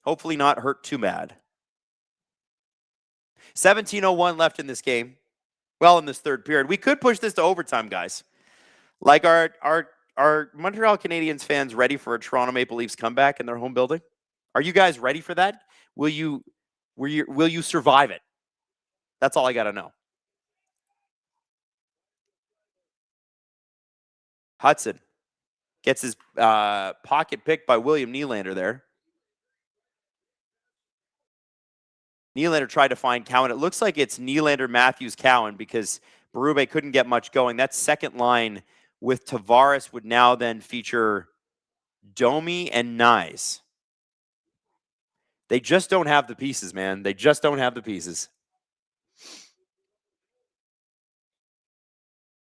Hopefully not hurt too bad. 17:01 left in this game. Well, in this third period. We could push this to overtime, guys. Like, are Montreal Canadiens fans ready for a Toronto Maple Leafs comeback in their home building? Are you guys ready for that? Will you survive it? That's all I got to know. Hudson gets his pocket picked by William Nylander there. Nylander tried to find Cowan. It looks like it's Nylander, Matthews, Cowan because Berube couldn't get much going. That second line with Tavares would now then feature Domi and Nyes. They just don't have the pieces, man. They just don't have the pieces.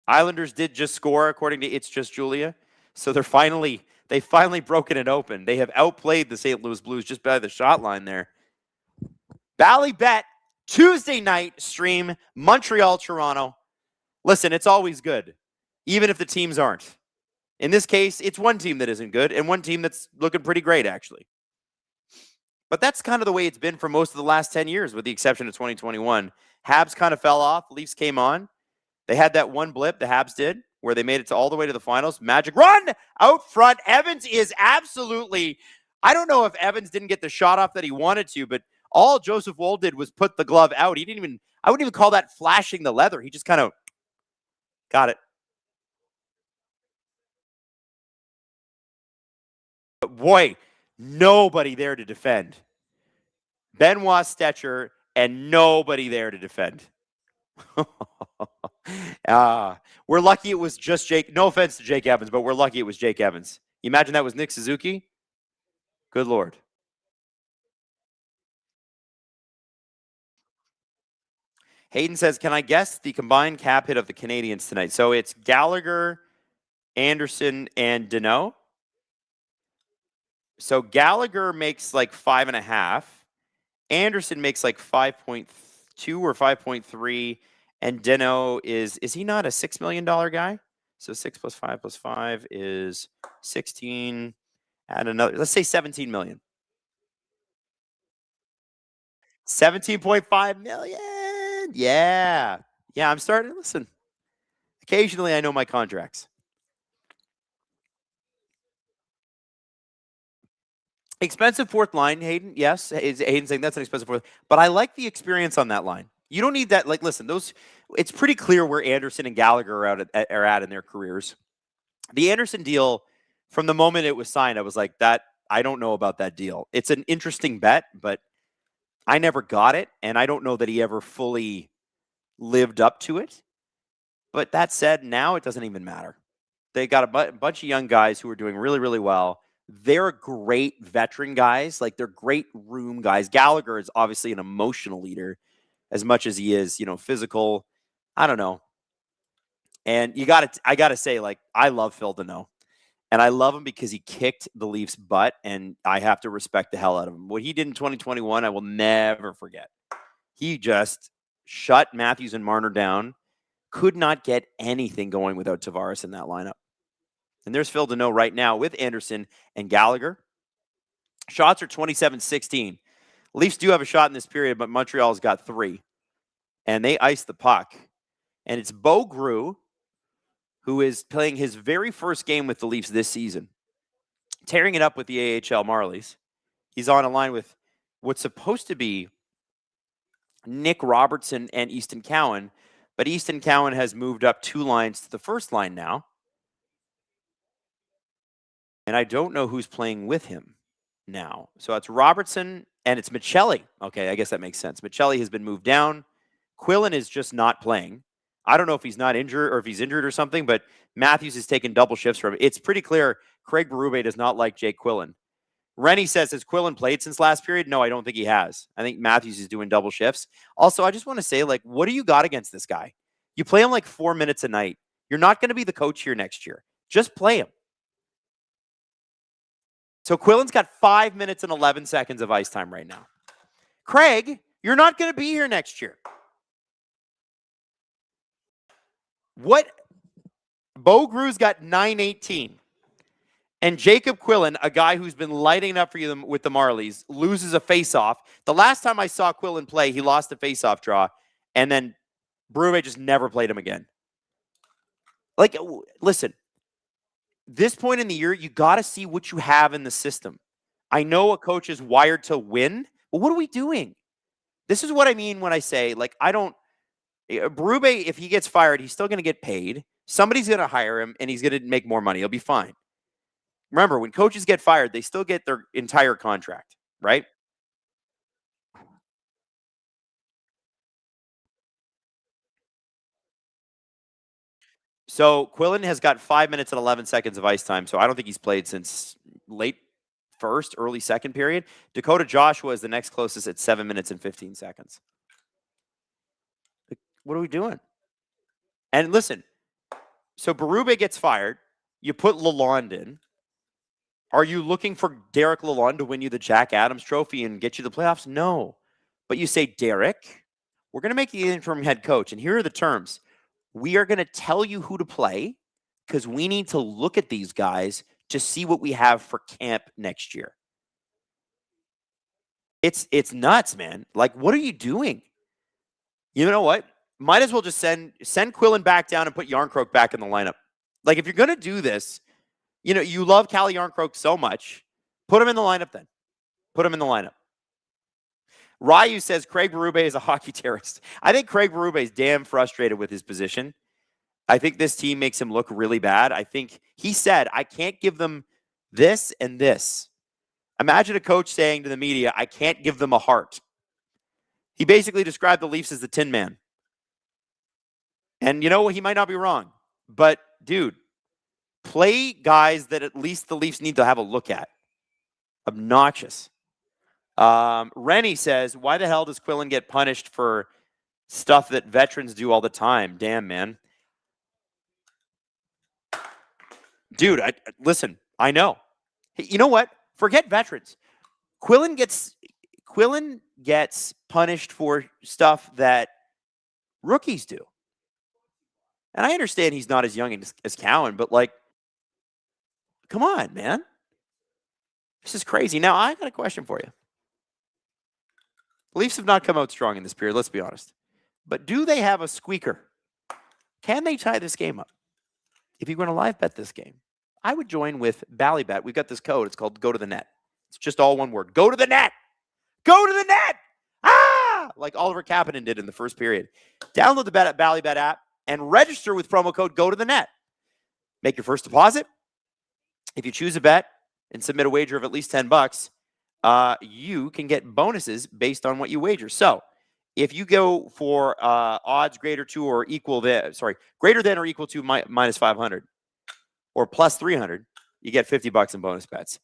Islanders did just score, according to It's Just Julia. So they've finally broken it open. They have outplayed the St. Louis Blues just by the shot line there. Bally Bet, Tuesday night stream, Montreal, Toronto. Listen, it's always good, even if the teams aren't. In this case, it's one team that isn't good and one team that's looking pretty great, actually. But that's kind of the way it's been for most of the last 10 years, with the exception of 2021. Habs kind of fell off. Leafs came on. They had that one blip, the Habs did, where they made it all the way to the finals. Magic run out front. Evans is absolutely, I don't know if Evans didn't get the shot off that he wanted to, but all Joseph Woll did was put the glove out. I wouldn't even call that flashing the leather. He just kind of got it. But boy, nobody there to defend. Benoit Stetcher and nobody there to defend. We're lucky it was just Jake. No offense to Jake Evans, but we're lucky it was Jake Evans. You imagine that was Nick Suzuki? Good Lord. Hayden says, can I guess the combined cap hit of the Canadiens tonight? So it's Gallagher, Anderson, and Deneau. So Gallagher makes like 5.5. Anderson makes like 5.2 or 5.3. And Deneau is he not a $6 million guy? So 6 plus 5 plus 5 is 16. Add another, let's say 17 million. $17.5 million. Yeah. Yeah, I'm starting to listen. Occasionally, I know my contracts. Expensive fourth line, Hayden. Yes, Hayden saying that's an expensive fourth. But I like the experience on that line. You don't need that. Like, listen, those. It's pretty clear where Anderson and Gallagher are at in their careers. The Anderson deal, from the moment it was signed, I was like, that. I don't know about that deal. It's an interesting bet, but I never got it, and I don't know that he ever fully lived up to it. But that said, now it doesn't even matter. They got a bunch of young guys who are doing really, really well. They're great veteran guys. Like, they're great room guys. Gallagher is obviously an emotional leader as much as he is, physical. I don't know. And I got to say, like, I love Phil Deneau. And I love him because he kicked the Leafs' butt, and I have to respect the hell out of him. What he did in 2021, I will never forget. He just shut Matthews and Marner down. Could not get anything going without Tavares in that lineup. And there's Phil Deneau right now with Anderson and Gallagher. Shots are 27-16. Leafs do have a shot in this period, but Montreal's got 3. And they ice the puck. And it's Bo Grew, who is playing his very first game with the Leafs this season, tearing it up with the AHL Marlies. He's on a line with what's supposed to be Nick Robertson and Easton Cowan, but Easton Cowan has moved up 2 lines to the first line now. And I don't know who's playing with him now. So it's Robertson and it's Michelli. Okay, I guess that makes sense. Michelli has been moved down. Quillen is just not playing. I don't know if he's not injured or if he's injured or something, but Matthews has taken double shifts from him. It's pretty clear Craig Berube does not like Jake Quillen. Rennie says, has Quillen played since last period? No, I don't think he has. I think Matthews is doing double shifts. Also, I just want to say, like, what do you got against this guy? You play him like 4 minutes a night. You're not going to be the coach here next year. Just play him. So Quillen's got 5 minutes and 11 seconds of ice time right now. Craig, you're not going to be here next year. What? Bo Grew's got 9:18. And Jacob Quillen, a guy who's been lighting up for you with the Marlies, loses a faceoff. The last time I saw Quillen play, he lost a faceoff draw, and then Berube just never played him again. Like, listen, this point in the year, you got to see what you have in the system. I know a coach is wired to win, but what are we doing? This is what I mean when I say, like, Berube, if he gets fired, he's still going to get paid. Somebody's going to hire him, and he's going to make more money. He'll be fine. Remember, when coaches get fired, they still get their entire contract, right? So Quillen has got 5 minutes and 11 seconds of ice time, so I don't think he's played since late first, early second period. Dakota Joshua is the next closest at 7 minutes and 15 seconds. What are we doing? And listen, so Berube gets fired. You put Lalonde in. Are you looking for Derek Lalonde to win you the Jack Adams Trophy and get you the playoffs? No. But you say, Derek, we're going to make you the interim head coach. And here are the terms. We are going to tell you who to play because we need to look at these guys to see what we have for camp next year. It's nuts, man. Like, what are you doing? You know what? Might as well just send Quillen back down and put Yarncroke back in the lineup. Like, if you're going to do this, you love Calle Yarncroke so much, put him in the lineup then. Put him in the lineup. Ryu says Craig Berube is a hockey terrorist. I think Craig Berube is damn frustrated with his position. I think this team makes him look really bad. I think he said, I can't give them this and this. Imagine a coach saying to the media, I can't give them a heart. He basically described the Leafs as the Tin Man. And you know what? He might not be wrong. But, dude, play guys that at least the Leafs need to have a look at. Obnoxious. Rennie says, why the hell does Quillen get punished for stuff that veterans do all the time? Damn, man. Dude, listen, I know. Hey, you know what? Forget veterans. Quillen gets punished for stuff that rookies do. And I understand he's not as young as Cowan, but, like, come on, man. This is crazy. Now, I got a question for you. The Leafs have not come out strong in this period, let's be honest. But do they have a squeaker? Can they tie this game up? If you're going to live bet this game, I would join with Bally Bet. We've got this code. It's called Go to the Net. It's just all one word. Go to the net. Go to the net. Ah! Like Oliver Kapanen did in the first period. Download the Bally Bet app and register with promo code Go to the Net. Make your first deposit. If you choose a bet and submit a wager of at least $10, you can get bonuses based on what you wager. So if you go for odds greater than or equal to minus 500 or plus 300, you get $50 in bonus bets.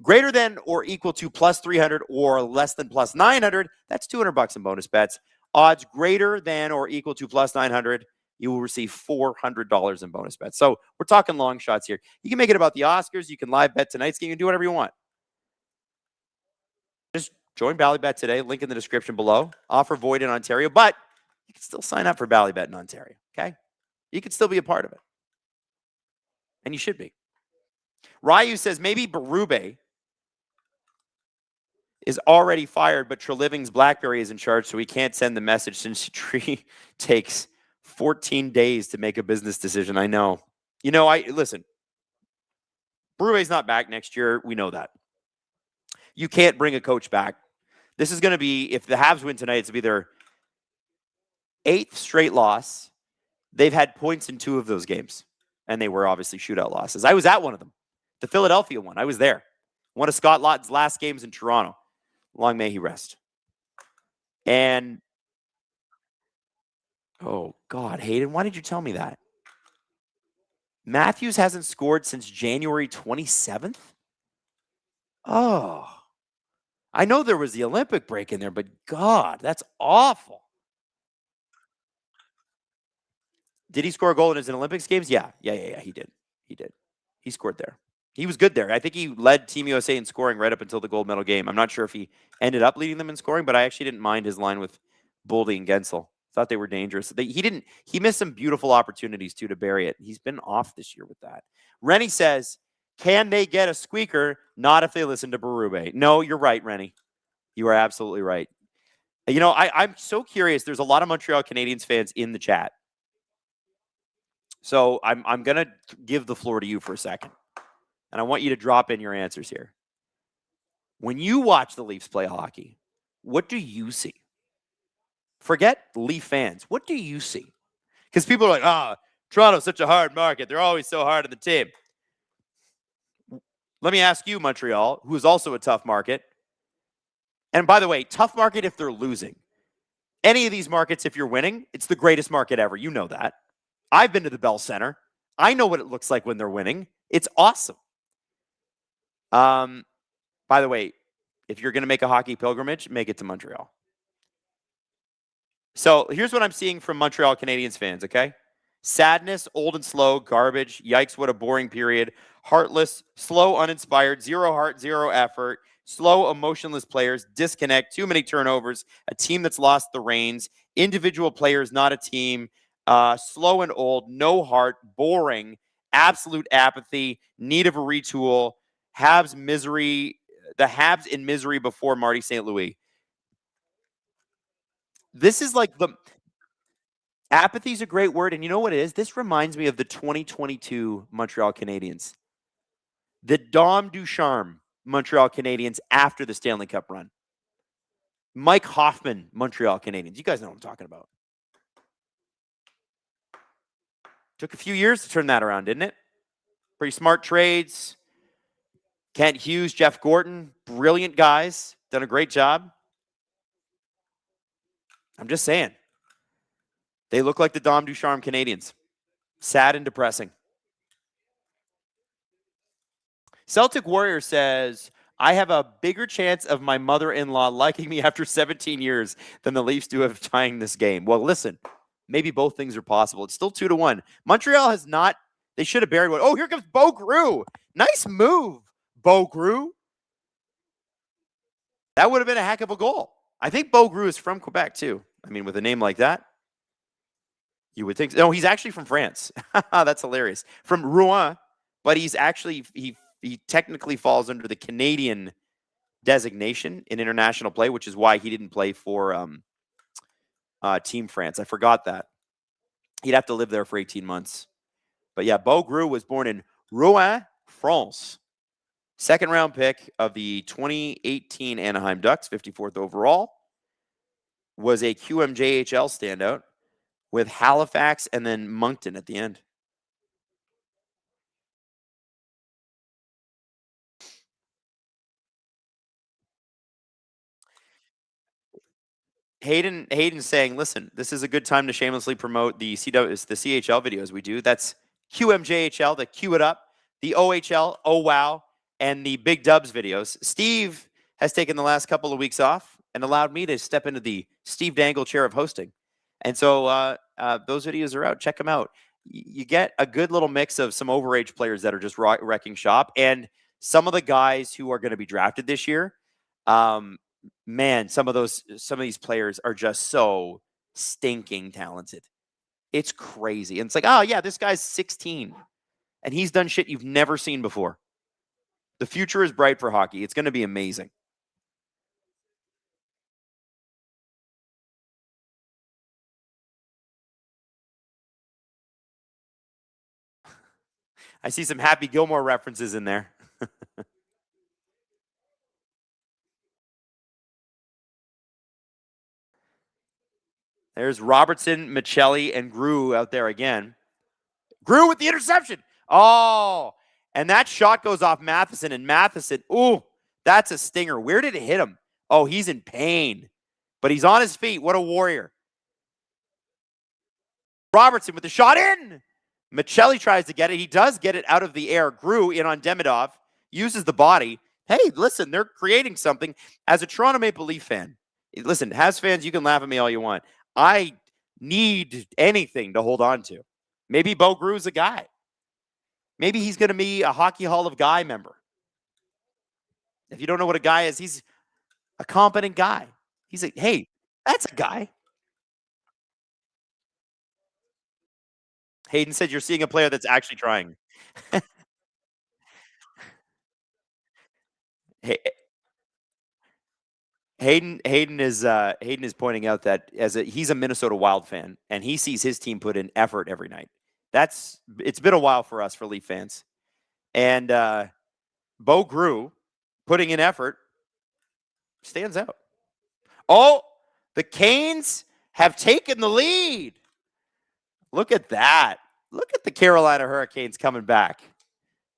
Greater than or equal to plus 300 or less than plus 900, that's $200 in bonus bets. Odds greater than or equal to plus 900, you will receive $400 in bonus bets. So we're talking long shots here. You can make it about the Oscars. You can live bet tonight's game. You can do whatever you want. Just join Ballybet today. Link in the description below. Offer void in Ontario, but you can still sign up for Ballybet in Ontario, okay? You can still be a part of it. And you should be. Ryu says maybe Berube is already fired, but Treliving's BlackBerry is in charge, so he can't send the message since Tree takes 14 days to make a business decision. I know. Listen. Berube's not back next year. We know that. You can't bring a coach back. This is going to be, if the Habs win tonight, it's going to be their 8th straight loss. They've had points in 2 of those games, and they were obviously shootout losses. I was at one of them, the Philadelphia one. I was there. One of Scott Laughton's last games in Toronto. Long may he rest. And, oh, God, Hayden, why did you tell me that? Matthews hasn't scored since January 27th? Oh. I know there was the Olympic break in there, but God, that's awful. Did he score a goal in his Olympics games? Yeah, he did. He scored there. He was good there. I think he led Team USA in scoring right up until the gold medal game. I'm not sure if he ended up leading them in scoring, but I actually didn't mind his line with Boldy and Gensel. Thought they were dangerous. He missed some beautiful opportunities, too, to bury it. He's been off this year with that. Rennie says, can they get a squeaker? Not if they listen to Berube. No, you're right, Rennie. You are absolutely right. I'm so curious. There's a lot of Montreal Canadiens fans in the chat. So I'm going to give the floor to you for a second. And I want you to drop in your answers here. When you watch the Leafs play hockey, what do you see? Forget Leaf fans. What do you see? Because people are like, Toronto's such a hard market. They're always so hard on the team. Let me ask you, Montreal, who is also a tough market. And by the way, tough market if they're losing. Any of these markets, if you're winning, it's the greatest market ever. You know that. I've been to the Bell Center. I know what it looks like when they're winning. It's awesome. By the way, if you're going to make a hockey pilgrimage, make it to Montreal. So here's what I'm seeing from Montreal Canadiens fans, okay? Sadness, old and slow, garbage. Yikes, what a boring period. Heartless, slow, uninspired, zero heart, zero effort. Slow, emotionless players, disconnect, too many turnovers, a team that's lost the reins, individual players, not a team, slow and old, no heart, boring, absolute apathy, need of a retool, Habs misery, the Habs in misery before Marty St. Louis. This is like apathy is a great word, and you know what it is? This reminds me of the 2022 Montreal Canadiens. The Dom Ducharme Montreal Canadiens after the Stanley Cup run. Mike Hoffman Montreal Canadiens. You guys know what I'm talking about. Took a few years to turn that around, didn't it? Pretty smart trades. Kent Hughes, Jeff Gorton, brilliant guys. Done a great job. I'm just saying. They look like the Dom Ducharme Canadiens. Sad and depressing. Celtic Warrior says, I have a bigger chance of my mother-in-law liking me after 17 years than the Leafs do of tying this game. Well, listen, maybe both things are possible. It's still 2-1. Montreal has not, they should have buried one. Oh, here comes Bo Grew. Nice move, Bo Grew. That would have been a heck of a goal. I think Bo Grew is from Quebec, too. I mean, with a name like that, you would think. No, he's actually from France. That's hilarious. From Rouen, but he's actually, he technically falls under the Canadian designation in international play, which is why he didn't play for Team France. I forgot that. He'd have to live there for 18 months. But yeah, Beau Gru was born in Rouen, France. Second round pick of the 2018 Anaheim Ducks, 54th overall. Was a QMJHL standout with Halifax and then Moncton at the end. Hayden's saying, listen, this is a good time to shamelessly promote the CHL videos we do. That's QMJHL, the Q It Up, the OHL, Oh Wow, and the Big Dubs videos. Steve has taken the last couple of weeks off and allowed me to step into the Steve Dangle chair of hosting. And so those videos are out. Check them out. You get a good little mix of some overage players that are just wrecking shop and some of the guys who are going to be drafted this year. Man, some of these players are just so stinking talented. It's crazy. And it's like, oh yeah, this guy's 16 and he's done shit you've never seen before. The future is bright for hockey. It's going to be amazing. I see some Happy Gilmore references in there. There's Robertson, Michelli, and Gru out there again. Gru with the interception. Oh, and that shot goes off Matheson, and Matheson, ooh, that's a stinger. Where did it hit him? Oh, he's in pain, but he's on his feet. What a warrior. Robertson with the shot in. Michelli tries to get it. He does get it out of the air. Gru in on Demidov, uses the body. Hey, listen, they're creating something. As a Toronto Maple Leaf fan, listen, Habs fans, you can laugh at me all you want. I need anything to hold on to. Maybe Beau Gru's a guy. Maybe he's going to be a Hockey Hall of Guy member. If you don't know what a guy is, he's a competent guy. He's like, hey, that's a guy. Hayden said you're seeing a player that's actually trying. Hey, Hayden is pointing out that he's a Minnesota Wild fan and he sees his team put in effort every night. It's been a while for us, for Leaf fans. And Beau Gru putting in effort stands out. Oh, the Canes have taken the lead. Look at that. Look at the Carolina Hurricanes coming back.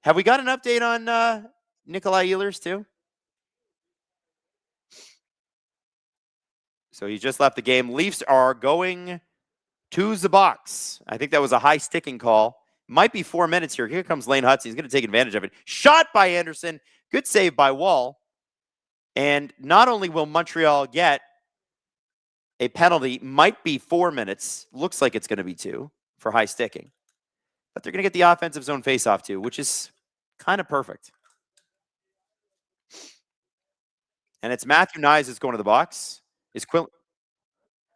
Have we got an update on Nikolai Ehlers too? So he just left the game. Leafs are going to the box. I think that was a high sticking call. Might be 4 minutes here. Here comes Lane Hutson. He's going to take advantage of it. Shot by Anderson. Good save by Wall. And not only will Montreal get a penalty, might be 4 minutes. Looks like it's going to be 2 for high sticking. But they're going to get the offensive zone faceoff too, which is kind of perfect. And it's Matthew Nyes that's going to the box. Is Quillen?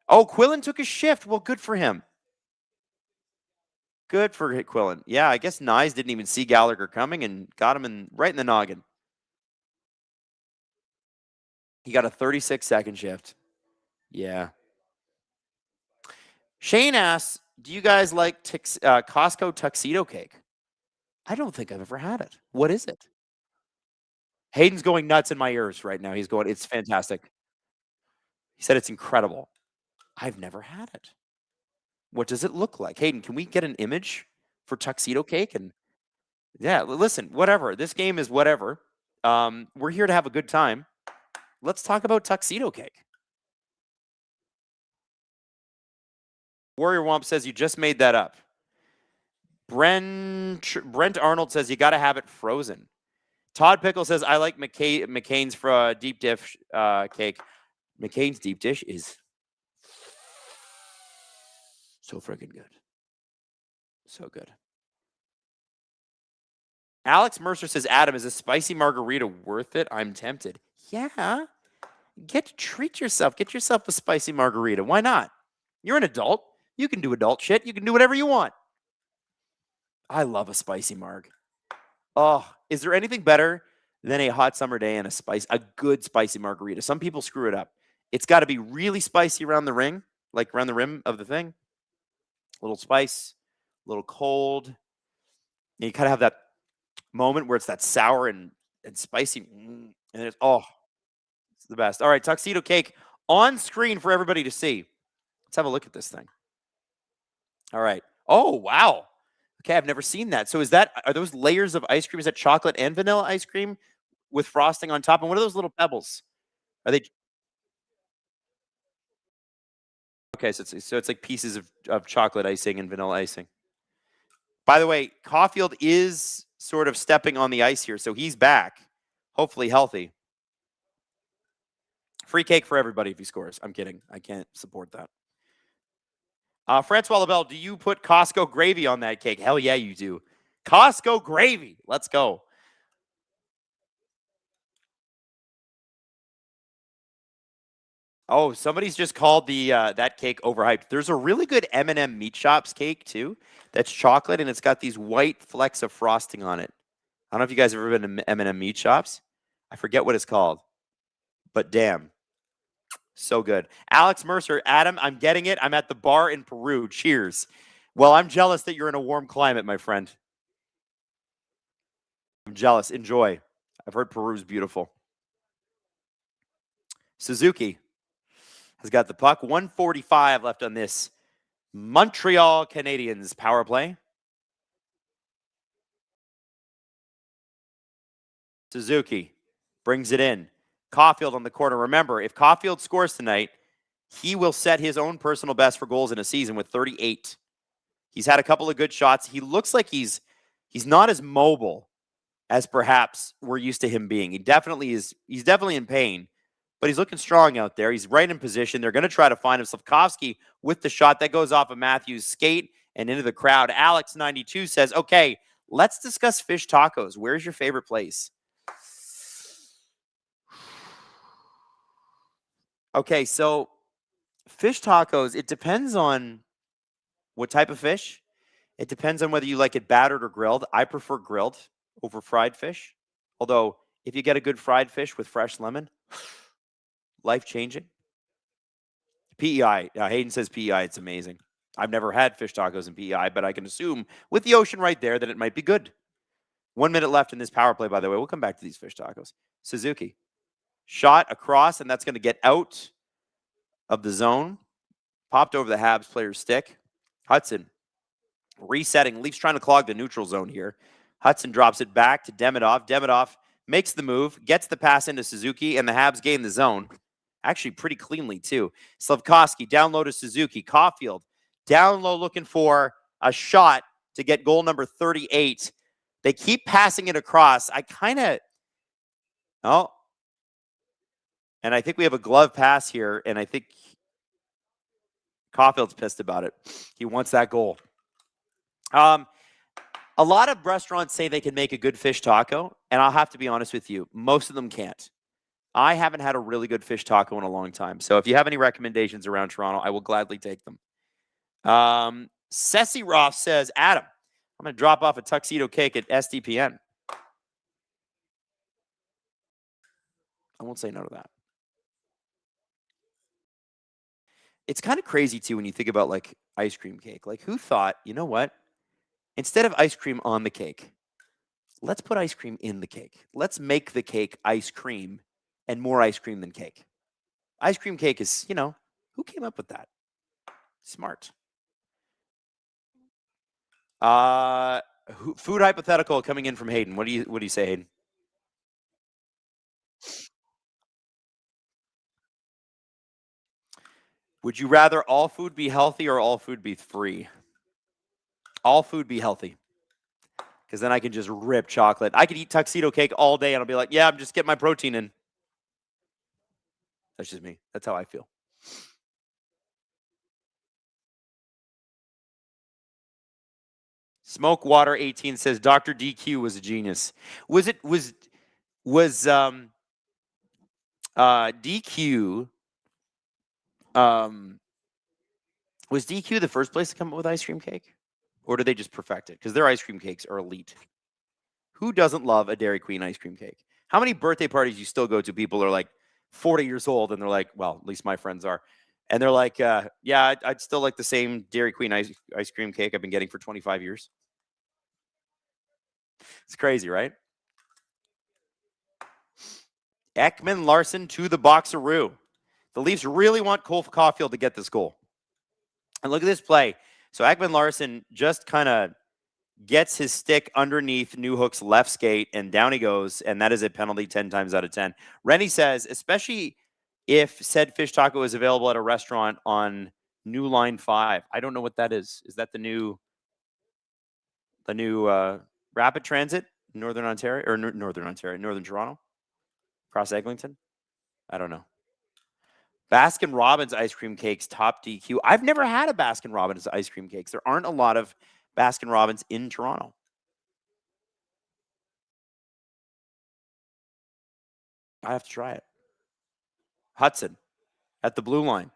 Oh, Quillen took a shift. Well, good for him. Good for Quillen. Yeah, I guess Nyes didn't even see Gallagher coming and got him right in the noggin. He got a 36-second shift. Yeah. Shane asks, do you guys like Costco tuxedo cake? I don't think I've ever had it. What is it? Hayden's going nuts in my ears right now. He's going, it's fantastic. He said it's incredible. I've never had it. What does it look like? Hayden, can we get an image for tuxedo cake? And yeah, listen, whatever. This game is whatever. We're here to have a good time. Let's talk about tuxedo cake. Warrior Womp says you just made that up. Brent Arnold says you got to have it frozen. Todd Pickle says I like McCain's deep dish cake. McCain's deep dish is so freaking good. So good. Alex Mercer says, Adam, is a spicy margarita worth it? I'm tempted. Yeah. Treat yourself. Get yourself a spicy margarita. Why not? You're an adult. You can do adult shit. You can do whatever you want. I love a spicy marg. Oh, is there anything better then a hot summer day and a good spicy margarita. Some people screw it up. It's got to be really spicy around the ring, like around the rim of the thing. A little spice, a little cold. And you kind of have that moment where it's that sour and spicy. And it's the best. All right, tuxedo cake on screen for everybody to see. Let's have a look at this thing. All right. Oh, wow. Okay, I've never seen that. So are those layers of ice cream? Is that chocolate and vanilla ice cream with frosting on top? And what are those little pebbles? Are they? Okay, so it's like pieces of chocolate icing and vanilla icing. By the way, Caulfield is sort of stepping on the ice here, so he's back, hopefully healthy. Free cake for everybody if he scores. I'm kidding. I can't support that. Francois Labelle, do you put Costco gravy on that cake? Hell yeah, you do. Costco gravy. Let's go. Oh, somebody's just called the that cake overhyped. There's a really good M&M Meat Shops cake too. That's chocolate and it's got these white flecks of frosting on it. I don't know if you guys have ever been to M&M Meat Shops. I forget what it's called, but damn, so good. Alex Mercer, Adam, I'm getting it. I'm at the bar in Peru. Cheers. Well, I'm jealous that you're in a warm climate, my friend. I'm jealous. Enjoy. I've heard Peru's beautiful. Suzuki has got the puck. 1:45 left on this Montreal Canadiens power play. Suzuki brings it in. Caulfield on the corner. Remember, if Caulfield scores tonight, he will set his own personal best for goals in a season with 38. He's had a couple of good shots. He looks like he's not as mobile as perhaps we're used to him being. He definitely is. He's definitely in pain, but he's looking strong out there. He's right in position. They're going to try to find him. Slavkovsky with the shot that goes off of Matthews' skate and into the crowd. Alex92 says, okay, let's discuss fish tacos. Where's your favorite place? Okay, so fish tacos, it depends on what type of fish. It depends on whether you like it battered or grilled. I prefer grilled over fried fish. Although, if you get a good fried fish with fresh lemon, life-changing. PEI. Hayden says PEI. It's amazing. I've never had fish tacos in PEI, but I can assume with the ocean right there that it might be good. 1 minute left in this power play, by the way. We'll come back to these fish tacos. Suzuki. Shot across, and that's going to get out of the zone. Popped over the Habs player's stick. Hudson resetting. Leafs trying to clog the neutral zone here. Hudson drops it back to Demidov. Demidov makes the move, gets the pass into Suzuki, and the Habs gain the zone. Actually, pretty cleanly, too. Slavkovsky down low to Suzuki. Caulfield down low looking for a shot to get goal number 38. They keep passing it across. And I think we have a glove pass here, and I think Caulfield's pissed about it. He wants that goal. A lot of restaurants say they can make a good fish taco, and I'll have to be honest with you, most of them can't. I haven't had a really good fish taco in a long time. So if you have any recommendations around Toronto, I will gladly take them. Ceci Roth says, Adam, I'm going to drop off a tuxedo cake at SDPN. I won't say no to that. It's kind of crazy, too, when you think about, like, ice cream cake. Like, who thought, you know what? Instead of ice cream on the cake, let's put ice cream in the cake. Let's make the cake ice cream and more ice cream than cake. Ice cream cake is, who came up with that? Smart. Food hypothetical coming in from Hayden. What do you say, Hayden? Would you rather all food be healthy or all food be free? All food be healthy. Because then I can just rip chocolate. I could eat tuxedo cake all day and I'll be like, yeah, I'm just getting my protein in. That's just me. That's how I feel. Smoke Water 18 says Dr. DQ was a genius. Was DQ was DQ the first place to come up with ice cream cake? Or did they just perfect it? Because their ice cream cakes are elite. Who doesn't love a Dairy Queen ice cream cake? How many birthday parties you still go to? People are like 40 years old and they're like, well, at least my friends are. And they're like, yeah, I'd still like the same Dairy Queen ice cream cake I've been getting for 25 years. It's crazy, right? Ekman Larson to the Boxeroo. The Leafs really want Cole Caulfield to get this goal. And look at this play. So Ekman Larson just kind of gets his stick underneath Newhook's left skate, and down he goes, and that is a penalty 10 times out of 10. Rennie says, especially if said fish taco is available at a restaurant on New Line 5. I don't know what that is. Is that the new rapid transit? Northern Ontario? Or Northern Ontario? Northern Toronto? Across Eglinton? I don't know. Baskin Robbins ice cream cakes, top DQ. I've never had a Baskin Robbins ice cream cakes. There aren't a lot of Baskin Robbins in Toronto. I have to try it. Hudson at the blue line.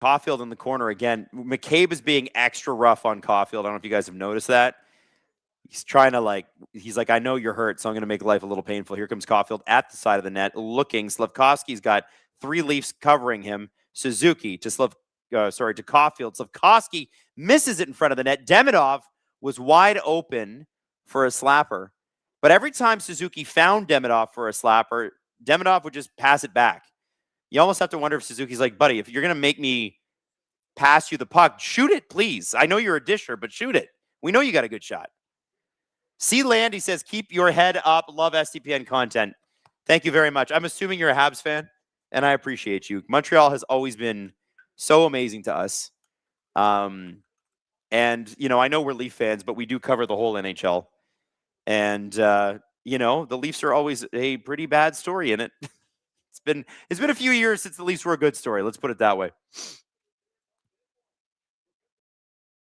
Caulfield in the corner again. McCabe is being extra rough on Caulfield. I don't know if you guys have noticed that. He's trying to he's like, I know you're hurt, so I'm going to make life a little painful. Here comes Caulfield at the side of the net, looking. Slafkovsky's got 3 Leafs covering him. Suzuki to Caulfield. Slafkovsky misses it in front of the net. Demidov was wide open for a slapper. But every time Suzuki found Demidov for a slapper, Demidov would just pass it back. You almost have to wonder if Suzuki's like, buddy, if you're going to make me pass you the puck, shoot it, please. I know you're a disher, but shoot it. We know you got a good shot. C. Landy says, keep your head up. Love SDPN content. Thank you very much. I'm assuming you're a Habs fan, and I appreciate you. Montreal has always been so amazing to us. And, I know we're Leaf fans, but we do cover the whole NHL. And, the Leafs are always a pretty bad story in it. It's been a few years since the Leafs were a good story. Let's put it that way.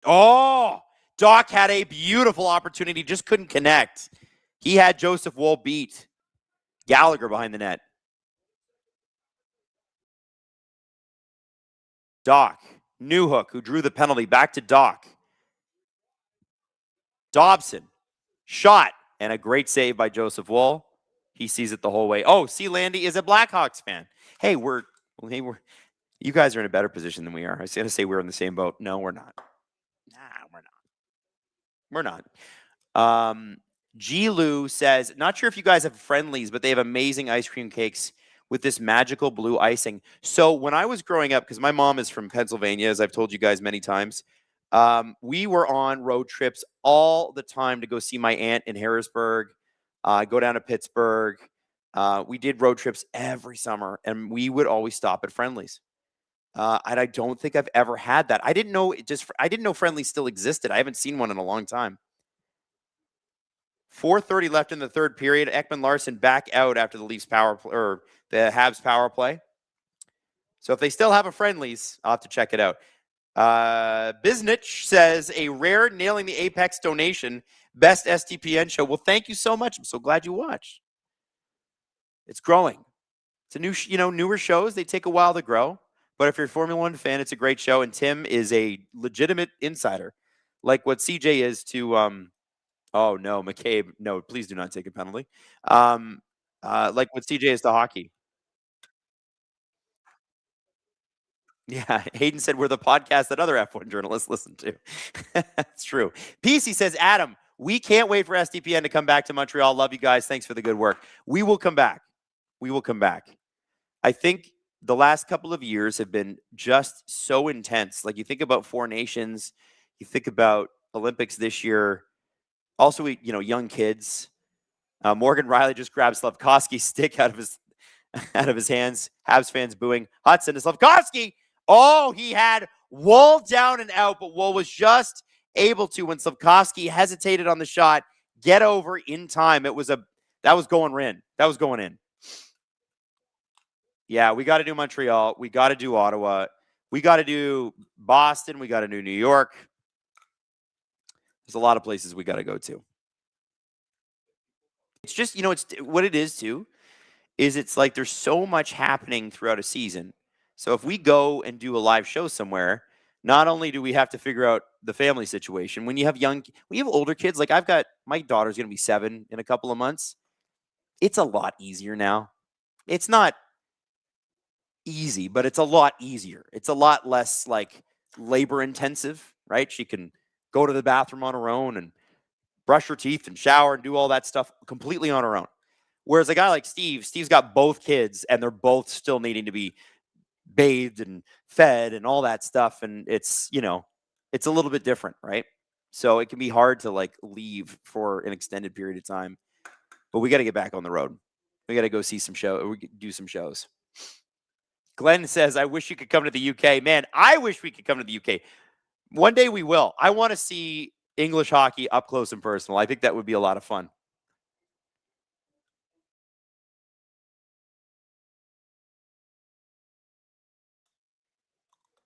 Oh, Doc had a beautiful opportunity, just couldn't connect. He had Joseph Woll beat. Gallagher behind the net. Doc, Newhook, who drew the penalty, back to Doc. Dobson, shot, and a great save by Joseph Woll. He sees it the whole way. Oh, C. Landy is a Blackhawks fan. Hey, you guys are in a better position than we are. I was going to say we're in the same boat. No, we're not. We're not. G. Lou says, not sure if you guys have friendlies, but they have amazing ice cream cakes with this magical blue icing. So when I was growing up, because my mom is from Pennsylvania, as I've told you guys many times, we were on road trips all the time to go see my aunt in Harrisburg, go down to Pittsburgh. We did road trips every summer, and we would always stop at Friendlies. And I don't think I've ever had that. I didn't know Friendlies still existed. I haven't seen one in a long time. 4:30 left in the third period. Ekman Larson back out after the Leafs power play, or the Habs power play. So if they still have a Friendlies, I'll have to check it out. Biznich says, a rare nailing the Apex donation. Best SDPN show. Well, thank you so much. I'm so glad you watched. It's growing. It's a new, newer shows. They take a while to grow. But if you're a Formula One fan, it's a great show. And Tim is a legitimate insider, like what CJ is to, oh no, McCabe, no, please do not take a penalty. Like what CJ is to hockey. Yeah, Hayden said we're the podcast that other F1 journalists listen to. That's true. PC says, Adam, we can't wait for SDPN to come back to Montreal. Love you guys. Thanks for the good work. We will come back. We will come back. I think the last couple of years have been just so intense. Like you think about Four Nations, you think about Olympics this year. Also, young kids. Morgan Riley just grabbed Slafkovsky's stick out of his hands. Habs fans booing. Hudson to Slafkovsky. Oh, he had Woll down and out, but Woll was just able to, when Slafkovsky hesitated on the shot, get over in time. That was going in. That was going in. Yeah, we got to do Montreal. We got to do Ottawa. We got to do Boston. We got to do New York. There's a lot of places we got to go to. It's just, it's what it is too, is it's like there's so much happening throughout a season. So if we go and do a live show somewhere, not only do we have to figure out the family situation, when you have older kids, like my daughter's going to be 7 in a couple of months. It's a lot easier now. It's not easy, but it's a lot easier. It's a lot less like labor intensive, right? She can go to the bathroom on her own and brush her teeth and shower and do all that stuff completely on her own. Whereas a guy like Steve's got both kids and they're both still needing to be bathed and fed and all that stuff. And it's, it's a little bit different, right? So it can be hard to like leave for an extended period of time, but we got to get back on the road. We got to go see some do some shows. Glenn says, I wish you could come to the UK. Man, I wish we could come to the UK. One day we will. I want to see English hockey up close and personal. I think that would be a lot of fun.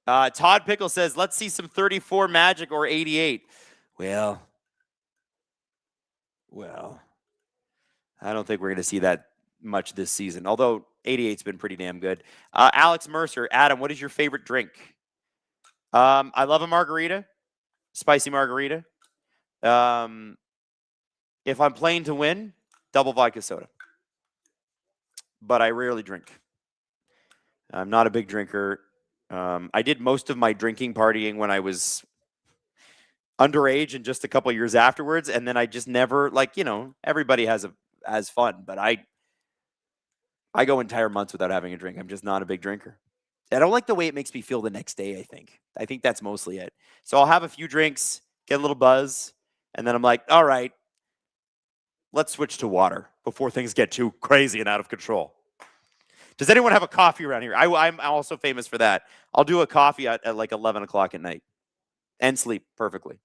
Todd Pickle says, let's see some 34 Magic or 88. Well, I don't think we're going to see that much this season, although 88's been pretty damn good. Alex Mercer, Adam, what is your favorite drink? I love a margarita, spicy margarita. If I'm playing to win, double vodka soda. But I rarely drink. I'm not a big drinker. I did most of my drinking partying when I was underage and just a couple years afterwards, and then I just never, everybody has fun, but I go entire months without having a drink. I'm just not a big drinker. I don't like the way it makes me feel the next day, I think that's mostly it. So I'll have a few drinks, get a little buzz, and then I'm like, all right, let's switch to water before things get too crazy and out of control. Does anyone have a coffee around here? I'm also famous for that. I'll do a coffee at like 11 o'clock at night and sleep perfectly.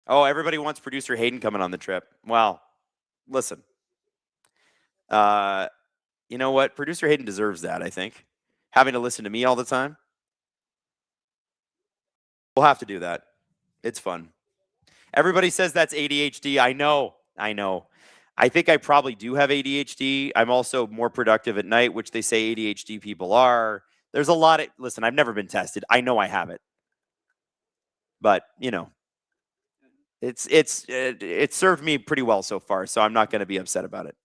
Oh, everybody wants producer Hayden coming on the trip. Well, listen. You know what? Producer Hayden deserves that, I think. Having to listen to me all the time. We'll have to do that. It's fun. Everybody says that's ADHD. I know. I think I probably do have ADHD. I'm also more productive at night, which they say ADHD people are. There's a lot of, listen, I've never been tested. I know I have it. But, it's served me pretty well so far, so I'm not going to be upset about it.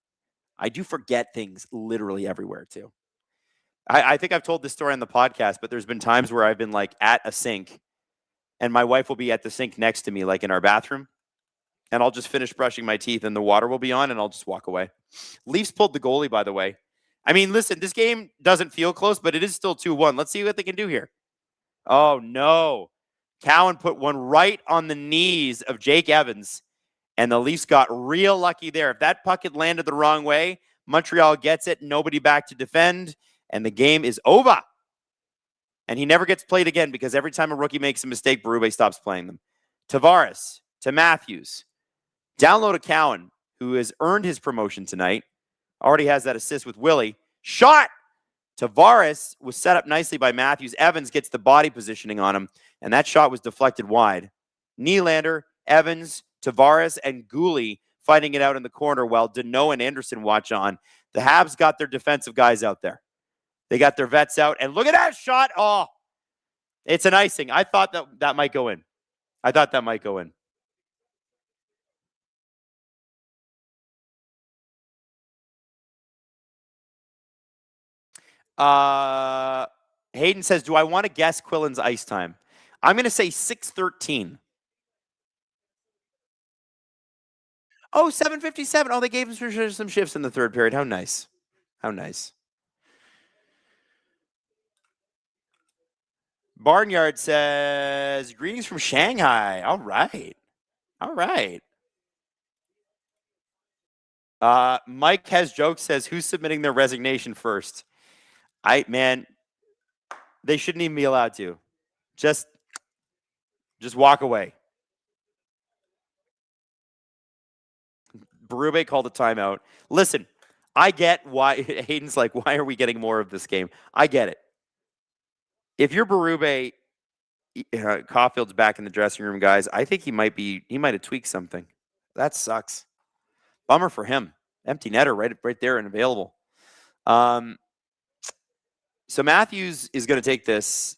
I do forget things literally everywhere, too. I think I've told this story on the podcast, but there's been times where I've been like at a sink, and my wife will be at the sink next to me, like in our bathroom. And I'll just finish brushing my teeth and the water will be on and I'll just walk away. Leafs pulled the goalie, by the way. I mean, listen, this game doesn't feel close, but it is still 2-1. Let's see what they can do here. Oh, no. Cowan put one right on the knees of Jake Evans, and the Leafs got real lucky there. If that puck had landed the wrong way, Montreal gets it, nobody back to defend, and the game is over. And he never gets played again because every time a rookie makes a mistake, Berube stops playing them. Tavares to Matthews. Down low to Cowan, who has earned his promotion tonight. Already has that assist with Willie. Shot! Tavares was set up nicely by Matthews. Evans gets the body positioning on him, and that shot was deflected wide. Nylander, Evans, Tavares, and Gouli fighting it out in the corner while Deneau and Anderson watch on. The Habs got their defensive guys out there. They got their vets out, and look at that shot. Oh, it's an icing. I thought that might go in. Hayden says, do I want to guess Quillen's ice time? I'm going to say 6:13. Oh, 7:57. Oh, they gave him some shifts in the third period. How nice. Barnyard says, greetings from Shanghai. All right. Mike has jokes, says, who's submitting their resignation first? They shouldn't even be allowed to. Just walk away. Berube called a timeout. Listen, I get why Hayden's like, why are we getting more of this game? I get it. If you're Berube, Caulfield's back in the dressing room, guys. I think he might have tweaked something. That sucks. Bummer for him. Empty netter right there and available. So Matthews is going to take this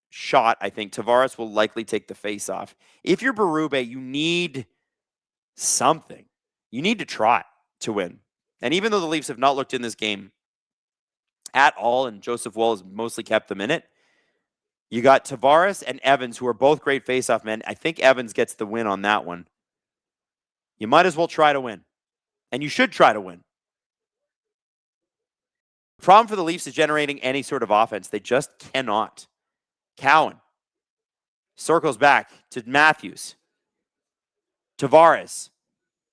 shot. I think Tavares will likely take the face off. If you're Berube, you need something. You need to try to win. And even though the Leafs have not looked in this game at all, and Joseph Woll has mostly kept them in it, you got Tavares and Evans, who are both great face-off men. I think Evans gets the win on that one. You might as well try to win. And you should try to win. The problem for the Leafs is generating any sort of offense. They just cannot. Cowan circles back to Matthews. Tavares.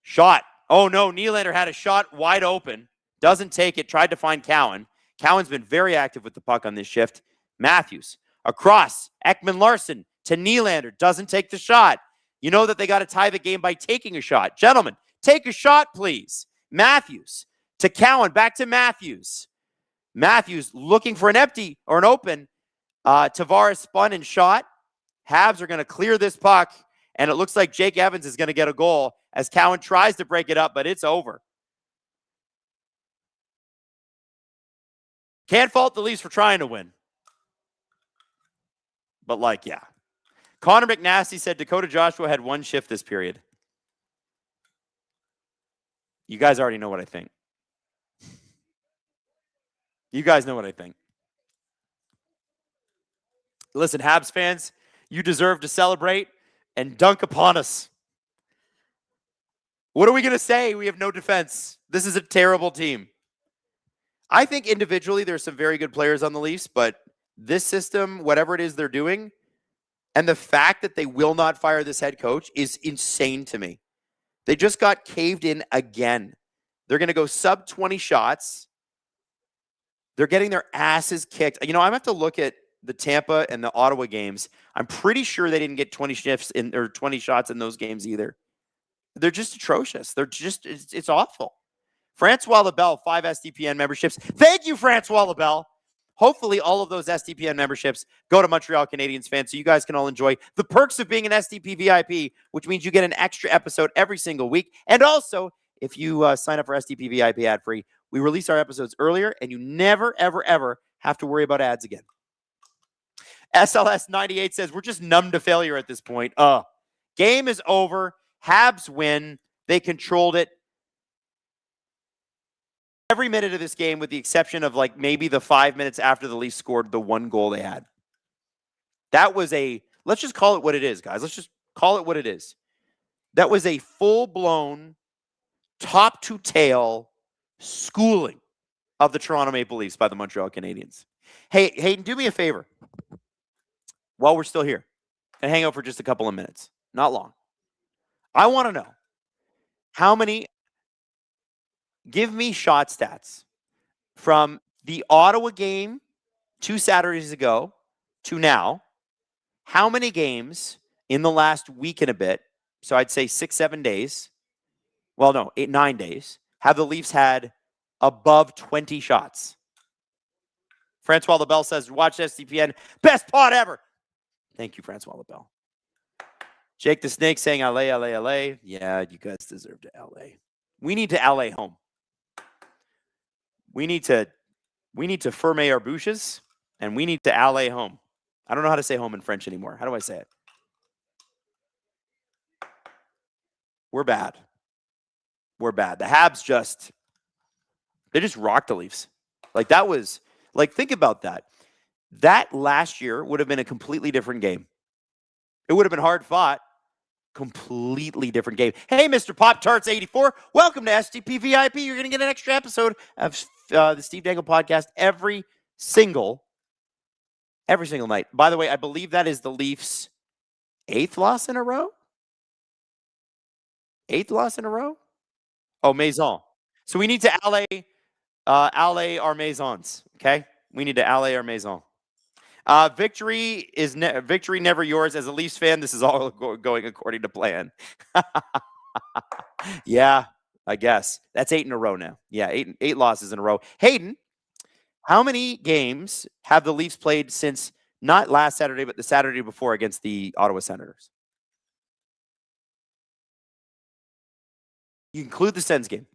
Shot. Oh no, Nylander had a shot wide open. Doesn't take it. Tried to find Cowan. Cowan's been very active with the puck on this shift. Matthews. Across. Ekman-Larsson to Nylander. Doesn't take the shot. You know that they got to tie the game by taking a shot. Gentlemen, take a shot, please. Matthews to Cowan. Back to Matthews. Matthews looking for an empty or an open. Tavares spun and shot. Habs are going to clear this puck, and it looks like Jake Evans is going to get a goal as Cowan tries to break it up, but it's over. Can't fault the Leafs for trying to win. But yeah. Connor McNasty said Dakota Joshua had one shift this period. You guys already know what I think. You guys know what I think. Listen, Habs fans, you deserve to celebrate and dunk upon us. What are we going to say? We have no defense. This is a terrible team. I think individually there's some very good players on the Leafs, but this system, whatever it is they're doing, and the fact that they will not fire this head coach is insane to me. They just got caved in again. They're going to go sub 20 shots. They're getting their asses kicked. You know, I'm going to have to look at the Tampa and the Ottawa games. I'm pretty sure they didn't get 20 shifts in or 20 shots in those games either. They're just atrocious. It's awful. Francois Labelle, 5 SDPN memberships. Thank you, Francois Labelle. Hopefully all of those SDPN memberships go to Montreal Canadiens fans so you guys can all enjoy the perks of being an SDP VIP, which means you get an extra episode every single week. And also, if you sign up for SDP VIP ad-free, we release our episodes earlier, and you never, ever, ever have to worry about ads again. SLS98 says, we're just numb to failure at this point. Game is over. Habs win. They controlled it every minute of this game, with the exception of maybe the 5 minutes after the Leafs scored the one goal they had. That was let's just call it what it is, guys. Let's just call it what it is. That was a full-blown, top-to-tail schooling of the Toronto Maple Leafs by the Montreal Canadiens. Hey, Hayden, do me a favor while we're still here and hang out for just a couple of minutes. Not long. I want to know how many. Give me shot stats from the Ottawa game 2 Saturdays ago to now. How many games in the last week and a bit, so I'd say 6-7 days, well, no, 8-9 days, have the Leafs had above 20 shots? Francois Labelle says, watch SDPN, best pod ever. Thank you, Francois Labelle. Jake the Snake saying, LA, LA, LA. Yeah, you guys deserve to LA. We need to LA home. We need to ferme our bouches, and we need to LA home. I don't know how to say home in French anymore. How do I say it? We're bad. We're bad. The Habs they just rocked the Leafs. That was, think about that. That last year would have been a completely different game. It would have been hard fought. Completely different game. Hey, Mr. Pop-Tarts 84, welcome to SDP VIP. You're going to get an extra episode of the Steve Dangle podcast every single night. By the way, I believe that is the Leafs' 8th loss in a row. 8th loss in a row? Oh, Maison. So we need to allay our Maisons, okay? We need to allay our Maison. Victory never yours. As a Leafs fan, this is all going according to plan. Yeah, I guess. That's 8 in a row now. Yeah, 8 losses in a row. Hayden, how many games have the Leafs played since not last Saturday, but the Saturday before against the Ottawa Senators? You include the Sens game.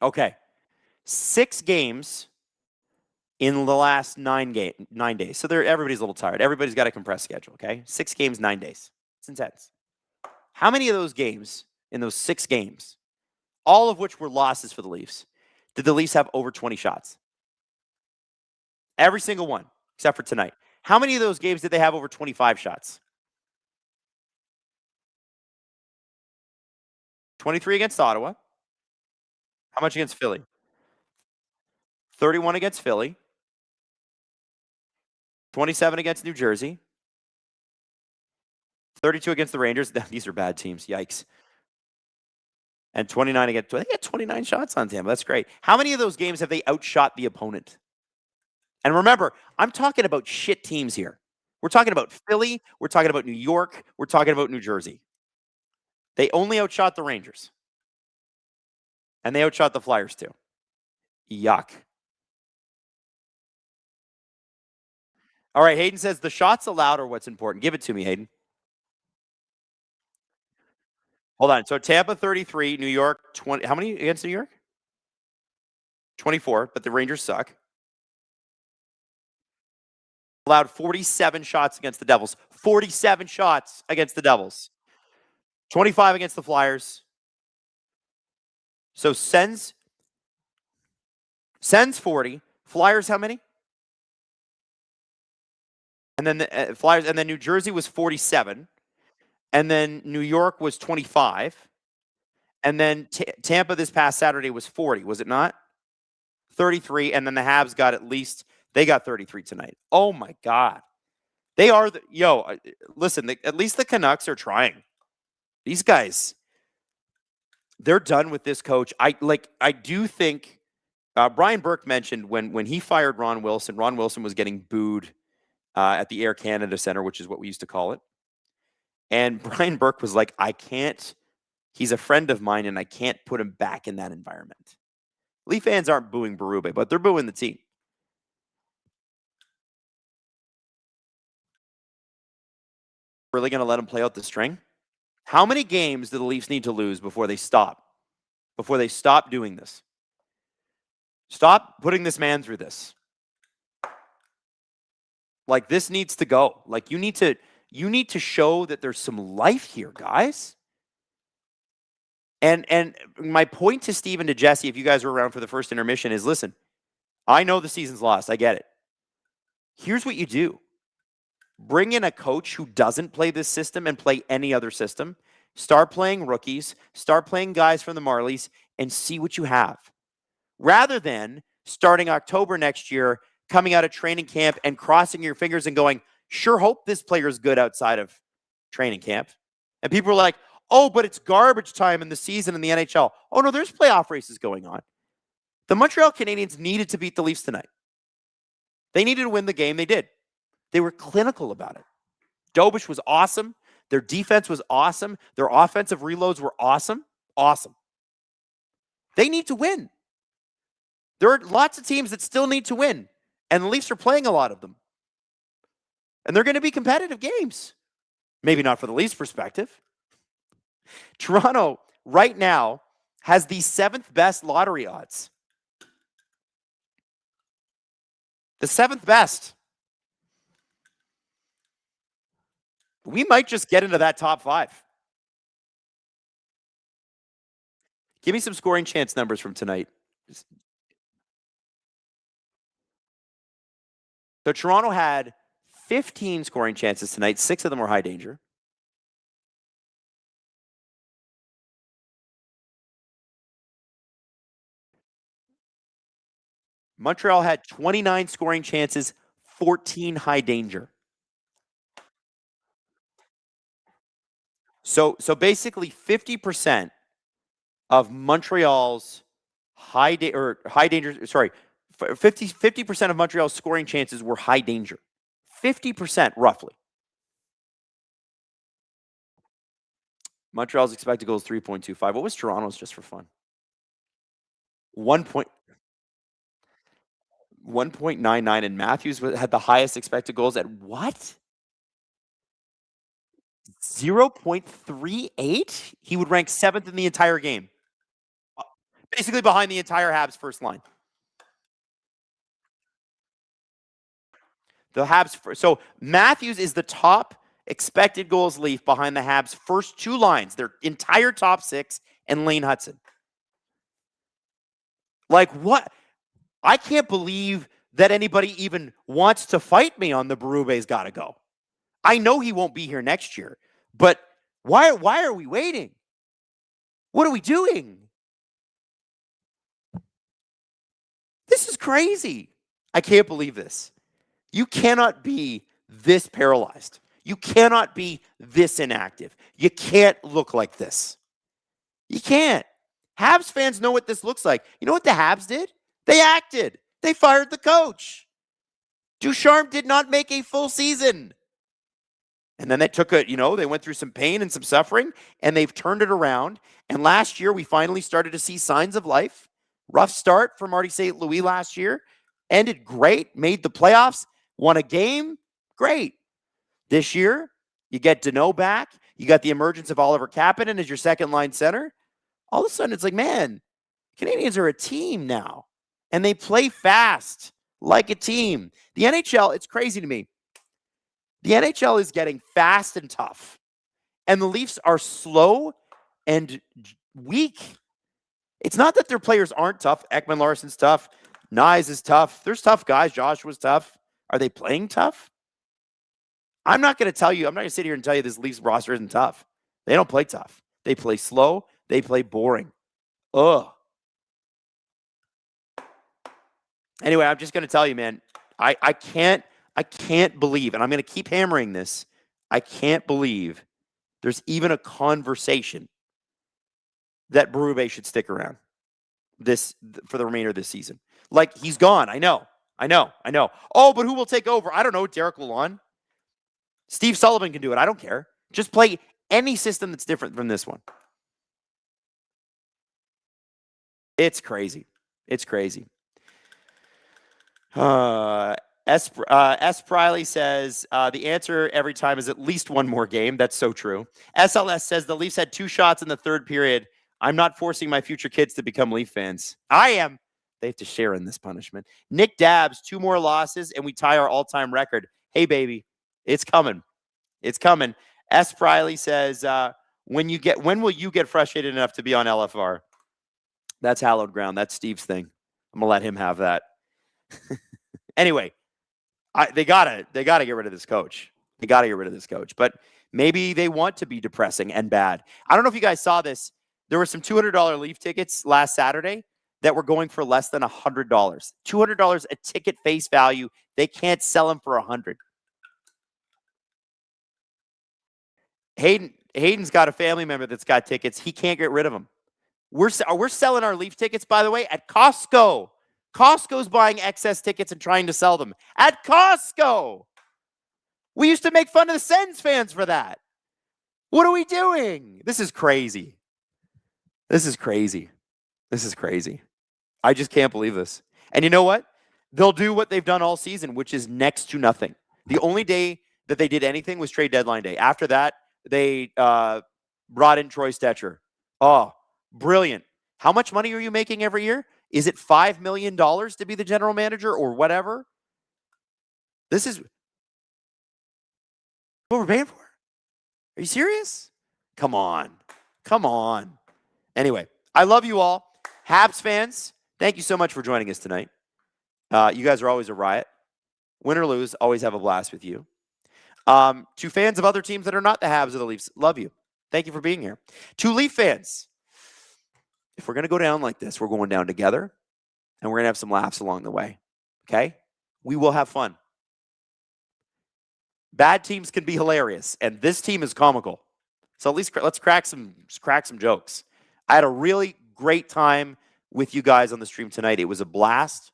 Okay. 6 games in the last 9 days. So everybody's a little tired. Everybody's got a compressed schedule, okay? 6 games, 9 days. It's intense. How many of those games, in those 6 games, all of which were losses for the Leafs, did the Leafs have over 20 shots? Every single one, except for tonight. How many of those games did they have over 25 shots? 23 against Ottawa. How much against Philly? 31 against Philly. 27 against New Jersey. 32 against the Rangers. These are bad teams. Yikes. And 29 against, they had 29 shots on Tampa. That's great. How many of those games have they outshot the opponent? And remember, I'm talking about shit teams here. We're talking about Philly. We're talking about New York. We're talking about New Jersey. They only outshot the Rangers. And they outshot the Flyers too. Yuck. All right, Hayden says the shots allowed are what's important. Give it to me, Hayden. Hold on. So Tampa 33, New York 20. How many against New York? 24, but the Rangers suck. Allowed 47 shots against the Devils. 47 shots against the Devils. 25 against the Flyers. So Sens 40. Flyers how many? And then the Flyers, and then New Jersey was 47. And then New York was 25. And then Tampa this past Saturday was 40, was it not? 33. And then the Habs got they got 33 tonight. Oh my God. They are, listen, at least the Canucks are trying. These guys, they're done with this coach. I do think, Brian Burke mentioned when he fired Ron Wilson was getting booed at the Air Canada Center, which is what we used to call it. And Brian Burke was like, he's a friend of mine, and I can't put him back in that environment. Leaf fans aren't booing Berube, but they're booing the team. Really going to let him play out the string? How many games do the Leafs need to lose before they stop? Before they stop doing this? Stop putting this man through this. Like, this needs to go. Like, you need to show that there's some life here, guys. And my point to Steve and to Jesse, if you guys were around for the first intermission, is listen, I know the season's lost. I get it. Here's what you do. Bring in a coach who doesn't play this system and play any other system. Start playing rookies. Start playing guys from the Marlies and see what you have. Rather than starting October next year, coming out of training camp and crossing your fingers and going, sure hope this player's good outside of training camp. And people are like, oh, but it's garbage time in the season in the NHL. Oh, no, there's playoff races going on. The Montreal Canadiens needed to beat the Leafs tonight. They needed to win the game. They did. They were clinical about it. Dobish was awesome. Their defense was awesome. Their offensive reloads were awesome. Awesome. They need to win. There are lots of teams that still need to win, and the Leafs are playing a lot of them. And they're going to be competitive games. Maybe not for the Leafs' perspective. Toronto, right now, has the 7th best lottery odds. The 7th best. We might just get into that top 5. Give me some scoring chance numbers from tonight. So Toronto had 15 scoring chances tonight. 6 of them were high danger. Montreal had 29 scoring chances, 14 high danger. So basically 50% of Montreal's high danger, 50% of Montreal's scoring chances were high danger. 50% roughly. Montreal's expected goals 3.25. What was Toronto's, just for fun? 1.99, and Matthews had the highest expected goals at what? 0.38? He would rank 7th in the entire game. Basically behind the entire Habs first line. The Habs, so Matthews is the top expected goals Leaf behind the Habs' first two lines, their entire top six, and Lane Hudson. Like, what? I can't believe that anybody even wants to fight me on the Berube's got to go. I know he won't be here next year, but why are we waiting? What are we doing? This is crazy. I can't believe this. You cannot be this paralyzed. You cannot be this inactive. You can't look like this. You can't. Habs fans know what this looks like. You know what the Habs did? They acted. They fired the coach. Ducharme did not make a full season. And then they took they went through some pain and some suffering, and they've turned it around. And last year, we finally started to see signs of life. Rough start for Marty St. Louis last year. Ended great, made the playoffs, won a game. Great. This year, you get Danault back. You got the emergence of Oliver Kapanen as your second line center. All of a sudden, it's like, man, Canadians are a team now. And they play fast like a team. The NHL, it's crazy to me. The NHL is getting fast and tough. And the Leafs are slow and weak. It's not that their players aren't tough. Ekman Larsson's tough. Nyes is tough. There's tough guys. Joshua's tough. Are they playing tough? I'm not going to sit here and tell you this Leafs roster isn't tough. They don't play tough. They play slow. They play boring. Ugh. Anyway, I'm just going to tell you, man, I can't believe, and I'm going to keep hammering this, I can't believe there's even a conversation that Berube should stick around for the remainder of this season. Like, he's gone. I know. Oh, but who will take over? I don't know. Derek Lalonde. Steve Sullivan can do it. I don't care. Just play any system that's different from this one. It's crazy. S. Priley says, the answer every time is at least one more game. That's so true. SLS says the Leafs had 2 shots in the third period. I'm not forcing my future kids to become Leaf fans. I am. They have to share in this punishment. Nick Dabbs, 2 more losses, and we tie our all-time record. Hey, baby, it's coming. S. Priley says, when will you get frustrated enough to be on LFR? That's hallowed ground. That's Steve's thing. I'm going to let him have that. Anyway, they gotta get rid of this coach. But maybe they want to be depressing and bad. I don't know if you guys saw this. There were some $200 Leaf tickets last Saturday that were going for less than $100. $200 a ticket face value. They can't sell them for $100. Hayden's got a family member that's got tickets. He can't get rid of them. We're selling our Leaf tickets, by the way, at Costco. Costco's buying excess tickets and trying to sell them at Costco. We used to make fun of the Sens fans for that. What are we doing? This is crazy. I just can't believe this. And you know what? They'll do what they've done all season, which is next to nothing. The only day that they did anything was trade deadline day. After that, they brought in Troy Stetcher. Oh, brilliant. How much money are you making every year? Is it $5 million to be the general manager or whatever? This is what we're paying for. Are you serious? Come on. Anyway, I love you all. Habs fans, thank you so much for joining us tonight. You guys are always a riot. Win or lose, always have a blast with you. To fans of other teams that are not the Habs or the Leafs, love you. Thank you for being here. To Leaf fans, if we're going to go down like this, we're going down together, and we're going to have some laughs along the way, okay? We will have fun. Bad teams can be hilarious, and this team is comical. So at least let's crack some jokes. I had a really great time with you guys on the stream tonight. It was a blast.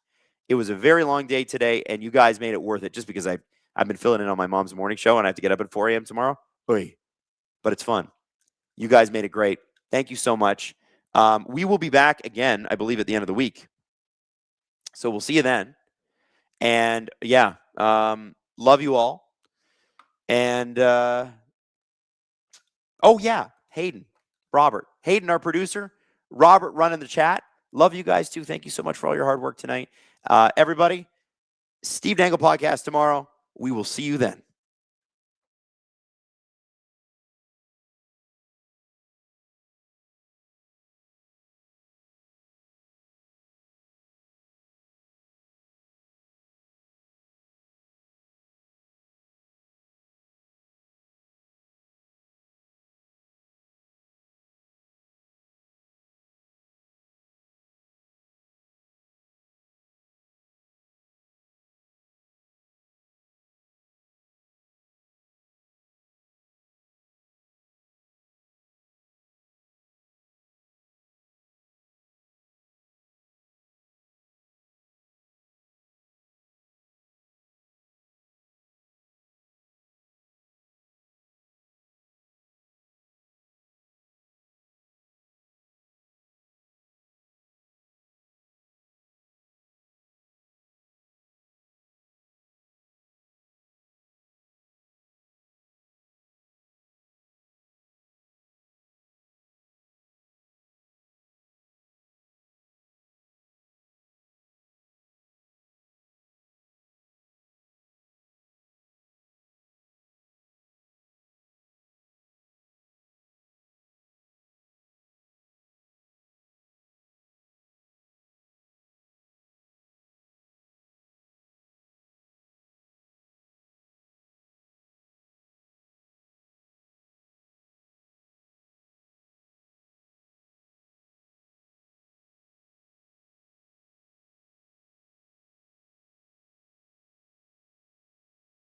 It was a very long day today, and you guys made it worth it just because I've been filling in on my mom's morning show, and I have to get up at 4 a.m. tomorrow. Oy. But it's fun. You guys made it great. Thank you so much. We will be back again, I believe, at the end of the week. So we'll see you then. And yeah, love you all. And oh yeah, Hayden, our producer, Robert running the chat. Love you guys too. Thank you so much for all your hard work tonight. Everybody, Steve Dangle podcast tomorrow. We will see you then.